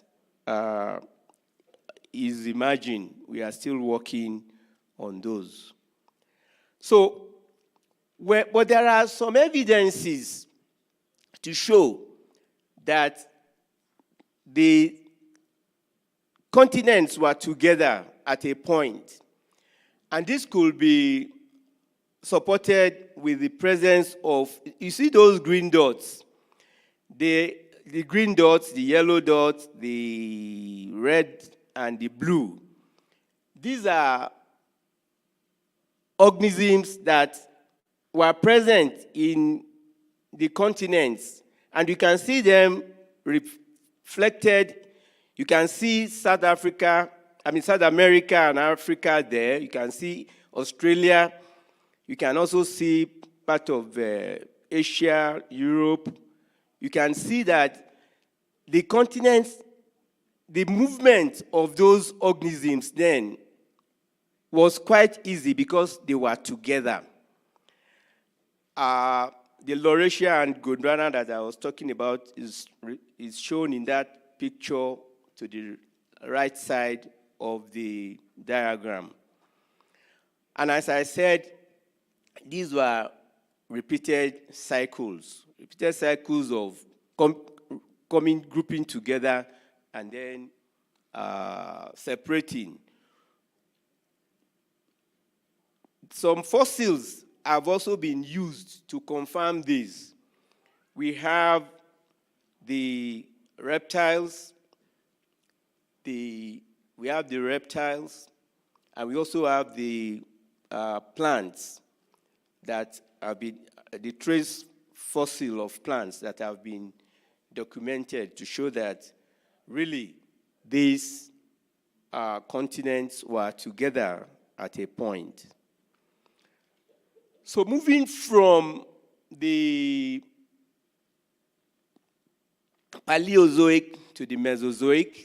is emerging. We are still working on those. So, but there are some evidences to show that the continents were together at a point. And this could be supported with the presence of, you see those green dots? The green dots, the yellow dots, the red, and the blue. These are organisms that were present in the continents, and you can see them reflected. You can see South America and Africa there. You can see Australia. You can also see part of Asia, Europe. You can see that the continents, the movement of those organisms then was quite easy because they were together. The Laurasia and Gondwana that I was talking about is shown in that picture to the right side of the diagram. And as I said, these were repeated cycles of grouping together and then separating. Some fossils have also been used to confirm this. We have the reptiles, and we also have the plants that have been, the trace fossil of plants that have been documented to show that really these continents were together at a point. So moving from the Paleozoic to the Mesozoic,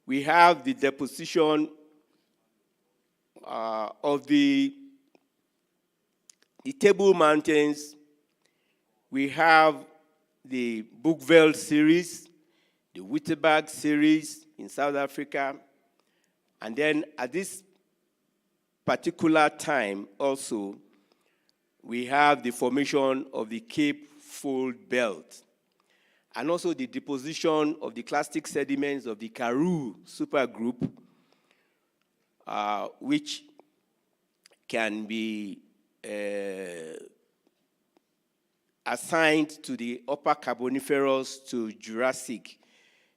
we have the deposition of the Table Mountains. We have the Boekveld series, the Wittenberg series in South Africa, and then at this particular time also, we have the formation of the Cape Fold Belt, and also the deposition of the clastic sediments of the Karoo supergroup, which can be assigned to the Upper Carboniferous to Jurassic.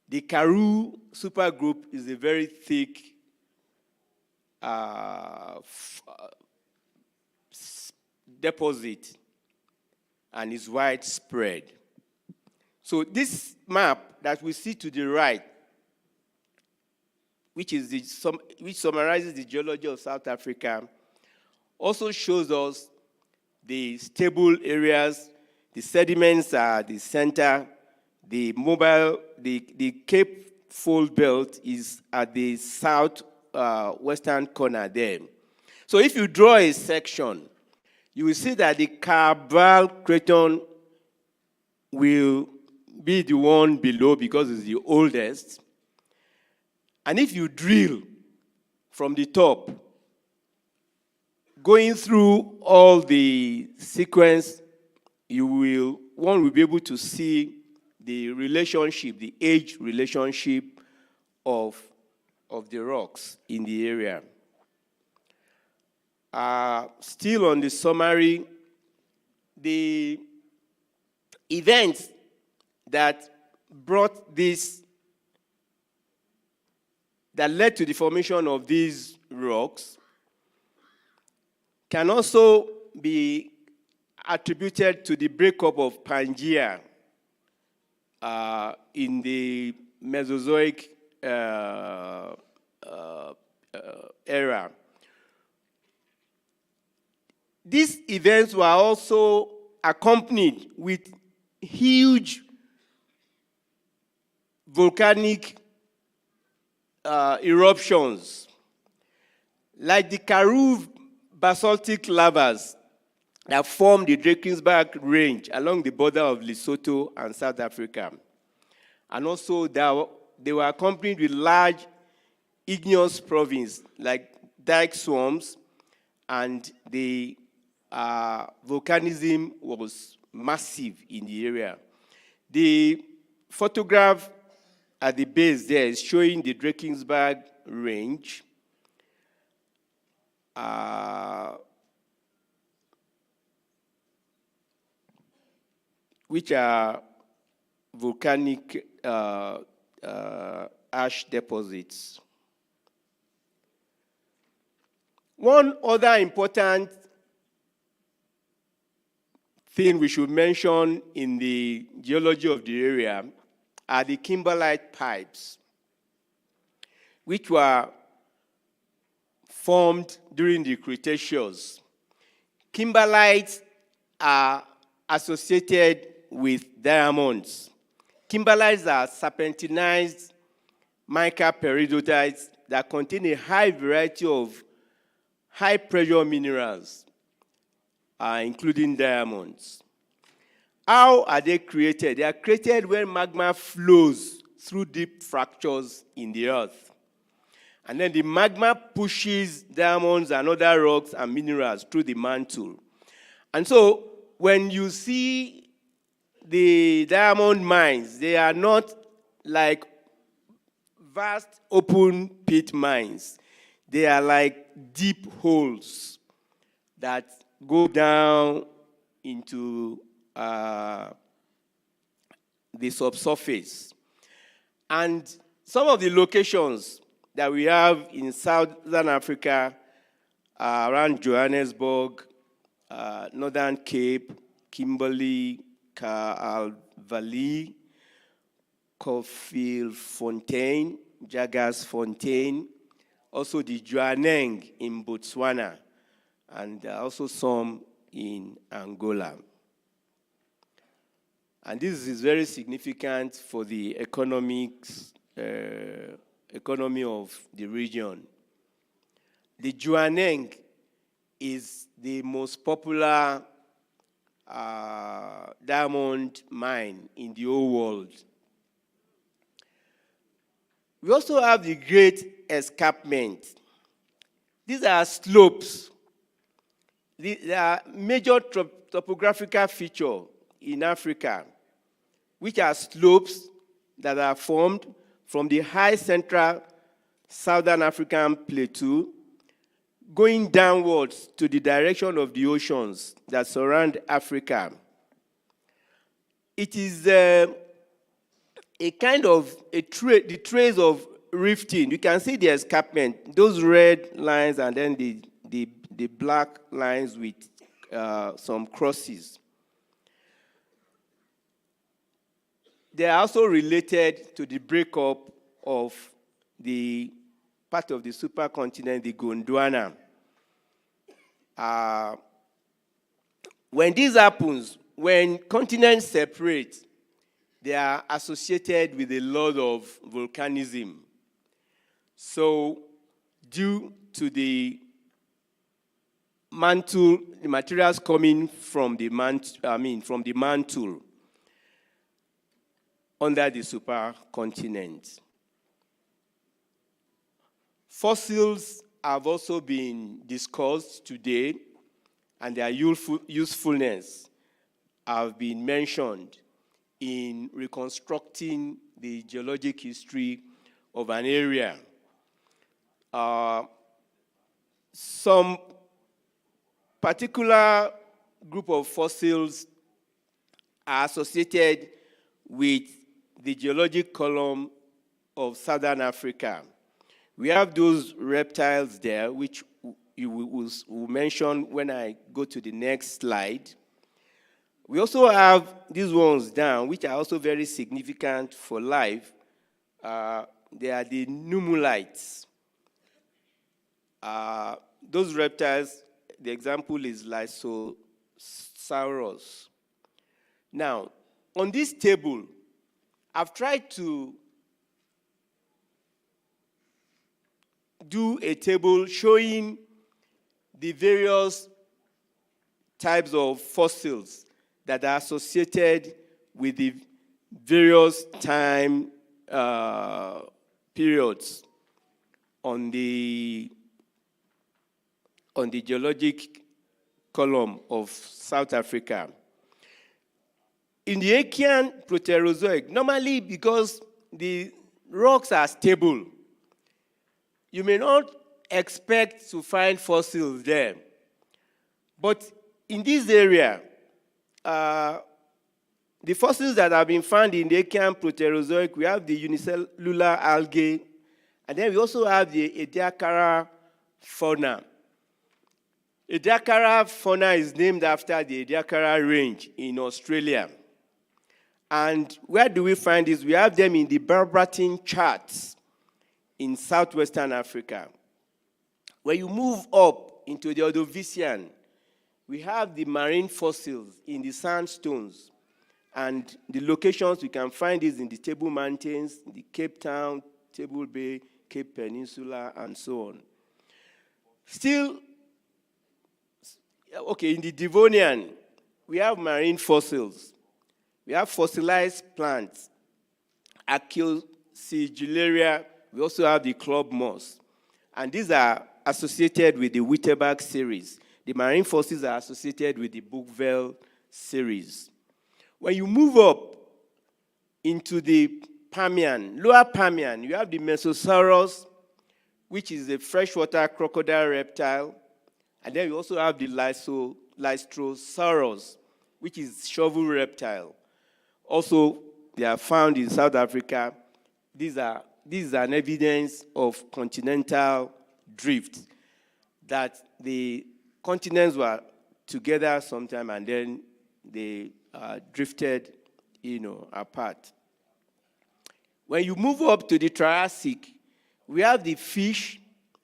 The Karoo supergroup is a very thick deposit and is widespread. So this map that we see to the right, which summarizes the geology of South Africa, also shows us the stable areas. The sediments are the center. The Cape Fold Belt is at the southwestern corner there. So if you draw a section, you will see that the Cabral Craton will be the one below because it's the oldest. And if you drill from the top, going through all the sequence, one will be able to see the relationship, the age relationship of the rocks in the area. Still on the summary, the events that brought this, that led to the formation of these rocks, can also be attributed to the breakup of Pangaea in the Mesozoic era. These events were also accompanied with huge volcanic eruptions, like the Karoo basaltic lavas that form the Drakensberg Range along the border of Lesotho and South Africa. And also they were accompanied with large igneous province like dike swarms, and the volcanism was massive in the area. The photograph at the base there is showing the Drakensberg Range. Which are volcanic ash deposits. One other important thing we should mention in the geology of the area are the kimberlite pipes, which were formed during the Cretaceous. Kimberlites are associated with diamonds. Kimberlites are serpentinized mica peridotites that contain a high variety of high-pressure minerals, including diamonds. How are they created? They are created when magma flows through deep fractures in the earth. And then the magma pushes diamonds and other rocks and minerals through the mantle. And so when you see the diamond mines, they are not like vast open pit mines. They are like deep holes that go down into the subsurface. And some of the locations that we have in Southern Africa, around Johannesburg, Northern Cape, Kimberley, Valley, Koffiefontein, Jagersfontein, also the Jwaneng in Botswana, and also some in Angola. And this is very significant for the economy of the region. The Jwaneng is the most popular diamond mine in the whole world. We also have the Great Escarpment. These are slopes. They are major topographical feature in Africa, which are slopes that are formed from the high central Southern African plateau, going downwards to the direction of the oceans that surround Africa. It is a kind of the trace of rifting. You can see the escarpment, those red lines, and then the black lines with some crosses. They are also related to the breakup of the part of the supercontinent, the Gondwana. When this happens, when continents separate, they are associated with a lot of volcanism. So, due to the mantle, the materials coming from the mantle under the supercontinent. Fossils have also been discussed today, and their usefulness have been mentioned in reconstructing the geologic history of an area. Some particular group of fossils are associated with the geologic column of Southern Africa. We have those reptiles there, which you will mention when I go to the next slide. We also have these ones down, which are also very significant for life. They are the nummulites. Those reptiles, the example is Lysosaurus. Now, on this table, I've tried to do a table showing the various types of fossils that are associated with the various time periods on the geologic column of South Africa. In the Aegean Proterozoic, normally because the rocks are stable, you may not expect to find fossils there. But in this area, the fossils that have been found in the Aegean Proterozoic, we have the unicellular algae, and then we also have the Ediacara fauna. Ediacara fauna is named after the Ediacara Range in Australia. And where do we find this? We have them in the Barberton charts in southwestern Africa. When you move up into the Ordovician, we have the marine fossils in the sandstones. And the locations we can find is in the Table Mountains, the Cape Town, Table Bay, Cape Peninsula, and so on. Still, okay, in the Devonian, we have marine fossils. We have fossilized plants, Archaeosigilliaria. We also have the club moss. And these are associated with the Wittenberg series. The marine fossils are associated with the Bookveld series. When you move up into the Permian, lower Permian, you have the Mesosaurus, which is a freshwater crocodile reptile. And then we also have the Lystrosaurus, which is shovel reptile. Also, they are found in South Africa. This is an evidence of continental drift, that the continents were together sometime and then they drifted, apart. When you move up to the Triassic, we have the fish,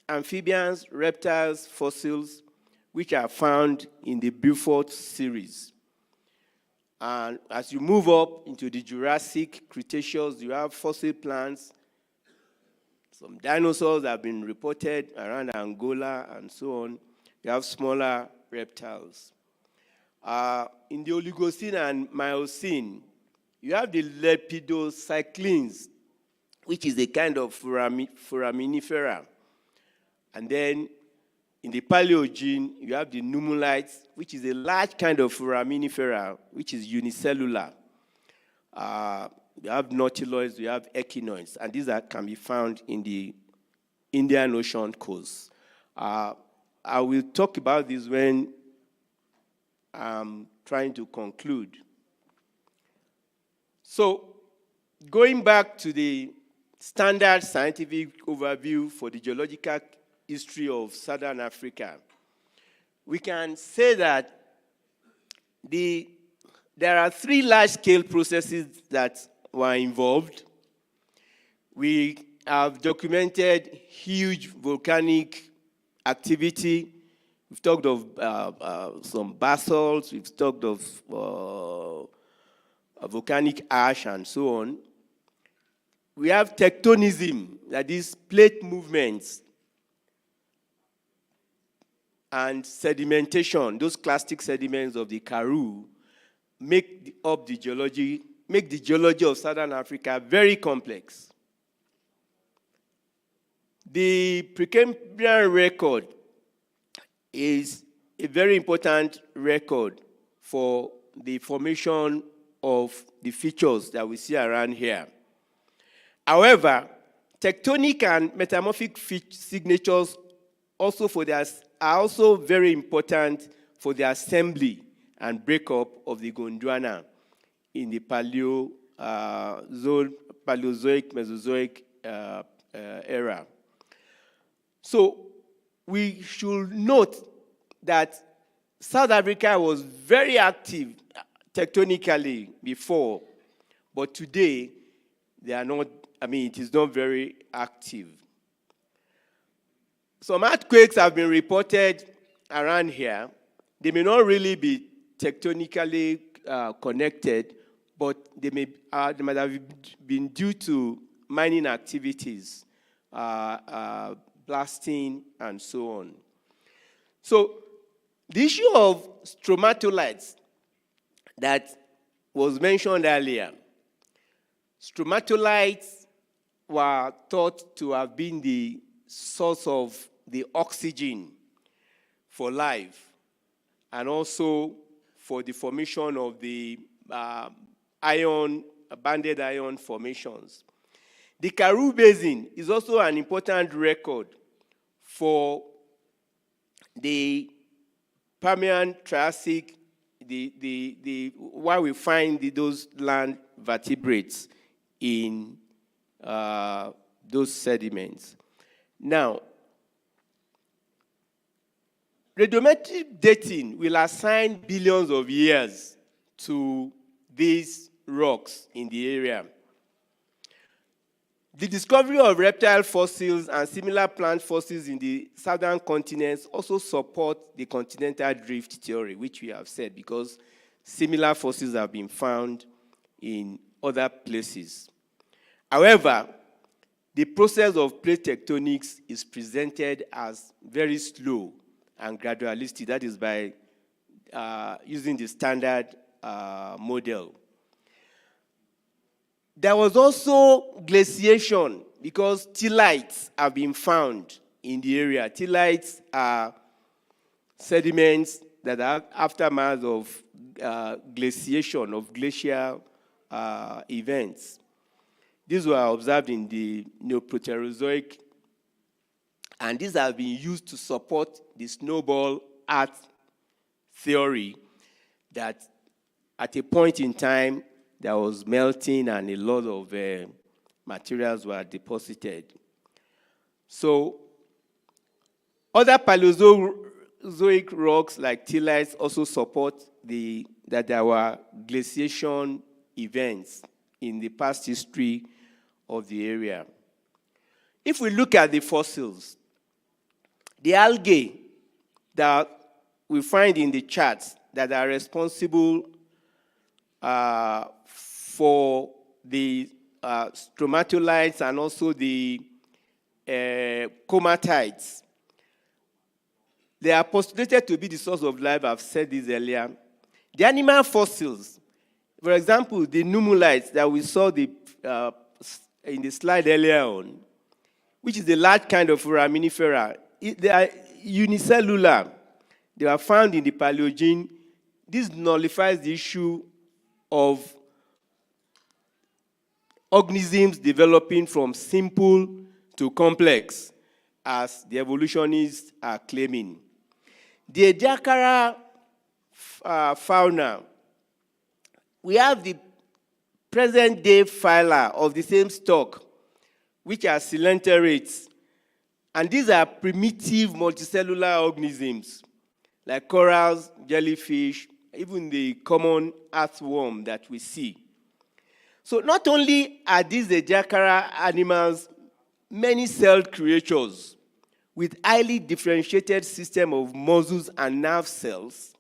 amphibians, reptiles, fossils, which are found in the Beaufort series. And as you move up into the Jurassic, Cretaceous, you have fossil plants. Some dinosaurs have been reported around Angola and so on. You have smaller reptiles. In the Oligocene and Miocene, you have the Lepidocyclines, which is a kind of foraminifera. And then in the Paleogene, you have the nummulites, which is a large kind of foraminifera, which is unicellular. You have nautiloids, you have echinoids, and these can be found in the Indian Ocean coast. I will talk about this when I'm trying to conclude. So, going back to the standard scientific overview for the geological history of Southern Africa, we can say that there are three large-scale processes that were involved. We have documented huge volcanic activity. We've talked of some basalts. We've talked of volcanic ash and so on. We have tectonism, that is plate movements, and sedimentation. Those clastic sediments of the Karoo make the geology of Southern Africa very complex. The Precambrian record is a very important record for the formation of the features that we see around here. However, tectonic and metamorphic signatures are also very important for the assembly and breakup of the Gondwana in the Paleozoic, Mesozoic era. So we should note that South Africa was very active tectonically before, but today they are not, it is not very active. Some earthquakes have been reported around here. They may not really be tectonically connected, but they might have been due to mining activities, blasting, and so on. So the issue of stromatolites that was mentioned earlier, stromatolites were thought to have been the source of the oxygen for life, and also for the formation of the banded iron formations. The Karoo Basin is also an important record for the Permian Triassic, where we find those land vertebrates in those sediments. Now, radiometric dating will assign billions of years to these rocks in the area. The discovery of reptile fossils and similar plant fossils in the southern continents also support the continental drift theory, which we have said, because similar fossils have been found in other places. However, the process of plate tectonics is presented as very slow and gradualistic. That is by using the standard model. There was also glaciation, because tillites have been found in the area. Tillites are sediments that are aftermath of glaciation, of glacial events. These were observed in the Neoproterozoic, and these have been used to support the snowball earth theory that at a point in time there was melting and a lot of materials were deposited. So other Paleozoic rocks like tillites also support that there were glaciation events in the past history of the area. If we look at the fossils, the algae that we find in the charts that are responsible for the stromatolites and also the comatites, they are postulated to be the source of life. I've said this earlier. The animal fossils, for example, the nummulites that we saw in the slide earlier on, which is a large kind of foraminifera, they are unicellular. They were found in the Paleogene. This nullifies the issue of organisms developing from simple to complex, as the evolutionists are claiming. The Ediacara fauna, we have the present-day phyla of the same stock, which are coelenterates. And these are primitive multicellular organisms, like corals, jellyfish, even the common earthworm that we see. So not only are these Ediacara animals many-celled creatures with highly differentiated system of muscles and nerve cells,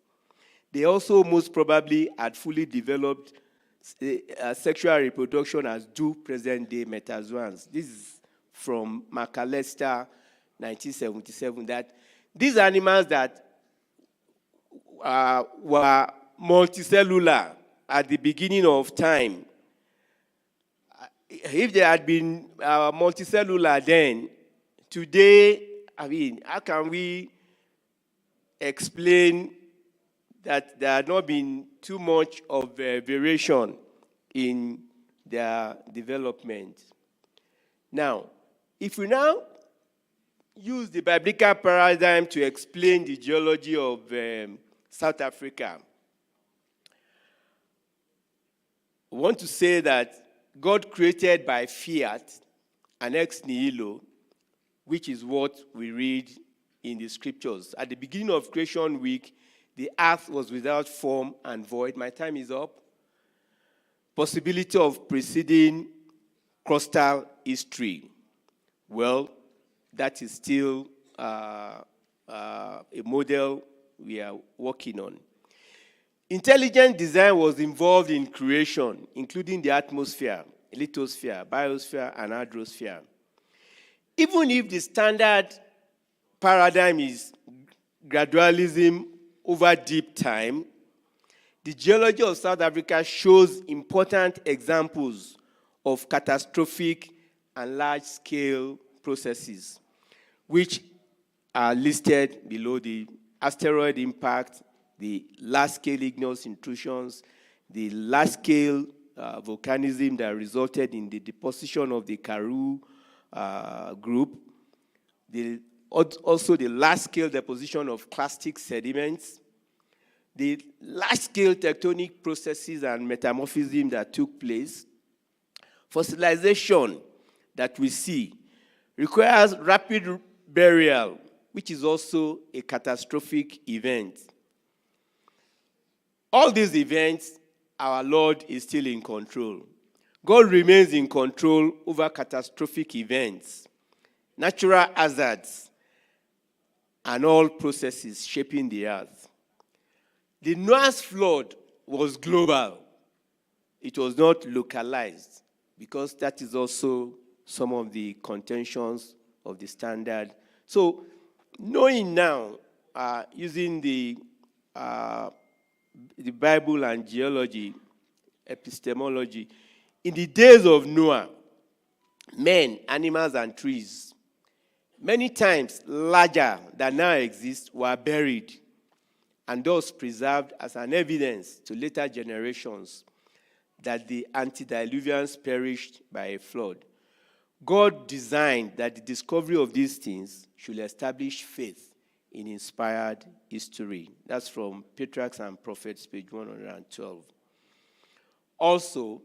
they also most probably had fully developed sexual reproduction, as do present-day metazoans. This is from McAllister, 1977, that these animals that were multicellular at the beginning of time, if they had been multicellular then, today, how can we explain that there had not been too much of variation in their development? Now, if we now use the biblical paradigm to explain the geology of South Africa, we want to say that God created by fiat and ex nihilo, which is what we read in the scriptures. At the beginning of creation week, the earth was without form and void. My time is up. Possibility of preceding crustal history. Well, that is still a model we are working on. Intelligent design was involved in creation, including the atmosphere, lithosphere, biosphere, and hydrosphere. Even if the standard paradigm is gradualism over deep time, the geology of South Africa shows important examples of catastrophic and large-scale processes, which are listed below: the asteroid impact, the large-scale igneous intrusions, the large-scale volcanism that resulted in the deposition of the Karoo group, also the large-scale deposition of clastic sediments, the large-scale tectonic processes and metamorphism that took place. Fossilization that we see requires rapid burial, which is also a catastrophic event. All these events, our Lord is still in control. God remains in control over catastrophic events, natural hazards, and all processes shaping the earth. The Noah's flood was global. It was not localized, because that is also some of the contentions of the standard. So, knowing now, using the Bible and geology, epistemology, in the days of Noah, men, animals, and trees, many times larger than now exist, were buried and thus preserved as an evidence to later generations that the antediluvians perished by a flood. God designed that the discovery of these things should establish faith in inspired history. That's from Patriarchs and Prophets, page 112. Also,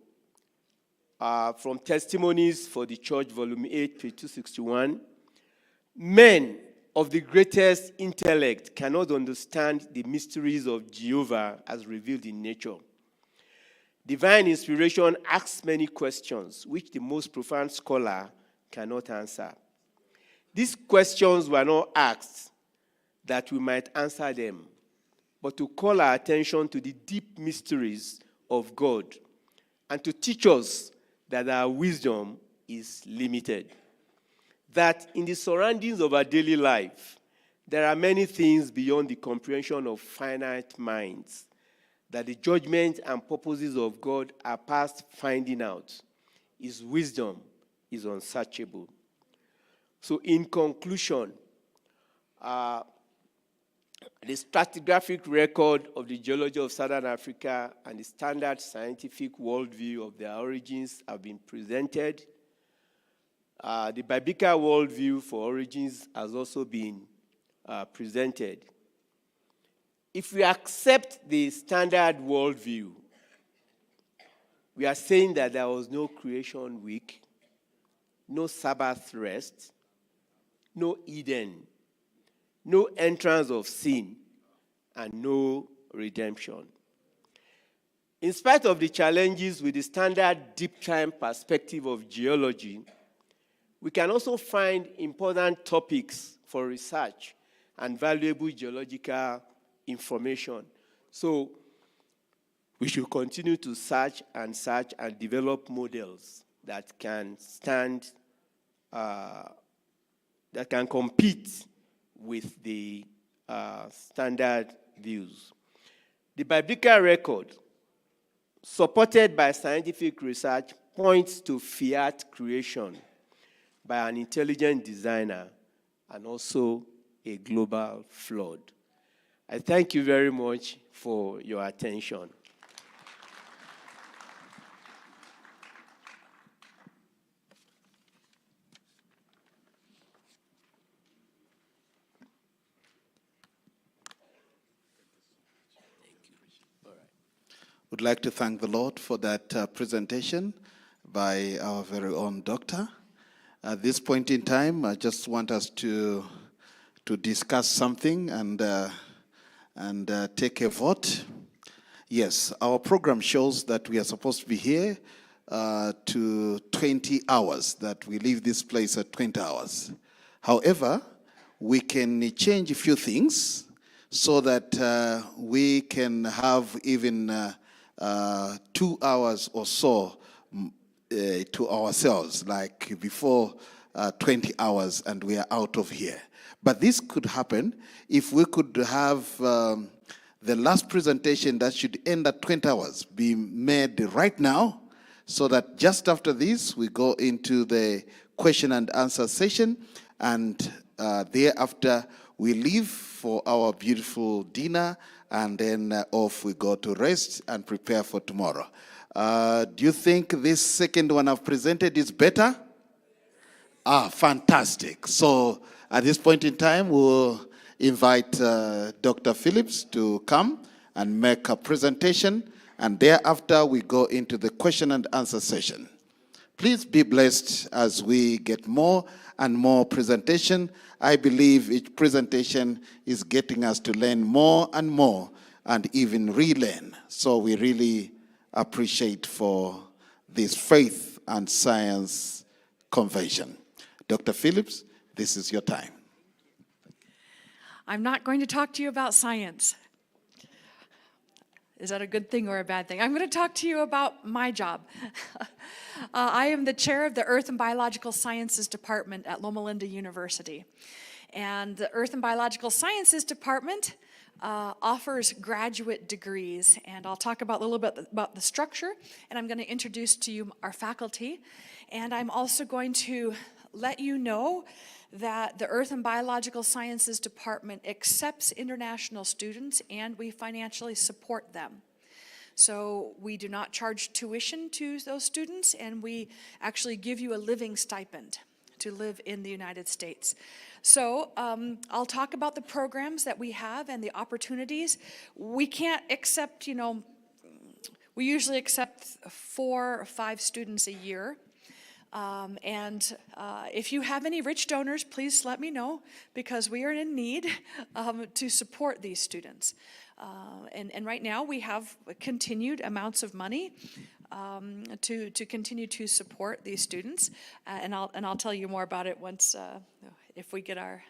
from Testimonies for the Church, volume 8, page 261, men of the greatest intellect cannot understand the mysteries of Jehovah as revealed in nature. Divine inspiration asks many questions which the most profound scholar cannot answer. These questions were not asked that we might answer them, but to call our attention to the deep mysteries of God and to teach us that our wisdom is limited. That in the surroundings of our daily life, there are many things beyond the comprehension of finite minds, that the judgment and purposes of God are past finding out. His wisdom is unsearchable. So in conclusion, the stratigraphic record of the geology of Southern Africa and the standard scientific worldview of their origins have been presented. The biblical worldview for origins has also been presented. If we accept the standard worldview, we are saying that there was no creation week, no Sabbath rest, no Eden, no entrance of sin, and no redemption. In spite of the challenges with the standard deep time perspective of geology, we can also find important topics for research and valuable geological information. So we should continue to search and develop models that can stand, that can compete with the standard views. The biblical record, supported by scientific research, points to fiat creation by an intelligent designer and also a global flood. I thank you very much for your attention. Would like to thank the Lord for that presentation by our very own doctor. At this point in time, I just want us to discuss something, and and take a vote. Yes, our program shows that we are supposed to be here to 20 hours, that we leave this place at 20 hours. However, we can change a few things so that we can have even 2 hours or so to ourselves, like before 20 hours, and we are out of here. But this could happen if we could have the last presentation that should end at 20 hours be made right now, so that just after this, we go into the question and answer session, and thereafter, we leave for our beautiful dinner, and then off we go to rest and prepare for tomorrow. Do you think this second one I've presented is better? Fantastic. So at this point in time, we'll invite Dr. Phillips to come and make a presentation, and thereafter we go into the question and answer session. Please be blessed as we get more and more presentation. I believe each presentation is getting us to learn more and more and even relearn. So we really appreciate for this faith and science convention. Dr. Phillips, this is your time. I'm not going to talk to you about science. Is that a good thing or a bad thing? I'm going to talk to you about my job. I am the chair of the Earth and Biological Sciences Department at Loma Linda University. And the Earth and Biological Sciences Department offers graduate degrees. And I'll talk about a little bit about the structure, and I'm going to introduce to you our faculty. And I'm also going to let you know that the Earth and Biological Sciences Department accepts international students, and we financially support them. So we do not charge tuition to those students, and we actually give you a living stipend to live in the United States. So I'll talk about the programs that we have and the opportunities. We can't accept, we usually accept 4 or 5 students a year. If you have any rich donors, please let me know, because we are in need to support these students. And right now we have continued amounts of money to continue to support these students, and I'll tell you more about it once if we get our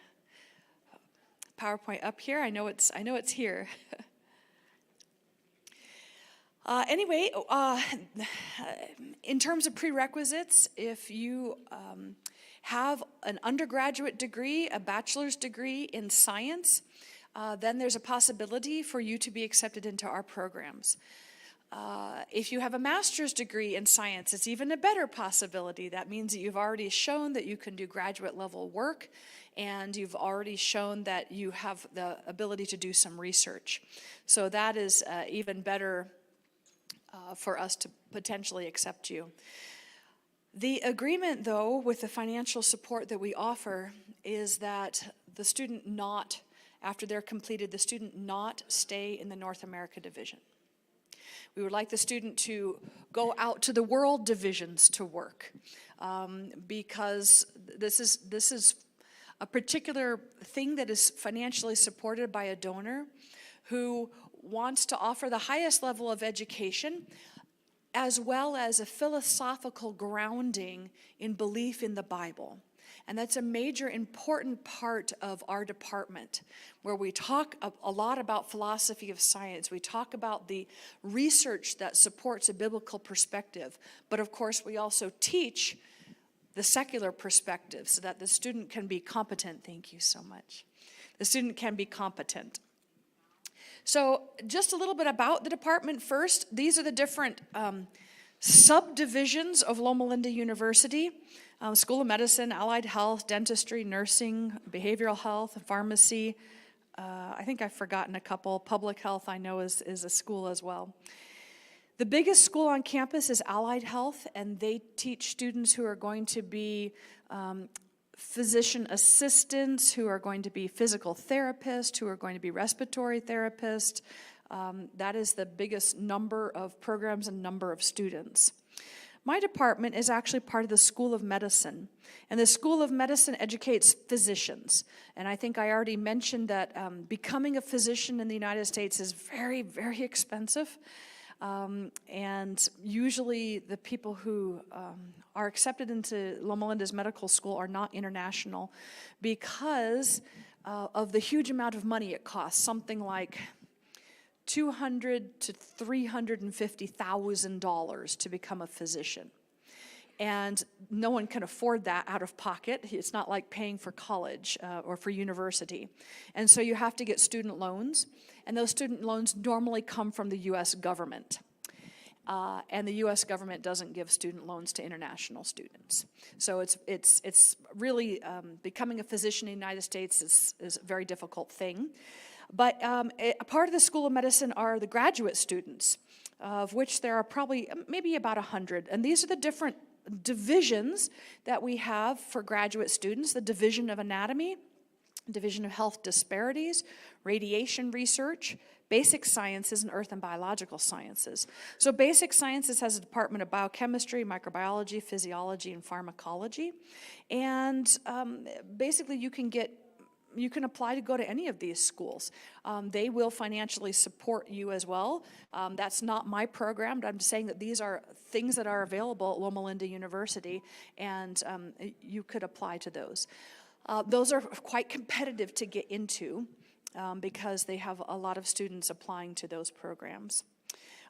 PowerPoint up here. I know it's here. Anyway, in terms of prerequisites, if you have an undergraduate degree, a bachelor's degree in science, then there's a possibility for you to be accepted into our programs. If you have a master's degree in science, it's even a better possibility. That means that you've already shown that you can do graduate level work, and you've already shown that you have the ability to do some research. So that is even better for us to potentially accept you. The agreement, though, with the financial support that we offer is that the student not, after they're completed, the student not stay in the North America division. We would like the student to go out to the world divisions to work, because this is a particular thing that is financially supported by a donor who wants to offer the highest level of education, as well as a philosophical grounding in belief in the Bible. And that's a major important part of our department, where we talk a lot about philosophy of science. We talk about the research that supports a biblical perspective. But of course, we also teach the secular perspective so that the student can be competent. Thank you so much. The student can be competent. So just a little bit about the department first. These are the different subdivisions of Loma Linda University. School of Medicine, Allied Health, Dentistry, Nursing, Behavioral Health, Pharmacy. I think I've forgotten a couple. Public Health, I know, is a school as well. The biggest school on campus is Allied Health, and they teach students who are going to be physician assistants, who are going to be physical therapists, who are going to be respiratory therapists. That is the biggest number of programs and number of students. My department is actually part of the School of Medicine, and the School of Medicine educates physicians. And I think I already mentioned that becoming a physician in the United States is very, very expensive. And usually the people who are accepted into Loma Linda's medical school are not international because of the huge amount of money it costs, something like $200,000 to $350,000 to become a physician. And no one can afford that out of pocket. It's not like paying for college or for university. And so you have to get student loans, and those student loans normally come from the U.S. government. And the U.S. government doesn't give student loans to international students. So it's really, becoming a physician in the United States is a very difficult thing. But a part of the School of Medicine are the graduate students, of which there are probably maybe about 100. And these are the different divisions that we have for graduate students: the Division of Anatomy, Division of Health Disparities, Radiation Research, Basic Sciences, and Earth and Biological Sciences. So Basic Sciences has a department of biochemistry, microbiology, physiology, and pharmacology. And basically you can apply to go to any of these schools. They will financially support you as well. That's not my program, but I'm saying that these are things that are available at Loma Linda University, and you could apply to those. Those are quite competitive to get into because they have a lot of students applying to those programs.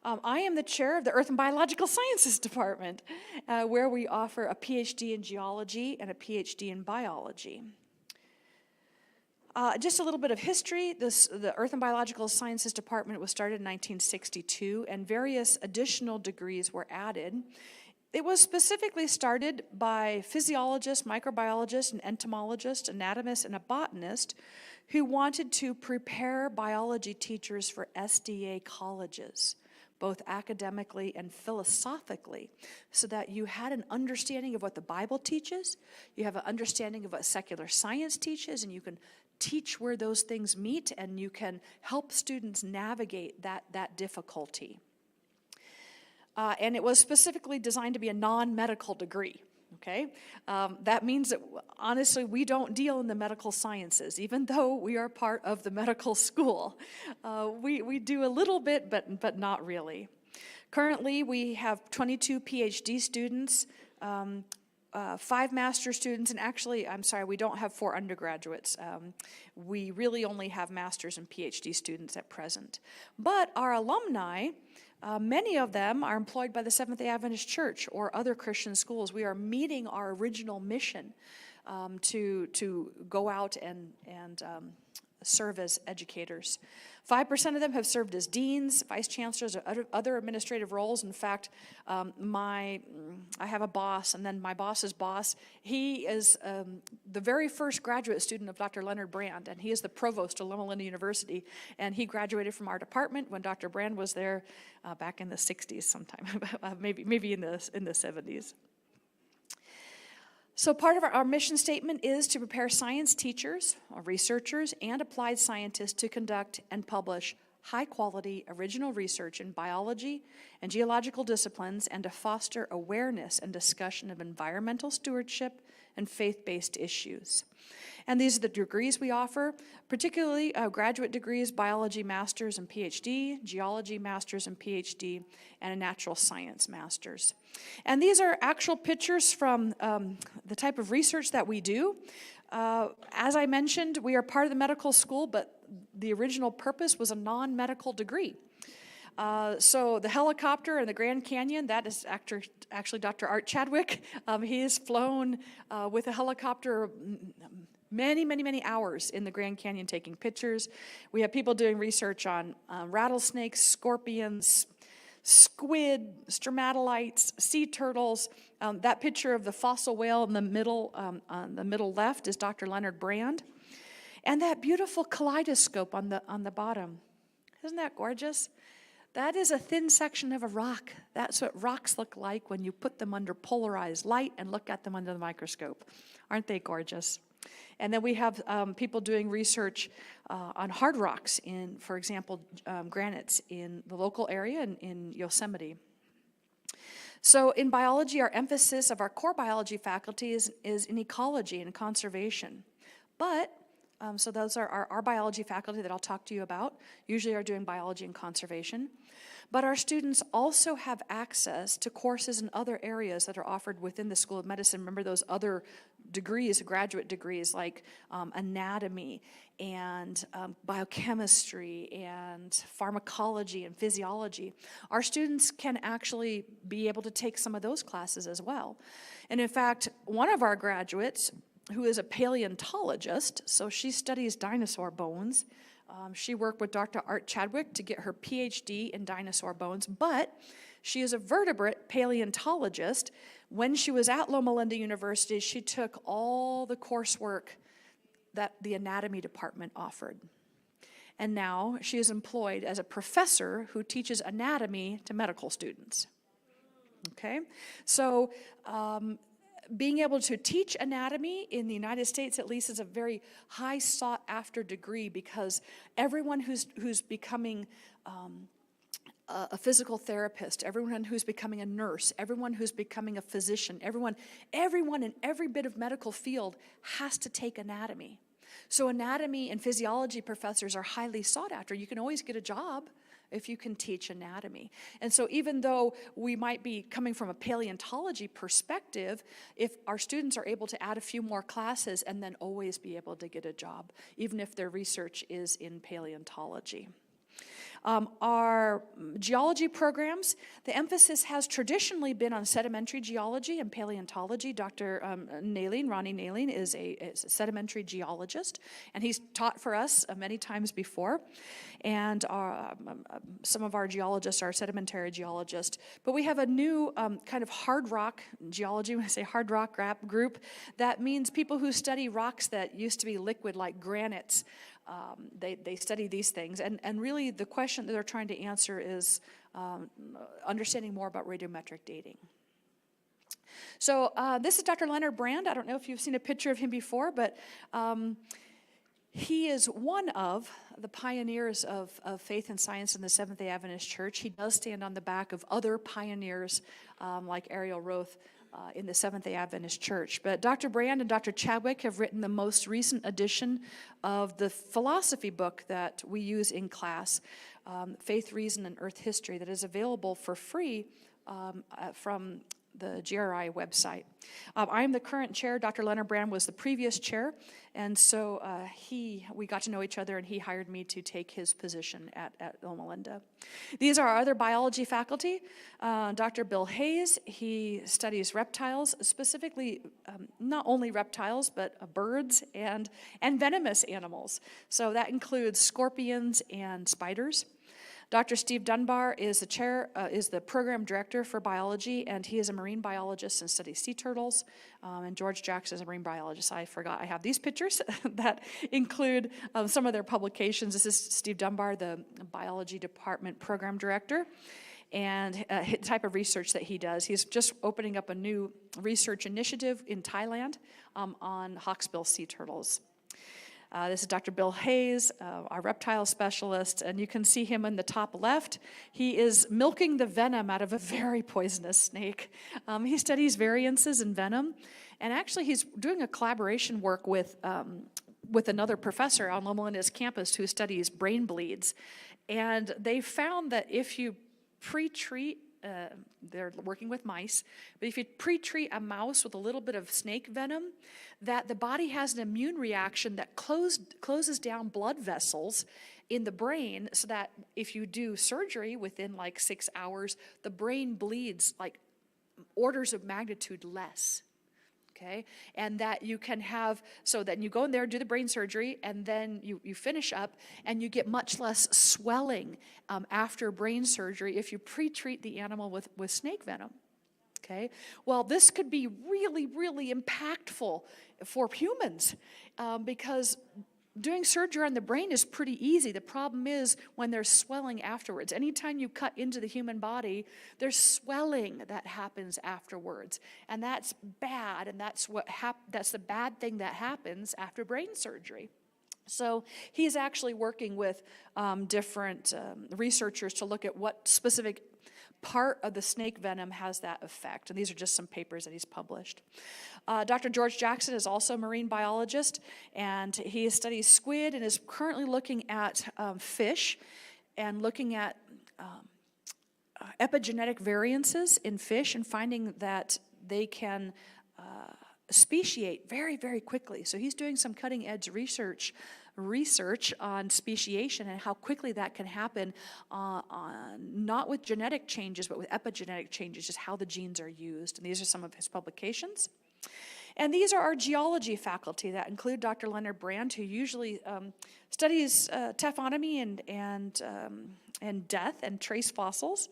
I am the chair of the Earth and Biological Sciences Department, where we offer a PhD in geology and a PhD in biology. Just a little bit of history. The Earth and Biological Sciences Department was started in 1962, and various additional degrees were added. It was specifically started by physiologists, microbiologists, an entomologist, anatomist, and a botanist who wanted to prepare biology teachers for SDA colleges, both academically and philosophically, so that you had an understanding of what the Bible teaches, you have an understanding of what secular science teaches, and you can teach where those things meet, and you can help students navigate that difficulty. And it was specifically designed to be a non-medical degree, okay? That means that, honestly, we don't deal in the medical sciences, even though we are part of the medical school. We do a little bit, but not really. Currently, we have 22 PhD students, 5 master's students, and actually, I'm sorry, we don't have 4 undergraduates. We really only have master's and PhD students at present. But our alumni, many of them are employed by the Seventh-day Adventist Church or other Christian schools. We are meeting our original mission to go out and serve as educators. 5% of them have served as deans, vice chancellors, or other administrative roles. In fact, I have a boss, and then my boss's boss, he is the very first graduate student of Dr. Leonard Brand, and he is the provost of Loma Linda University, and he graduated from our department when Dr. Brand was there back in the 60s sometime, maybe in the 70s. So part of our mission statement is to prepare science teachers, researchers, and applied scientists to conduct and publish high-quality original research in biology and geological disciplines, and to foster awareness and discussion of environmental stewardship and faith-based issues. And these are the degrees we offer, particularly graduate degrees, biology master's and PhD, geology master's and PhD, and a natural science master's. And these are actual pictures from the type of research that we do. As I mentioned, we are part of the medical school, but the original purpose was a non-medical degree. So the helicopter in the Grand Canyon, that is actually Dr. Art Chadwick. He has flown with a helicopter many hours in the Grand Canyon taking pictures. We have people doing research on rattlesnakes, scorpions, squid, stromatolites, sea turtles. That picture of the fossil whale in the middle, on the middle left, is Dr. Leonard Brand. And that beautiful kaleidoscope on the bottom. Isn't that gorgeous? That is a thin section of a rock. That's what rocks look like when you put them under polarized light and look at them under the microscope. Aren't they gorgeous? And then we have people doing research on hard rocks in, for example, granites in the local area in Yosemite. So in biology, our emphasis of our core biology faculty is in ecology and conservation. But, so those are our biology faculty that I'll talk to you about, usually are doing biology and conservation. But our students also have access to courses in other areas that are offered within the School of Medicine. Remember those other degrees, graduate degrees, like anatomy and biochemistry and pharmacology and physiology. Our students can actually be able to take some of those classes as well. And in fact, one of our graduates, who is a paleontologist, so she studies dinosaur bones. She worked with Dr. Art Chadwick to get her PhD in dinosaur bones, but she is a vertebrate paleontologist. When she was at Loma Linda University, she took all the coursework that the anatomy department offered. And now she is employed as a professor who teaches anatomy to medical students. Okay? So, being able to teach anatomy in the United States, at least, is a very high sought after degree, because everyone who's becoming a physical therapist, everyone who's becoming a nurse, everyone who's becoming a physician, everyone in every bit of medical field has to take anatomy. So anatomy and physiology professors are highly sought after. You can always get a job if you can teach anatomy. And so even though we might be coming from a paleontology perspective, if our students are able to add a few more classes and then always be able to get a job, even if their research is in paleontology. Our geology programs, the emphasis has traditionally been on sedimentary geology and paleontology. Dr. Ronnie Nailing is a sedimentary geologist, and he's taught for us many times before. And some of our geologists are sedimentary geologists. But we have a new kind of hard rock geology. When I say hard rock group, that means people who study rocks that used to be liquid, like granites. They study these things, and really the question that they're trying to answer is understanding more about radiometric dating. So this is Dr. Leonard Brand. I don't know if you've seen a picture of him before, but he is one of the pioneers of faith and science in the Seventh-day Adventist Church. He does stand on the back of other pioneers like Ariel Roth in the Seventh-day Adventist Church. But Dr. Brand and Dr. Chadwick have written the most recent edition of the philosophy book that we use in class, Faith, Reason, and Earth History, that is available for free from the GRI website. I am the current chair. Dr. Leonard Brand was the previous chair, and so we got to know each other, and he hired me to take his position at Loma Linda. These are our other biology faculty. Dr. Bill Hayes, he studies reptiles, specifically not only reptiles, but birds and venomous animals. So that includes scorpions and spiders. Dr. Steve Dunbar is the program director for biology, and he is a marine biologist and studies sea turtles. And George Jackson is a marine biologist. I forgot I have these pictures that include some of their publications. This is Steve Dunbar, the biology department program director, and the type of research that he does. He's just opening up a new research initiative in Thailand on hawksbill sea turtles. This is Dr. Bill Hayes, our reptile specialist, and you can see him in the top left. He is milking the venom out of a very poisonous snake. He studies variances in venom, and actually he's doing a collaboration work with another professor on Loma Linda's campus who studies brain bleeds. And they found that if you pre-treat, they're working with mice, but if you pre-treat a mouse with a little bit of snake venom, that the body has an immune reaction that closes down blood vessels in the brain, so that if you do surgery within like 6 hours, the brain bleeds like orders of magnitude less. Okay, and that you can have, so that you go in there, do the brain surgery, and then you finish up, and you get much less swelling after brain surgery if you pre-treat the animal with snake venom. Okay, well, this could be really, really impactful for humans because doing surgery on the brain is pretty easy. The problem is when there's swelling afterwards. Anytime you cut into the human body, there's swelling that happens afterwards. And that's bad, and that's the bad thing that happens after brain surgery. So he's actually working with different researchers to look at what specific part of the snake venom has that effect. And these are just some papers that he's published. Dr. George Jackson is also a marine biologist, and he studies squid and is currently looking at fish and looking at epigenetic variances in fish and finding that they can speciate very, very quickly. So he's doing some cutting edge research on speciation and how quickly that can happen, not with genetic changes, but with epigenetic changes, just how the genes are used. And these are some of his publications. And these are our geology faculty that include Dr. Leonard Brand, who usually studies taphonomy and death and trace fossils.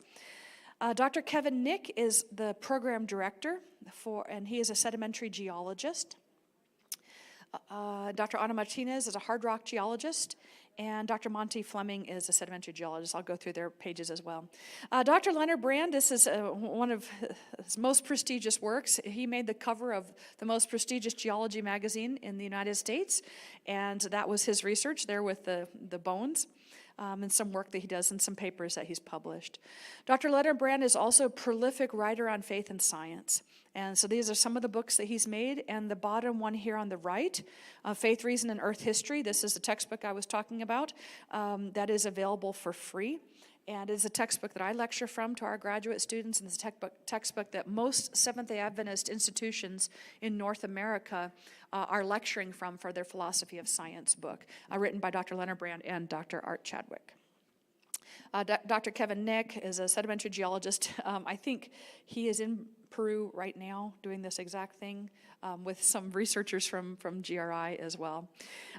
Dr. Kevin Nick is the program director and he is a sedimentary geologist. Dr. Ana Martinez is a hard rock geologist, and Dr. Monty Fleming is a sedimentary geologist. I'll go through their pages as well. Dr. Leonard Brand, this is one of his most prestigious works. He made the cover of the most prestigious geology magazine in the United States, and that was his research there with the bones. And some work that he does and some papers that he's published. Dr. Leonard Brand is also a prolific writer on faith and science. And so these are some of the books that he's made. And the bottom one here on the right, Faith, Reason, and Earth History. This is the textbook I was talking about. That is available for free. And it's a textbook that I lecture from to our graduate students, and it's a textbook that most Seventh-day Adventist institutions in North America are lecturing from for their philosophy of science book, written by Dr. Leonard Brand and Dr. Art Chadwick. Dr. Kevin Nick is a sedimentary geologist. I think he is in Peru right now doing this exact thing with some researchers from GRI as well.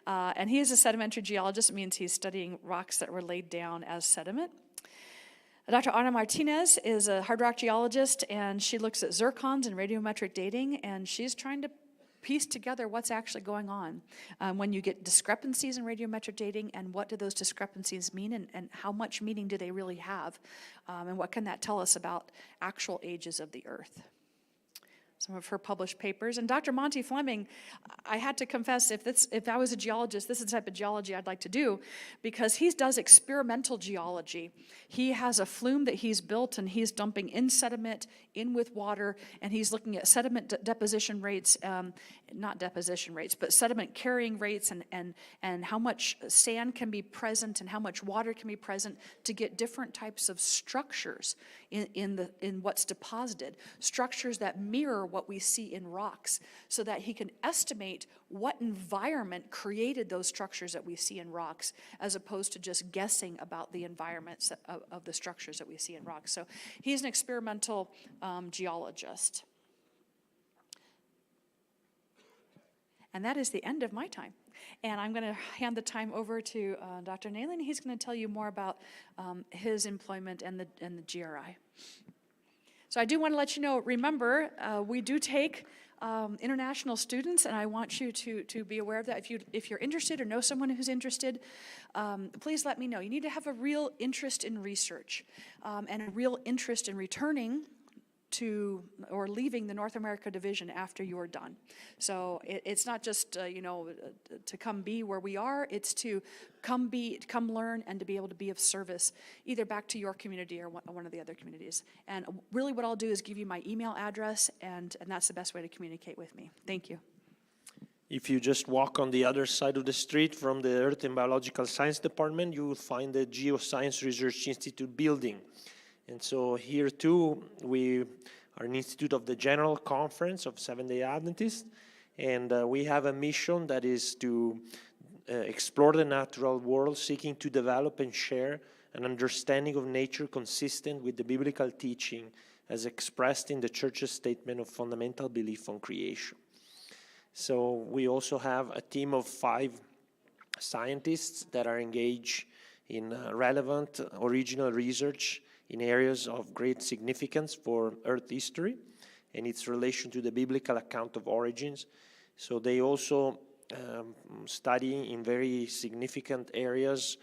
And he is a sedimentary geologist. It means he's studying rocks that were laid down as sediment. Dr. Ana Martinez is a hard rock geologist, and she looks at zircons and radiometric dating, and she's trying to piece together what's actually going on when you get discrepancies in radiometric dating, and what do those discrepancies mean, and how much meaning do they really have, and what can that tell us about actual ages of the Earth. Some of her published papers. And Dr. Monty Fleming, I had to confess, if I was a geologist, this is the type of geology I'd like to do, because he does experimental geology. He has a flume that he's built, and he's dumping in sediment, in with water, and he's looking at sediment deposition rates, not deposition rates, but sediment carrying rates, and how much sand can be present and how much water can be present to get different types of structures in what's deposited, structures that mirror what we see in rocks, so that he can estimate what environment created those structures that we see in rocks, as opposed to just guessing about the environments of the structures that we see in rocks. So he's an experimental geologist. And that is the end of my time. And I'm going to hand the time over to Dr. Nalen. He's going to tell you more about his employment and the GRI. So I do want to let you know, remember, we do take international students, and I want you to be aware of that. If you're interested or know someone who's interested, please let me know. You need to have a real interest in research and a real interest in returning to or leaving the North America division after you're done. So it's not just to come be where we are. It's to come learn, and to be able to be of service either back to your community or one of the other communities. And really, what I'll do is give you my email address, and that's the best way to communicate with me. Thank you. If you just walk on the other side of the street from the Earth and Biological Science Department, you will find the Geoscience Research Institute building. And so here too, we are an institute of the General Conference of Seventh-day Adventists, and we have a mission that is to explore the natural world, seeking to develop and share an understanding of nature consistent with the biblical teaching as expressed in the Church's statement of fundamental belief on creation. So we also have a team of 5 scientists that are engaged in relevant original research in areas of great significance for Earth history and its relation to the biblical account of origins. So they also study in very significant areas,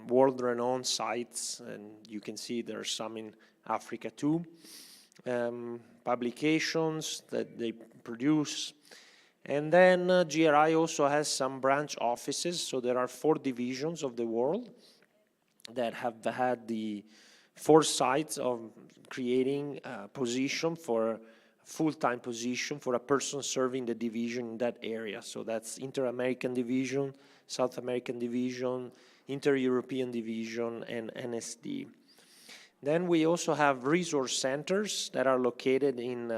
world-renowned sites, and you can see there are some in Africa too. Publications that they produce. And then GRI also has some branch offices, so there are 4 divisions of the world that have had the foresight of creating a position for full-time position for a person serving the division in that area. So that's Inter-American Division, South American Division, Inter-European Division, and NSD. Then we also have resource centers that are located in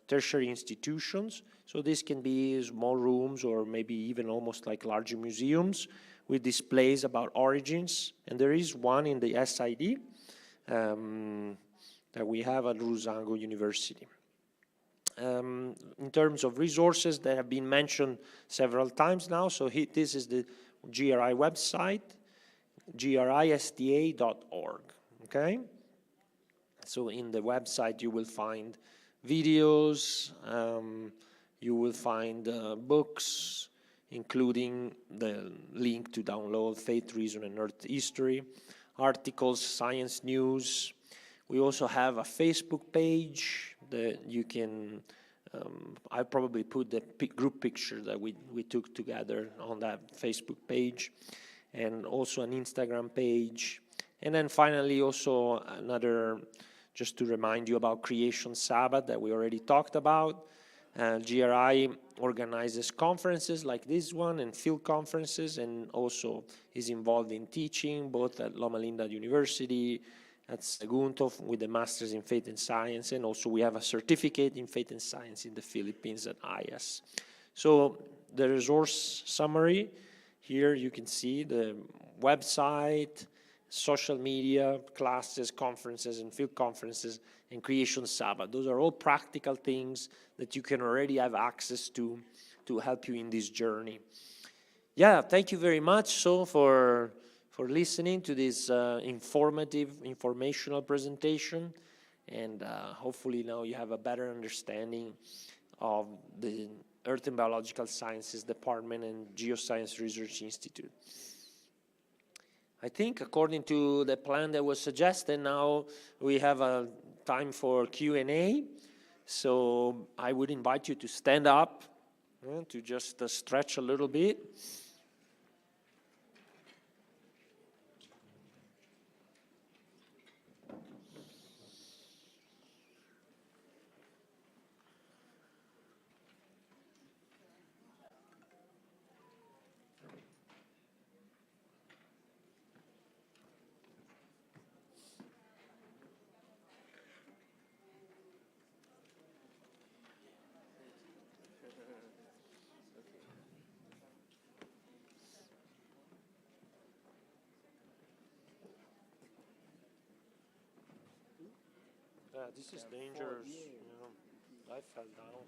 tertiary institutions. So this can be small rooms or maybe even almost like larger museums with displays about origins. And there is one in the SID that we have at Rusango University. In terms of resources, they have been mentioned several times now. So this is the GRI website, grisda.org, okay? So in the website you will find videos, you will find books, including the link to download Faith, Reason, and Earth History, articles, science news. We also have a Facebook page that you can, I probably put the group picture that we took together on that Facebook page, and also an Instagram page. And then finally also another, just to remind you about Creation Sabbath that we already talked about. GRI organizes conferences like this one and field conferences, and also is involved in teaching both at Loma Linda University, at Sagunto with the Masters in Faith and Science, and also we have a certificate in Faith and Science in the Philippines at IAS. So the resource summary, here you can see the website, social media, classes, conferences, and field conferences, and Creation Sabbath. Those are all practical things that you can already have access to help you in this journey. Yeah, thank you very much for listening to this informational presentation, and hopefully now you have a better understanding of the Earth and Biological Sciences Department and Geoscience Research Institute. I think according to the plan that was suggested, now we have a time for Q&A. So I would invite you to stand up, to just stretch a little bit. This is dangerous. You know, I fell down.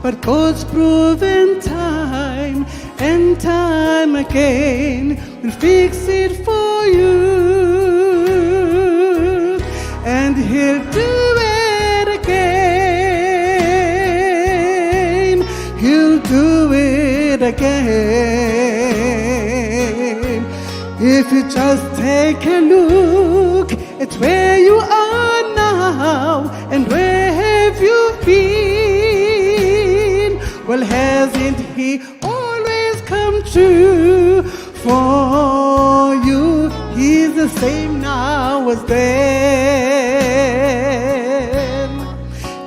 but God's proven time and time again will fix it for you, and He'll do it again. He'll do it again. If you just take a look at where you are now and where have you been, well, hasn't He always come true for you? He's the same now as then.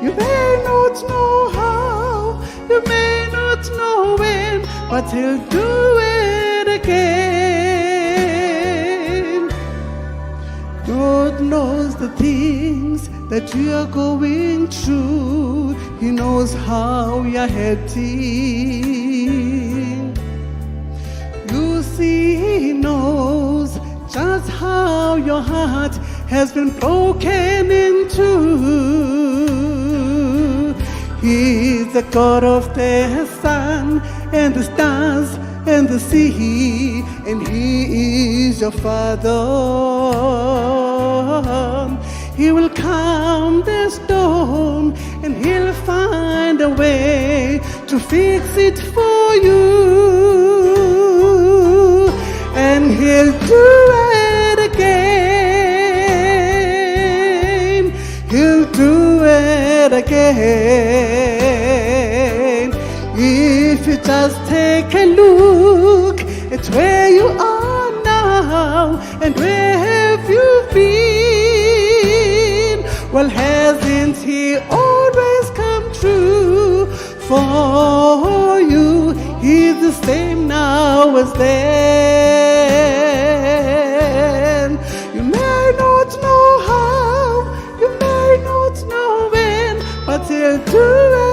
You may not know how, you may not know when, but He'll do it again. God knows the things that you are going through. He knows how you're heading. You see, He knows just how your heart has been broken into. He's the God of the sun and the stars and the sea, and He is your Father. He will calm the storm, and He'll find a way to fix it for you, and He'll do it again. He'll do it again. If you just take a look at where you are now and where have you been, well, hasn't He always come true for you? He's the same now as then. You may not know how, you may not know when, but He'll do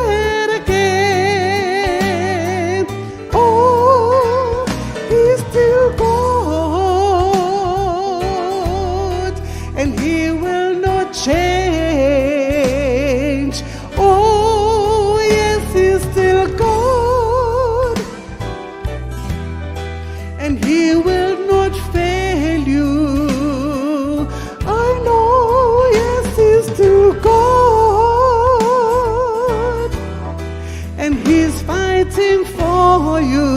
it again. Oh, He's still God, and He will not change. Oh, yes, He's still God, and He will not fail you. I know, yes, He's still God, and He's fighting for you.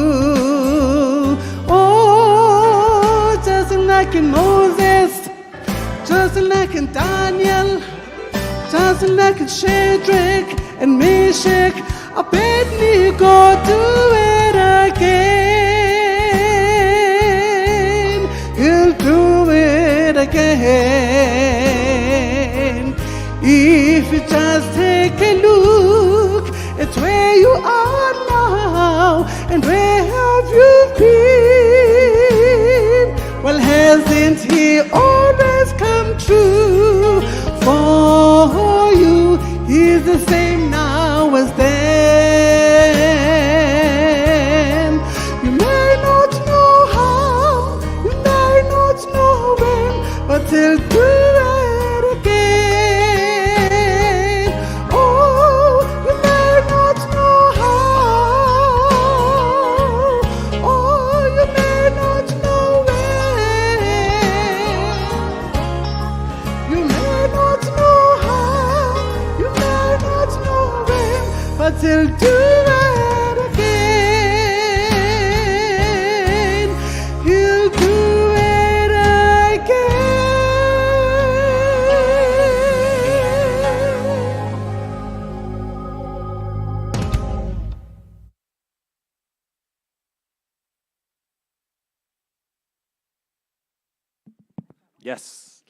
Oh, just like in Moses, just like in Daniel, just like in Shadrach and Meshach, Abednego, do it again. He'll do it again. If you just take a look at where you are now and where have you been, well, hasn't He always come true for you? He's the same now as then. You may not know how, you may not know when, but He'll do it again. Oh, you may not know how, oh, you may not know when, you may not know how, you may not know when, but He'll do it again. He'll do it again. Yes.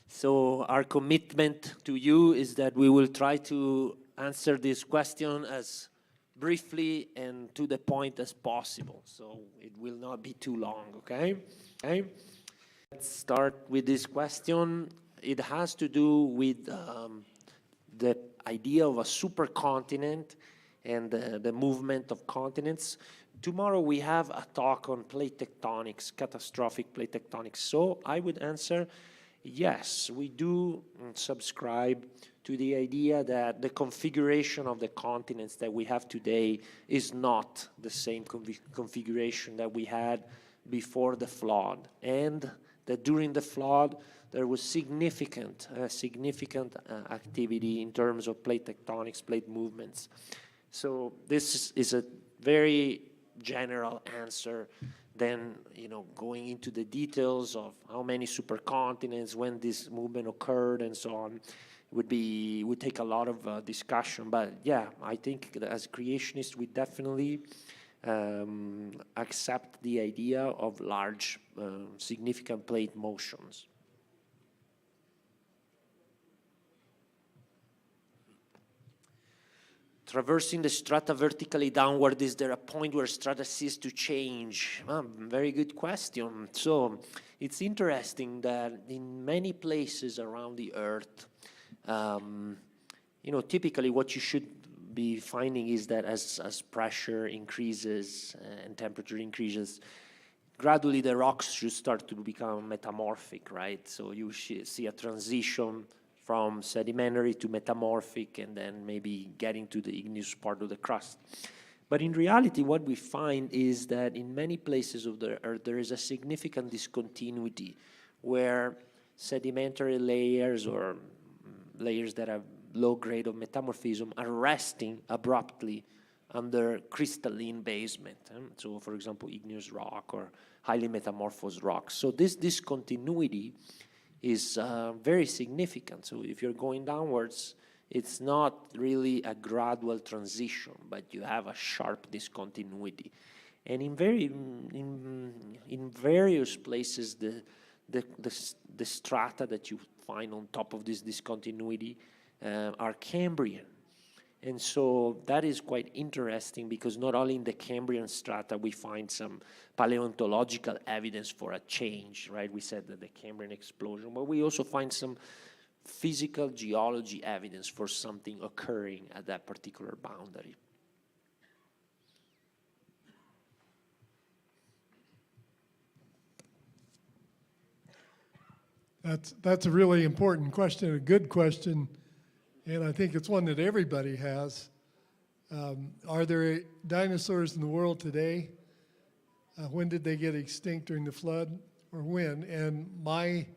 So our commitment to you is that we will try to answer this question as briefly and to the point as possible. So it will not be too long, okay? Okay. Let's start with this question. It has to do with the idea of a supercontinent and the movement of continents. Tomorrow we have a talk on plate tectonics, catastrophic plate tectonics. So I would answer, yes, we do subscribe to the idea that the configuration of the continents that we have today is not the same configuration that we had before the flood, and that during the flood there was significant activity in terms of plate tectonics, plate movements. So this is a very general answer. Then, going into the details of how many supercontinents, when this movement occurred, and so on, would take a lot of discussion. But yeah, I think that as creationists, we definitely accept the idea of large, significant plate motions. Traversing the strata vertically downward, is there a point where strata cease to change? Very good question. So it's interesting that in many places around the Earth, typically what you should be finding is that as pressure increases and temperature increases, gradually the rocks should start to become metamorphic, right? So you see a transition from sedimentary to metamorphic, and then maybe getting to the igneous part of the crust. But in reality, what we find is that in many places of the Earth, there is a significant discontinuity where sedimentary layers or layers that have low grade of metamorphism are resting abruptly under crystalline basement. So, for example, igneous rock or highly metamorphosed rocks. So this discontinuity is very significant. So if you're going downwards, it's not really a gradual transition, but you have a sharp discontinuity. And in various places, the strata that you find on top of this discontinuity are Cambrian. And so that is quite interesting, because not only in the Cambrian strata we find some paleontological evidence for a change, right? We said that the Cambrian explosion, but we also find some physical geology evidence for something occurring at that particular boundary. That's a really important question, a good question. And I think it's one that everybody has. Are there dinosaurs in the world today? When did they get extinct during the flood, or when? And my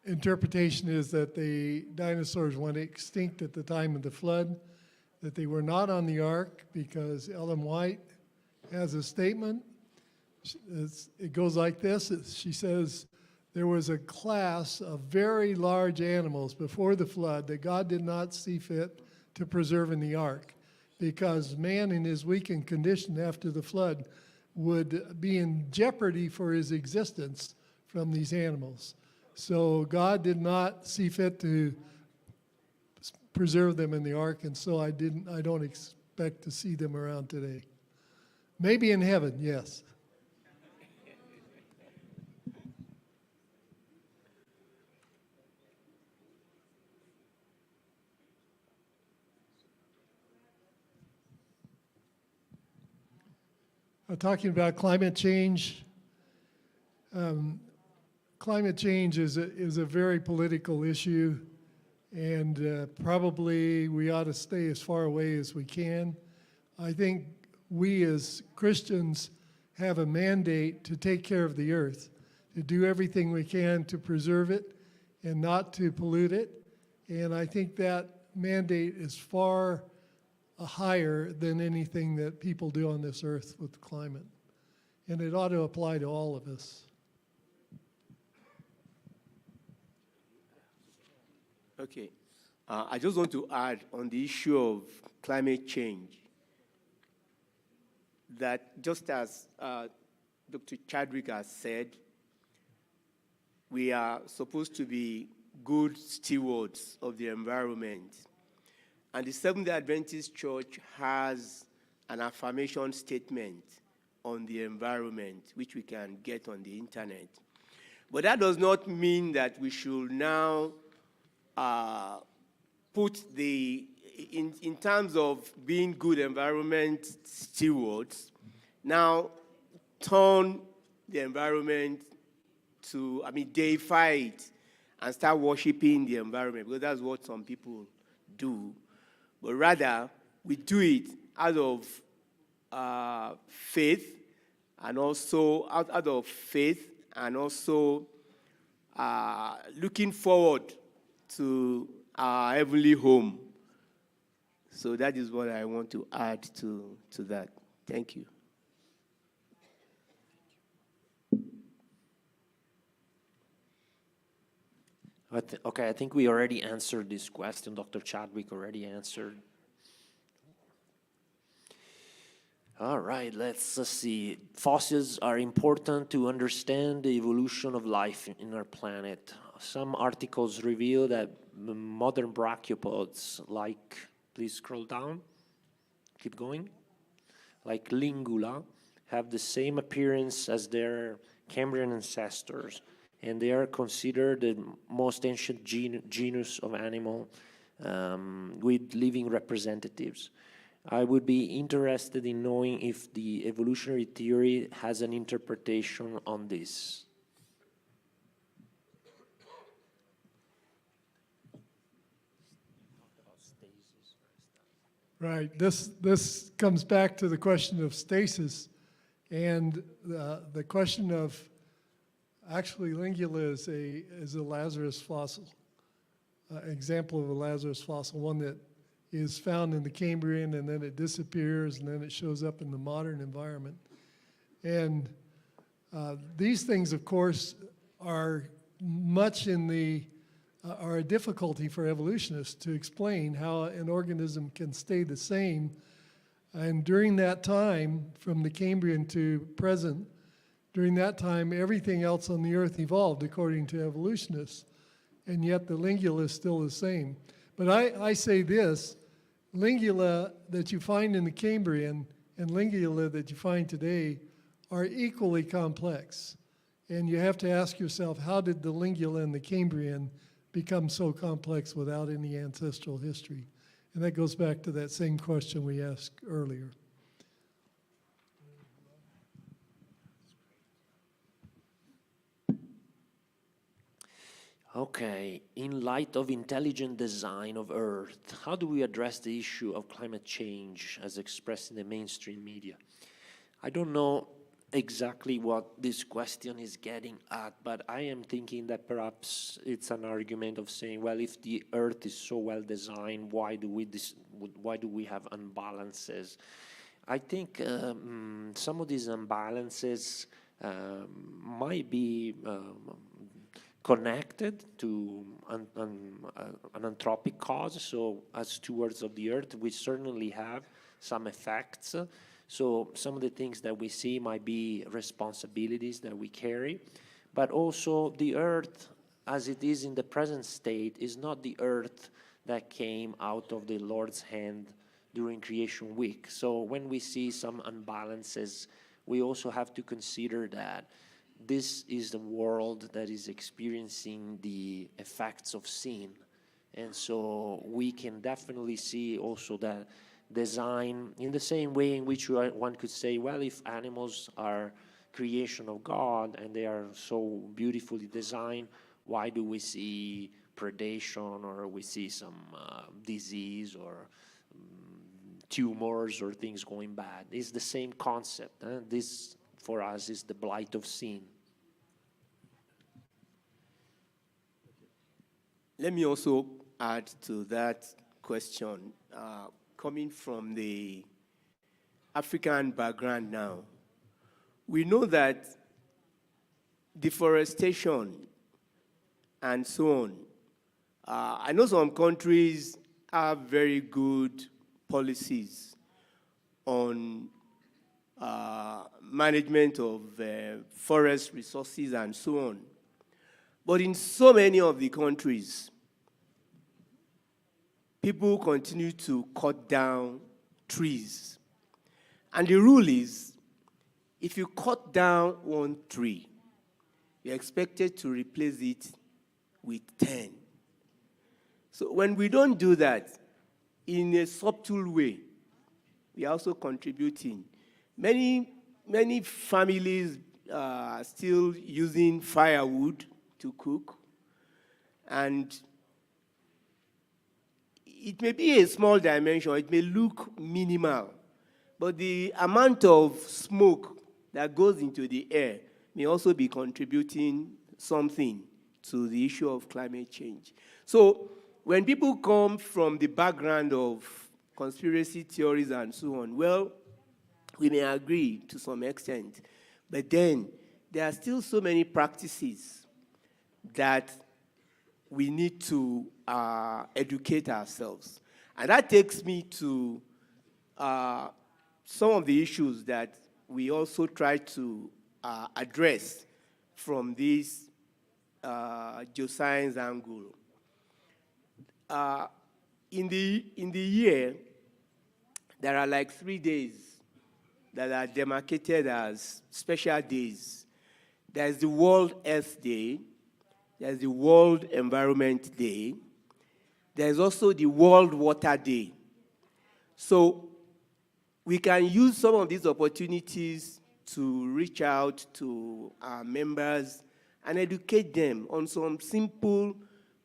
interpretation is that the dinosaurs went extinct at the time of the flood, that they were not on the ark, because Ellen White has a statement. It goes like this. She says, there was a class of very large animals before the flood that God did not see fit to preserve in the ark, because man in his weakened condition after the flood would be in jeopardy for his existence from these animals. So God did not see fit to preserve them in the ark, and so I don't expect to see them around today. Maybe in heaven, yes. Talking about climate change. Climate change is a very political issue, and probably we ought to stay as far away as we can. I think we as Christians have a mandate to take care of the earth, to do everything we can to preserve it and not to pollute it. And I think that mandate is far higher than anything that people do on this earth with the climate. And it ought to apply to all of us. Okay. I just want to add on the issue of climate change that just as Dr. Chadwick has said, we are supposed to be good stewards of the environment. And the Seventh-day Adventist Church has an affirmation statement on the environment, which we can get on the internet. But that does not mean that we should now put in terms of being good environment stewards, now turn the environment to, deify it and start worshiping the environment, because that's what some people do. But rather, we do it out of faith, and also out of faith, and also looking forward to our heavenly home. So that is what I want to add to that. Thank you. Okay, I think we already answered this question. Dr. Chadwick already answered. All right, let's see. Fossils are important to understand the evolution of life in our planet. Some articles reveal that modern brachiopods, like, please scroll down, keep going, like Lingula, have the same appearance as their Cambrian ancestors, and they are considered the most ancient genus of animal with living representatives. I would be interested in knowing if the evolutionary theory has an interpretation on this. Right. This comes back to the question of stasis, and the question of actually Lingula is a Lazarus fossil, example of a Lazarus fossil, one that is found in the Cambrian, and then it disappears, and then it shows up in the modern environment. And these things, of course, are much in the are a difficulty for evolutionists to explain how an organism can stay the same. And during that time, from the Cambrian to present, during that time, everything else on the Earth evolved according to evolutionists, and yet the Lingula is still the same. But I say this, Lingula that you find in the Cambrian and Lingula that you find today are equally complex. And you have to ask yourself, how did the Lingula and the Cambrian become so complex without any ancestral history? And that goes back to that same question we asked earlier. Okay, in light of intelligent design of Earth, how do we address the issue of climate change as expressed in the mainstream media? I don't know exactly what this question is getting at, but I am thinking that perhaps it's an argument of saying, well, if the Earth is so well designed, why do we have imbalances? I think some of these imbalances might be connected to an anthropic cause. So as stewards of the Earth, we certainly have some effects. So some of the things that we see might be responsibilities that we carry, but also the Earth as it is in the present state is not the Earth that came out of the Lord's hand during creation week. So when we see some imbalances, we also have to consider that this is the world that is experiencing the effects of sin. And so we can definitely see also that design in the same way in which one could say, well, if animals are creation of God and they are so beautifully designed, why do we see predation, or we see some disease or tumors or things going bad? It's the same concept. This, for us, is the blight of sin. Let me also add to that question. Coming from the African background now, we know that deforestation and so on, I know some countries have very good policies on management of forest resources and so on. But in so many of the countries, people continue to cut down trees. And the rule is, if you cut down one tree, you're expected to replace it with 10. So when we don't do that, in a subtle way, we are also contributing. Many families are still using firewood to cook. And it may be a small dimension, it may look minimal, but the amount of smoke that goes into the air may also be contributing something to the issue of climate change. So when people come from the background of conspiracy theories and so on, well, we may agree to some extent, but then there are still so many practices that we need to educate ourselves. And that takes me to some of the issues that we also try to address from this geoscience angle. In the year, there are like 3 days that are demarcated as special days. There's the World Earth Day, there's the World Environment Day, there's also the World Water Day. So we can use some of these opportunities to reach out to our members and educate them on some simple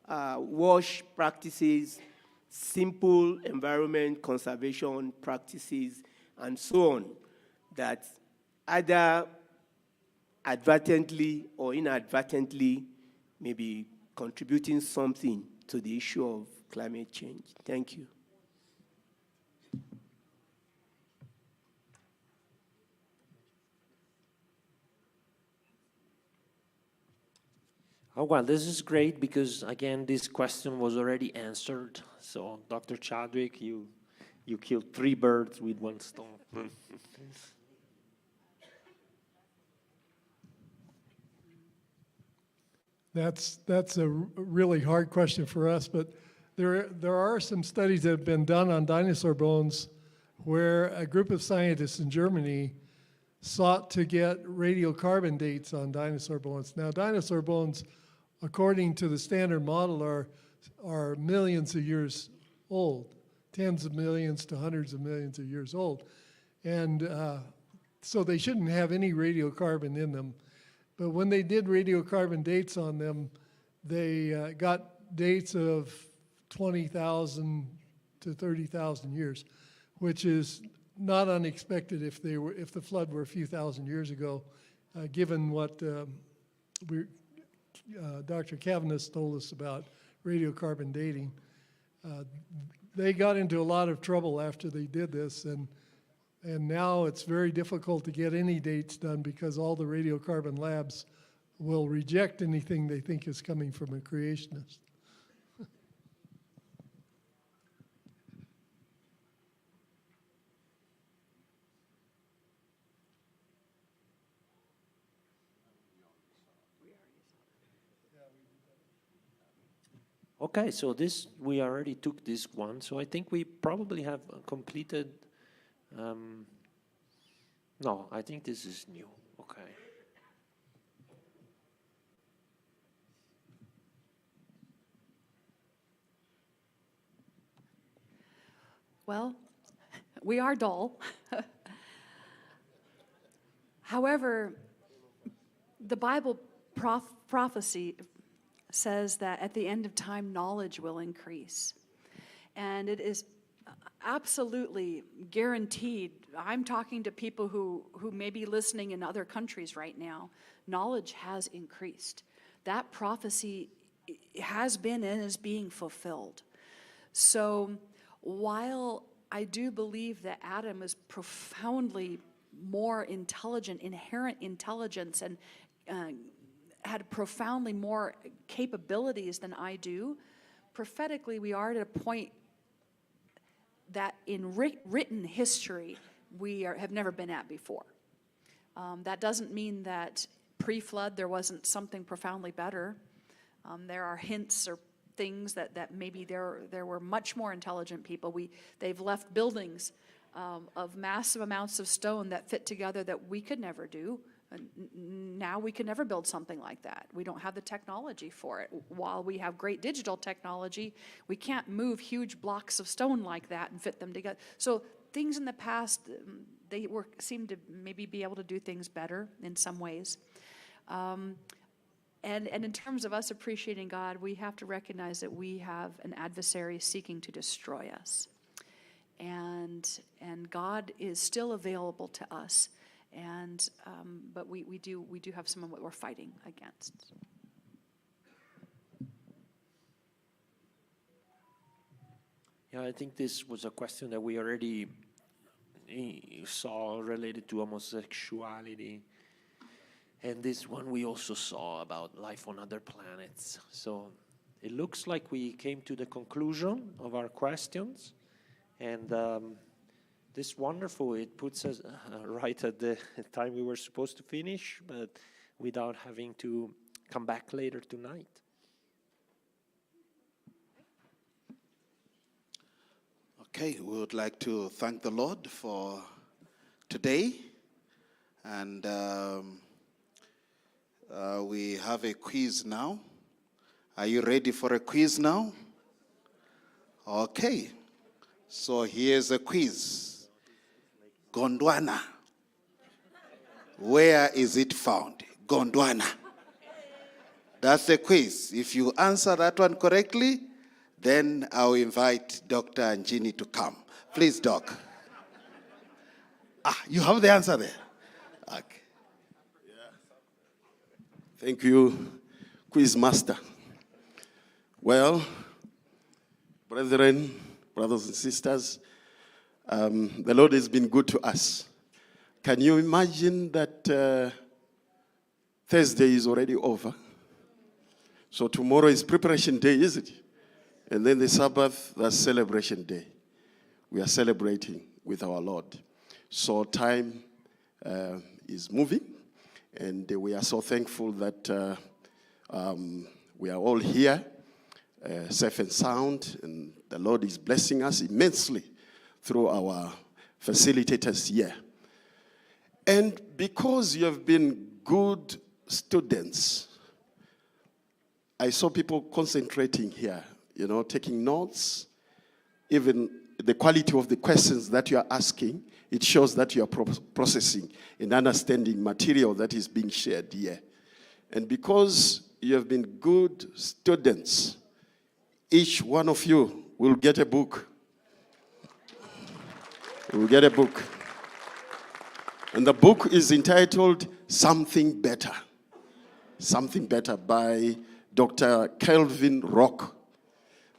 wash practices, simple environment conservation practices, and so on, that either advertently or inadvertently may be contributing something to the issue of climate change. Thank you. Oh, well, this is great because, again, this question was already answered. So, Dr. Chadwick, you killed 3 birds with 1 stone. That's a really hard question for us, but there are some studies that have been done on dinosaur bones where a group of scientists in Germany sought to get radiocarbon dates on dinosaur bones. Now, dinosaur bones, according to the standard model, are millions of years old, tens of millions to hundreds of millions of years old. And so they shouldn't have any radiocarbon in them. But when they did radiocarbon dates on them, they got dates of 20,000 to 30,000 years, which is not unexpected if the flood were a few thousand years ago, given what Dr. Cavanis told us about radiocarbon dating. They got into a lot of trouble after they did this, and now it's very difficult to get any dates done because all the radiocarbon labs will reject anything they think is coming from a creationist. Okay, so this, we already took this one, so I think we probably have completed. No, I think this is new. Okay. Well, we are dull. However, the Bible prophecy says that at the end of time, knowledge will increase. And it is absolutely guaranteed. I'm talking to people who may be listening in other countries right now. Knowledge has increased. That prophecy has been and is being fulfilled. So while I do believe that Adam is profoundly more intelligent, inherent intelligence, and had profoundly more capabilities than I do, prophetically we are at a point that in written history we have never been at before. That doesn't mean that pre-flood there wasn't something profoundly better. There are hints or things that maybe there were much more intelligent people. They've left buildings of massive amounts of stone that fit together that we could never do. Now we can never build something like that. We don't have the technology for it. While we have great digital technology, we can't move huge blocks of stone like that and fit them together. So things in the past, they seemed to maybe be able to do things better in some ways. And in terms of us appreciating God, we have to recognize that we have an adversary seeking to destroy us. And God is still available to us. And but we do have some of what we're fighting against. Yeah, I think this was a question that we already saw related to homosexuality. And this one we also saw about life on other planets. So it looks like we came to the conclusion of our questions. And this is wonderful. It puts us right at the time we were supposed to finish, but without having to come back later tonight. Okay, we would like to thank the Lord for today. And we have a quiz now. Are you ready for a quiz now? Okay. So here's a quiz. Gondwana. Where is it found? Gondwana. That's the quiz. If you answer that one correctly, then I'll invite Dr. Anjini to come. Please, Doc. You have the answer there. Okay. Thank you, Quiz Master. Well, brethren, brothers and sisters, the Lord has been good to us. Can you imagine that Thursday is already over? So tomorrow is preparation day, isn't it? And then the Sabbath, that's celebration day. We are celebrating with our Lord. So time is moving, and we are so thankful that we are all here, safe and sound, and the Lord is blessing us immensely through our facilitators here. And because you have been good students, I saw people concentrating here, you know, taking notes. Even the quality of the questions that you are asking, it shows that you are processing and understanding material that is being shared here. And because you have been good students, each one of you will get a book. Will get a book. And the book is entitled Something Better. Something Better by Dr. Kelvin Rock,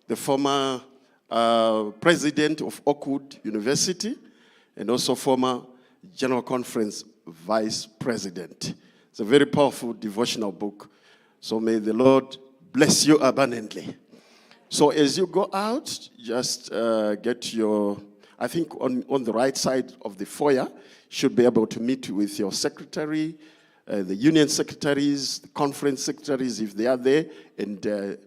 the former president of Oakwood University and also former General Conference vice president. It's a very powerful devotional book. So may the Lord bless you abundantly. So as you go out, just get your, I think on the right side of the foyer, should be able to meet with your secretary, the union secretaries, the conference secretaries, if they are there, and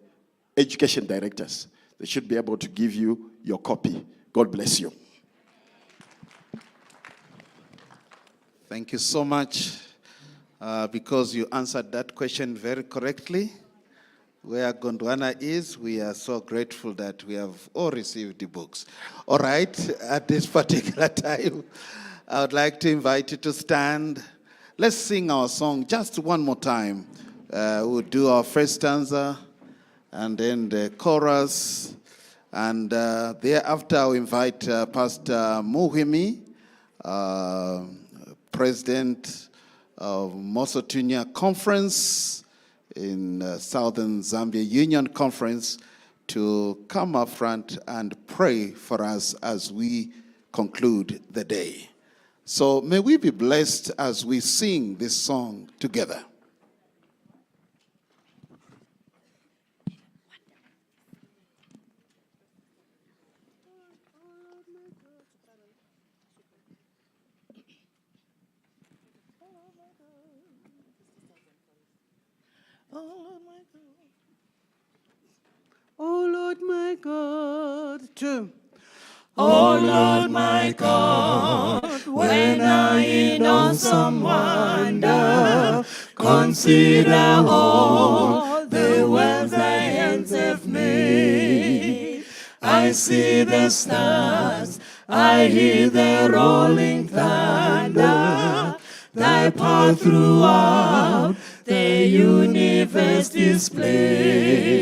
education directors. They should be able to give you your copy. God bless you. Thank you so much, because you answered that question very correctly. Where Gondwana is, we are so grateful that we have all received the books. All right, at this particular time, I would like to invite you to stand. Let's sing our song just one more time. We'll do our first stanza and then the chorus. And thereafter, I'll invite Pastor Muhimi, President of Mosotunya Conference in Southern Zambia Union Conference, to come up front and pray for us as we conclude the day. So may we be blessed as we sing this song together. Oh Lord my God, true. Oh Lord my God, when I in awesome wonder consider all the worlds thy hands have made, I see the stars, I hear the rolling thunder, thy power throughout the universe displayed.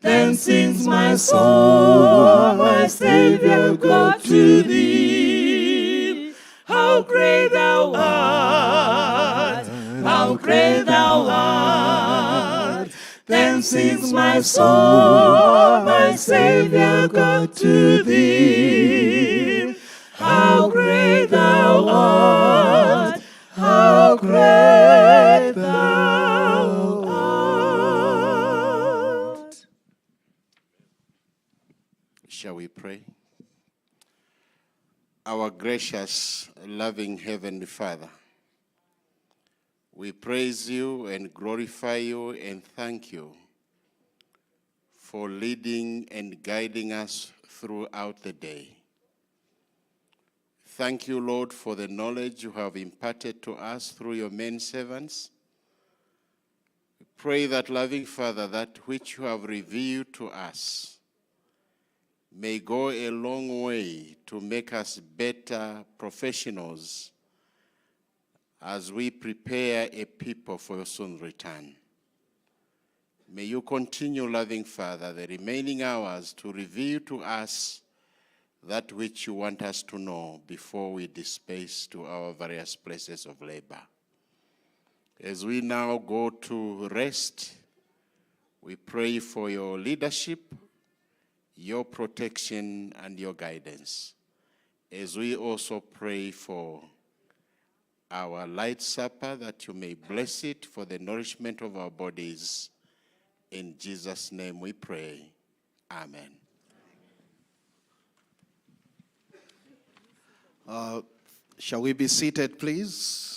Then sings my soul, my Savior God, to thee. How great thou art, how great thou art. Then sings my soul, my Savior God, to thee. How great thou art, how great thou art. Shall we pray? Our gracious, loving Heavenly Father, we praise you and glorify you and thank you for leading and guiding us throughout the day. Thank you, Lord, for the knowledge you have imparted to us through your men servants. We pray that, loving Father, that which you have revealed to us may go a long way to make us better professionals as we prepare a people for your soon return. May you continue, loving Father, the remaining hours to reveal to us that which you want us to know before we disperse to our various places of labor. As we now go to rest, we pray for your leadership, your protection, and your guidance. As we also pray for our light supper, that you may bless it for the nourishment of our bodies. In Jesus' name we pray. Amen. Shall we be seated, please?